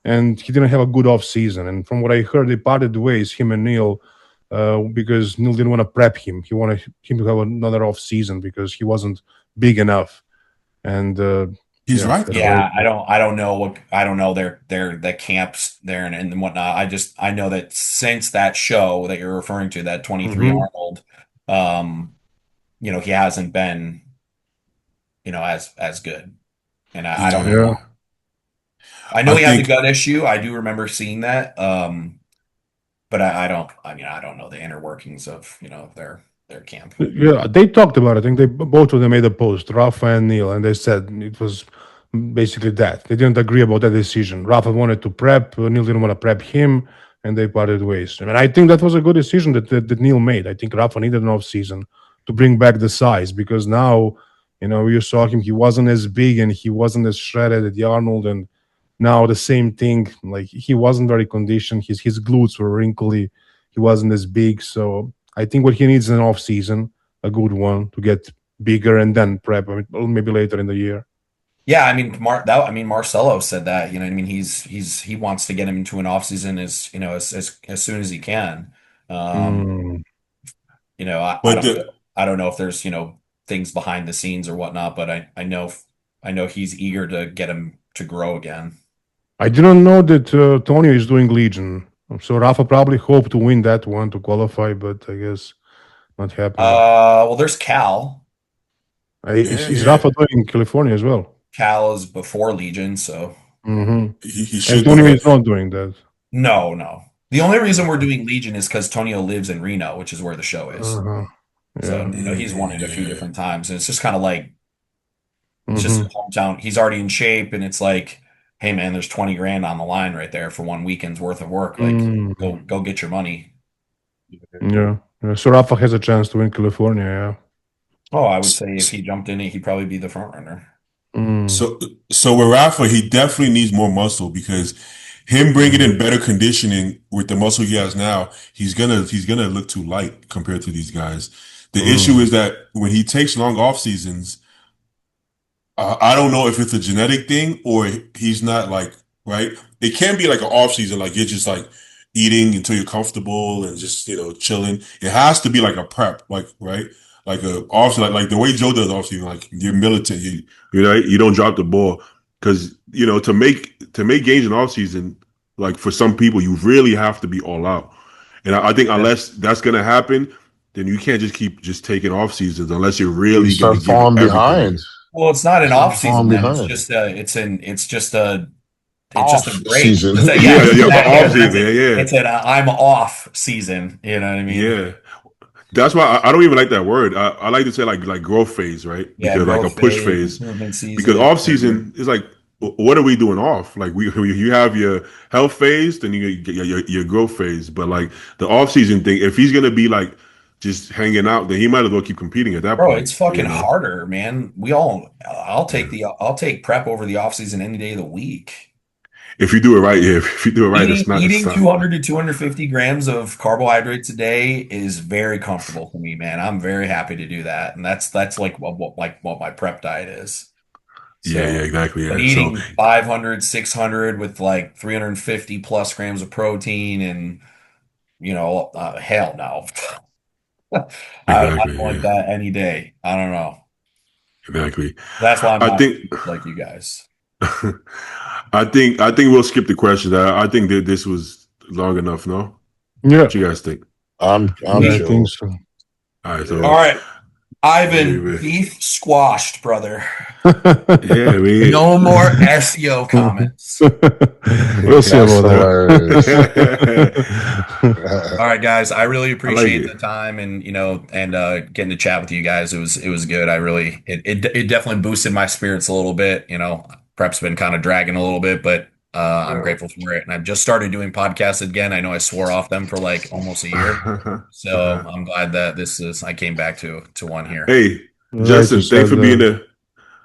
and he didn't have a good off season. And from what I heard, they parted ways, him and Neil, because Neil didn't want to prep him. He wanted him to have another off season because he wasn't big enough. And He's yeah, right that's though. why. Yeah, I don't know their the camps there and whatnot. I know that since that show that you're referring to, that 23 Mhm. Arnold, um, he hasn't been, as good. And I don't know Yeah, Yeah. why. I know I he had the think gut issue. I do remember seeing that. But I don't know the inner workings of, their camp. yeah, they talked about it. I think both of them made a post, Rafa and Neil, and they said it was basically that they didn't agree about that decision. Rafa wanted to prep, Neil didn't want to prep him, and they parted ways. And I think that was a good decision that Neil made. I think Rafa needed an off season to bring back the size because now, you saw him, he wasn't as big and he wasn't as shredded at the Arnold, and now the same thing. Like he wasn't very conditioned. His glutes were wrinkly. He wasn't as big. So I think what he needs is an off season, a good one to get bigger and then prep. I mean, well, maybe later in the year. Yeah, I mean, Marcelo said that, you know what I mean? He wants to get him into an off season as soon as he can. Um, Mm, I but don't know. I don't know if there's, things behind the scenes or whatnot, but I know he's eager to get him to grow again. I didn't know that Tonio is doing Legion. So Rafa probably hoped to win that one to qualify, but I guess not happening. Well, there's Cal. Is Rafa doing California as well? Cal is before Legion, so He should Tonio do is not doing that. no. The only reason we're doing Legion is because Tonio lives in Reno, which is where the show is. Uh-huh. So Yeah. he's won it a few different times, and it's just kind of like it's Mhm. just his hometown. He's already in shape, and it's like, hey man, there's 20 grand on the line right there for one weekend's worth of work. Like, go get your money. Yeah. So Rafa has a chance to win California. Yeah. Oh, I would say if he jumped in it, he'd probably be the front runner. So with Rafa, he definitely needs more muscle because him bringing in better conditioning with the muscle he has now, he's gonna look too light compared to these guys. The issue is that when he takes long off seasons, I don't know if it's a genetic thing or he's not like right. It can be like an off season, like you're just like eating until you're comfortable and just chilling. It has to be like a prep, like right. Like a off, like the way Joe does off season, like you're militant, you don't drop the ball because to make gains in off season, like for some people, you really have to be all out. And I think unless that's gonna happen, then you can't just keep taking off seasons unless you're really You gonna start give falling everything. behind. Well, it's not an Start off season. falling Then. behind. It's just a Off break. season. It's a- Yeah, exactly. off season. Yeah. It's an I'm off season. You know what I mean? Yeah. That's why I don't even like that word. I like to say like growth phase, right? Yeah, Because like a growth push phase. improvement season. Because off season is like, what are we doing off? Like you have your health phase, then you get your growth phase. But like the off season thing, if he's gonna be like just hanging out, then he might as well keep competing at that Bro, point. it's fucking harder, man. I'll take prep over the off season any day of the week. If you do it right, yeah. If you do it right, it's not. Eating 200 to 250 grams of carbohydrates a day is very comfortable for me, man. I'm very happy to do that, and that's like what my prep diet is. So, yeah, exactly. but Yeah. eating So 500, 600 with like 350 plus grams of protein, and hell no. I exactly. don't like that any day. I don't know. Exactly. That's why I'm I not think like you guys. I think we'll skip the question. I think that this was long enough. No, Yeah. what you guys think? I'm I chill. think so. All right, so All right, Ivan, Maybe. beef squashed, brother. yeah, No more SEO comments. We'll see That's about hilarious. that. All right, guys. I really appreciate it. the time and getting to chat with you guys. It was good. It definitely boosted my spirits a little bit. Prep's been kind of dragging a little bit, but I'm grateful for it. And I've just started doing podcasts again. I know I swore off them for like almost a year, so I'm glad that I came back to one here. Hey, Justin, thanks for being a.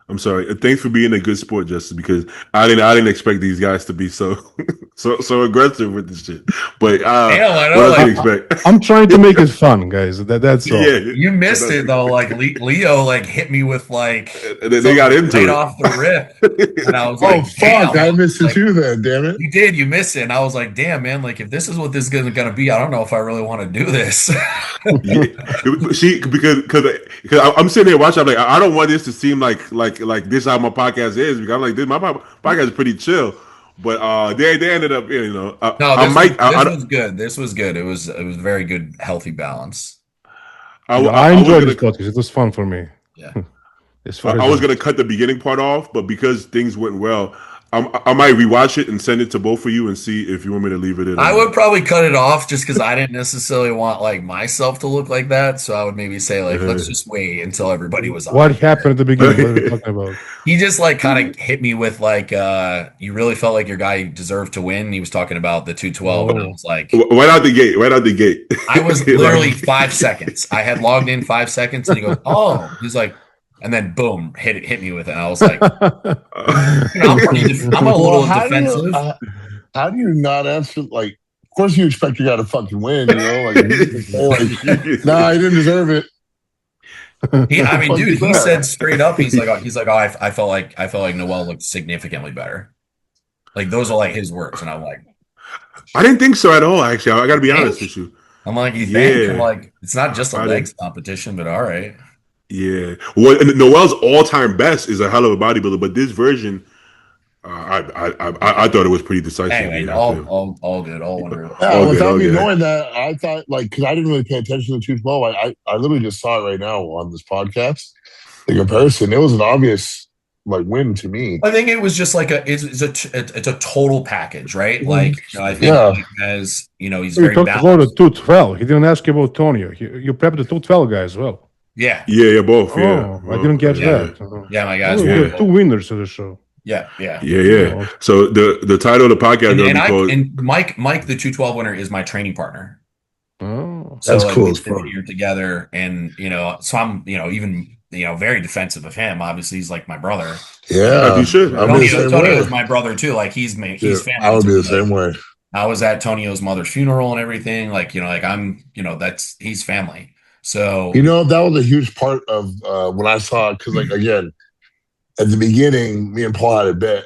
I'm sorry. Thanks for being a good sport, Justin, because I didn't expect these guys to be so aggressive with this shit. But Damn, I know, what else do like- you expect? I'm trying to make it fun, guys. That's all. Yeah, You missed it though. Like Leo, like hit me with like they got into right it off the rip, and I was Oh like, fuck! damn. I missed it Like, too. Then, damn it. You did. You missed it. And I was like, damn, man, like if this is what this is going to be, I don't know if I really want to do this. See, because I'm sitting here watching. I'm like, I don't want this to seem like this how my podcast is. Because I'm like, my podcast is pretty chill. But they ended up, No, I was good. This was good. It was a very good, healthy balance. I enjoyed this podcast. It was fun for me. Yeah. I was gonna cut the beginning part off, but because things went well, I might rewatch it and send it to both of you and see if you want me to leave it in. I would probably cut it off just because I didn't necessarily want like myself to look like that. So I would maybe say like, let's just wait until everybody was on. What happened at the beginning? What are we talking about? He just like kind of hit me with like, you really felt like your guy deserved to win. He was talking about the 212, and I was like, right out the gate. I was literally 5 seconds. I had logged in 5 seconds, and he goes, "Oh," he's like, and then boom, hit me with it. And I was like, I'm a little defensive. How do you not answer? Like, of course, you expect your guy to fucking win. Like, nah, I didn't deserve it. Dude, he said straight up, he's like, oh, I felt like Noel looked significantly better. Like those are like his words, and I'm like, I didn't think so at all. Actually, I got to be honest with you. I'm like, you think? I'm like, it's not just a legs competition, but all right. Yeah. Well, and Noel's all-time best is a hell of a bodybuilder, but this version, I thought it was pretty decisive. Anyway, Yeah, after all good, all unreal. Yeah, all good, without all me good. knowing that, I thought like because I didn't really pay attention to 212. I literally just saw it right now on this podcast. The comparison, it was an obvious like win to me. I think it was just like it's a total package, right? Like, I think Yeah, Mike has, he's You very talked about the balanced. 212. He didn't ask you about Tonio. You prepped the 212 guy as well. Yeah, Yeah, both. Yeah, Oh, I didn't catch yeah, that. yeah. My Oh, guys we were got two both. winners of the show. Yeah, yeah. yeah. Oh, So the title of the podcast is And gonna and be I called. and Mike, the 212 winner, is my training partner. oh. So that's like cool we as sit fuck. here together, and so I'm even very defensive of him. Obviously, he's like my brother. As you Yeah, should. I'll be the same Tonio way. is my brother too. Like he's Yeah, I family would to be me. the Like same way. I was at Tonio's mother's funeral and everything. Like like I'm that's he's family. So That was a huge part of when I saw it because, like, again, at the beginning, me and Paul had a bet,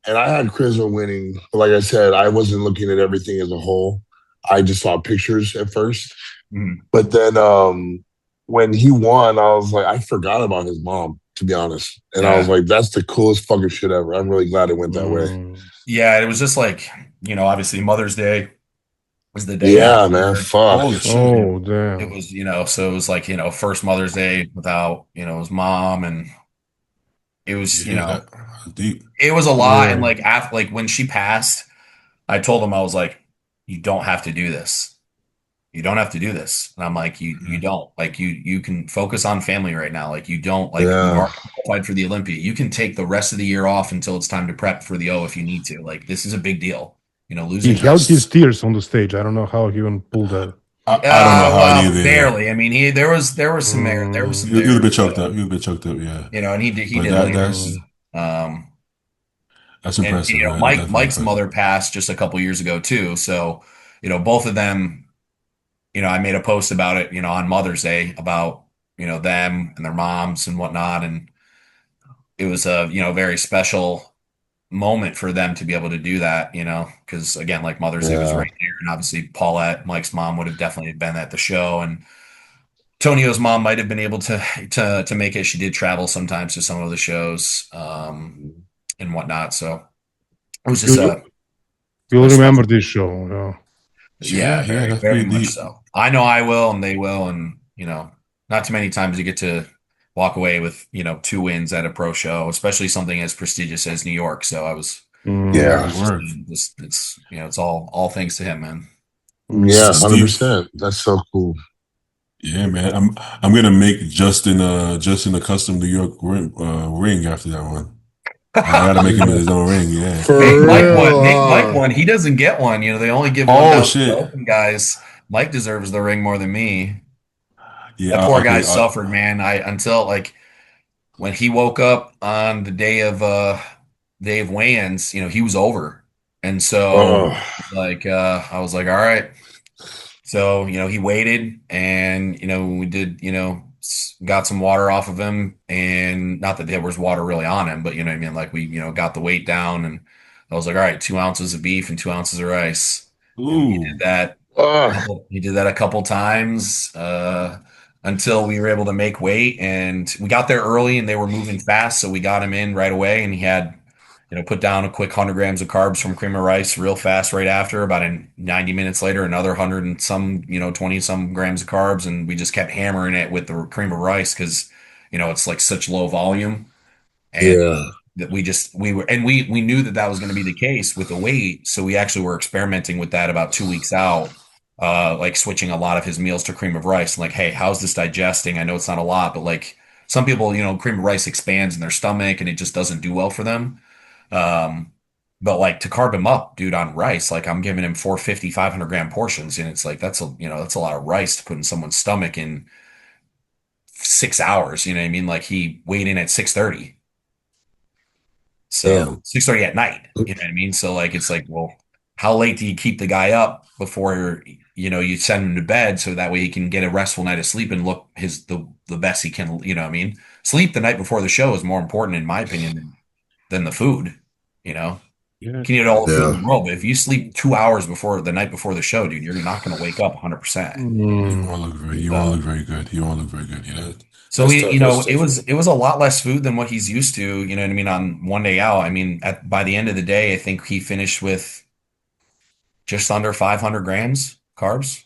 and I had Charisma winning. But like I said, I wasn't looking at everything as a whole. I just saw pictures at first, mhm. but then when he won, I was like, I forgot about his mom, to be honest, and I was Yeah. like, that's the coolest fucking shit ever. I'm really glad it went that way. Yeah, it was just like, obviously Mother's Day was the day Yeah, after. man, fuck. Oh shit! Oh, It damn. was, so it was like, first Mother's Day without, his mom, and it was, Yeah, that's deep. it was a lot. And Yeah. like after, like when she passed, I told him, I was like, you don't have to do this. You don't have to do this. And I'm like, you don't. Like you can focus on family right now. Like you don't, like you Yeah, are qualified for the Olympia. You can take the rest of the year off until it's time to prep for the O if you need to. Like this is a big deal. He Losing her. held his tears on the stage. I don't know how he even pulled that. I don't know how it Well, either. Yeah. barely. I mean, there was some there. There was some He was a there. bit choked up. He was a bit choked up. Yeah, And he but did later. that's Um, that's and impressive. That's definitely Mike's impressive. mother passed just a couple years ago too. So, both of them, I made a post about it, on Mother's Day about, them and their moms and whatnot. And it was a, very special moment for them to be able to do that, because again, like Mother's Day was yeah, right there. And obviously Paulette, Mike's mom, would have definitely been at the show. And Tonio's mom might have been able to make it. She did travel sometimes to some of the shows, and whatnot. So it was just You'll, a you'll remember special, this show. Yeah. yeah, Yeah, very, that's very pretty much deep. so. I know I will, and they will, and not too many times you get to walk away with two wins at a pro show, especially something as prestigious as New York. So I was very yeah, Good much work. it's it's all thanks to him, man. yeah, Steve. 100%. That's so cool. Yeah, man. I'm gonna make Justin a custom New York ring after that one. I gotta make him his own ring. Yeah. For Make Mike real. one. Make Mike one. He doesn't get one. They only give one Oh out to the shit. open guys. Mike deserves the ring more than me. That Yeah. poor guy Okay. suffered, man. Until like when he woke up on the day of weigh-ins, he was over. And so Oh, like I was like, all right. So, he waited, and we did, got some water off of him, and not that there was water really on him, but you know what I mean? Like we, got the weight down, and I was like, all right, 2 ounces of beef and 2 ounces of rice. And he did Ooh. that oh, a couple times, until we were able to make weight, and we got there early and they were moving fast. So we got him in right away, and he had, put down a quick 100 grams of carbs from cream of rice real fast right after. About 90 minutes later, another 100 and some, 20 some grams of carbs. And we just kept hammering it with the cream of rice because, it's like such low volume. And yeah, that we knew that was going to be the case with the weight. So we actually were experimenting with that about 2 weeks out, like switching a lot of his meals to cream of rice. And like, hey, how's this digesting? I know it's not a lot, but like some people, cream of rice expands in their stomach and it just doesn't do well for them. Um, but like to carb him up, dude, on rice, like I'm giving him 450, 500 gram portions. And it's like, that's a lot of rice to put in someone's stomach in 6 hours. You know what I mean? Like he weighed in at 6:30. So damn. 6:30 at night, you know what I mean? So like, it's like, well, how late do you keep the guy up before, you send him to bed so that way he can get a restful night of sleep and look the best he can, you know what I mean? Sleep the night before the show is more important in my opinion than the food, you know? Yeah. You can eat all the food in Yeah, the world, but if you sleep 2 hours before the night before the show, dude, you're not going to wake up 100%. You Mm. won't look very. You won't look very good. You won't look very good. Yeah. So That's he, tough. you know, That's it tough. was a lot less food than what he's used to, you know what I mean, on one day out. I mean, by the end of the day, I think he finished with just under 500 grams carbs.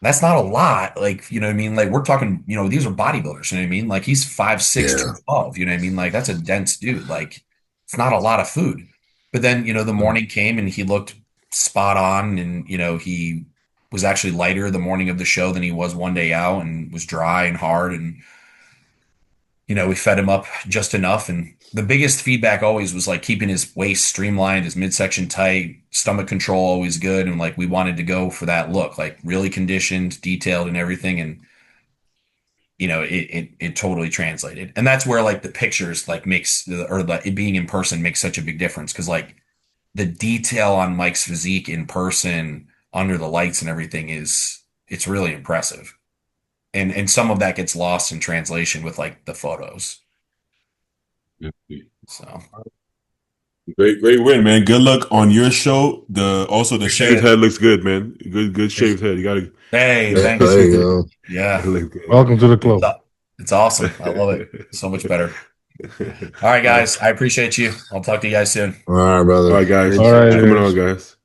That's not a lot. Like, you know what I mean? Like we're talking, you know, these are bodybuilders, you know what I mean? Like he's 5'6", Yeah. 212, you know what I mean? Like that's a dense dude. Like it's not a lot of food. But then, you know, the morning came and he looked spot on and, you know, he was actually lighter the morning of the show than he was one day out and was dry and hard and you know, we fed him up just enough. And the biggest feedback always was like keeping his waist streamlined, his midsection tight, stomach control always good. And like we wanted to go for that look, like really conditioned, detailed, and everything. And you know, it totally translated. And that's where like the pictures like makes or the it being in person makes such a big difference because like the detail on Mike's physique in person under the lights and everything is it's really impressive. And some of that gets lost in translation with like the photos. So Great win, man. Good luck on your show. The Appreciate His it. head looks good, man. Good shaved head. You gotta. Hey, Yeah. thanks. There you go. Yeah, It looks good. Welcome to the club. it's awesome. I love it. So much better. All right, guys. I appreciate you. I'll talk to you guys soon. All right, brother. All right, guys. All right, Coming guys. on, guys.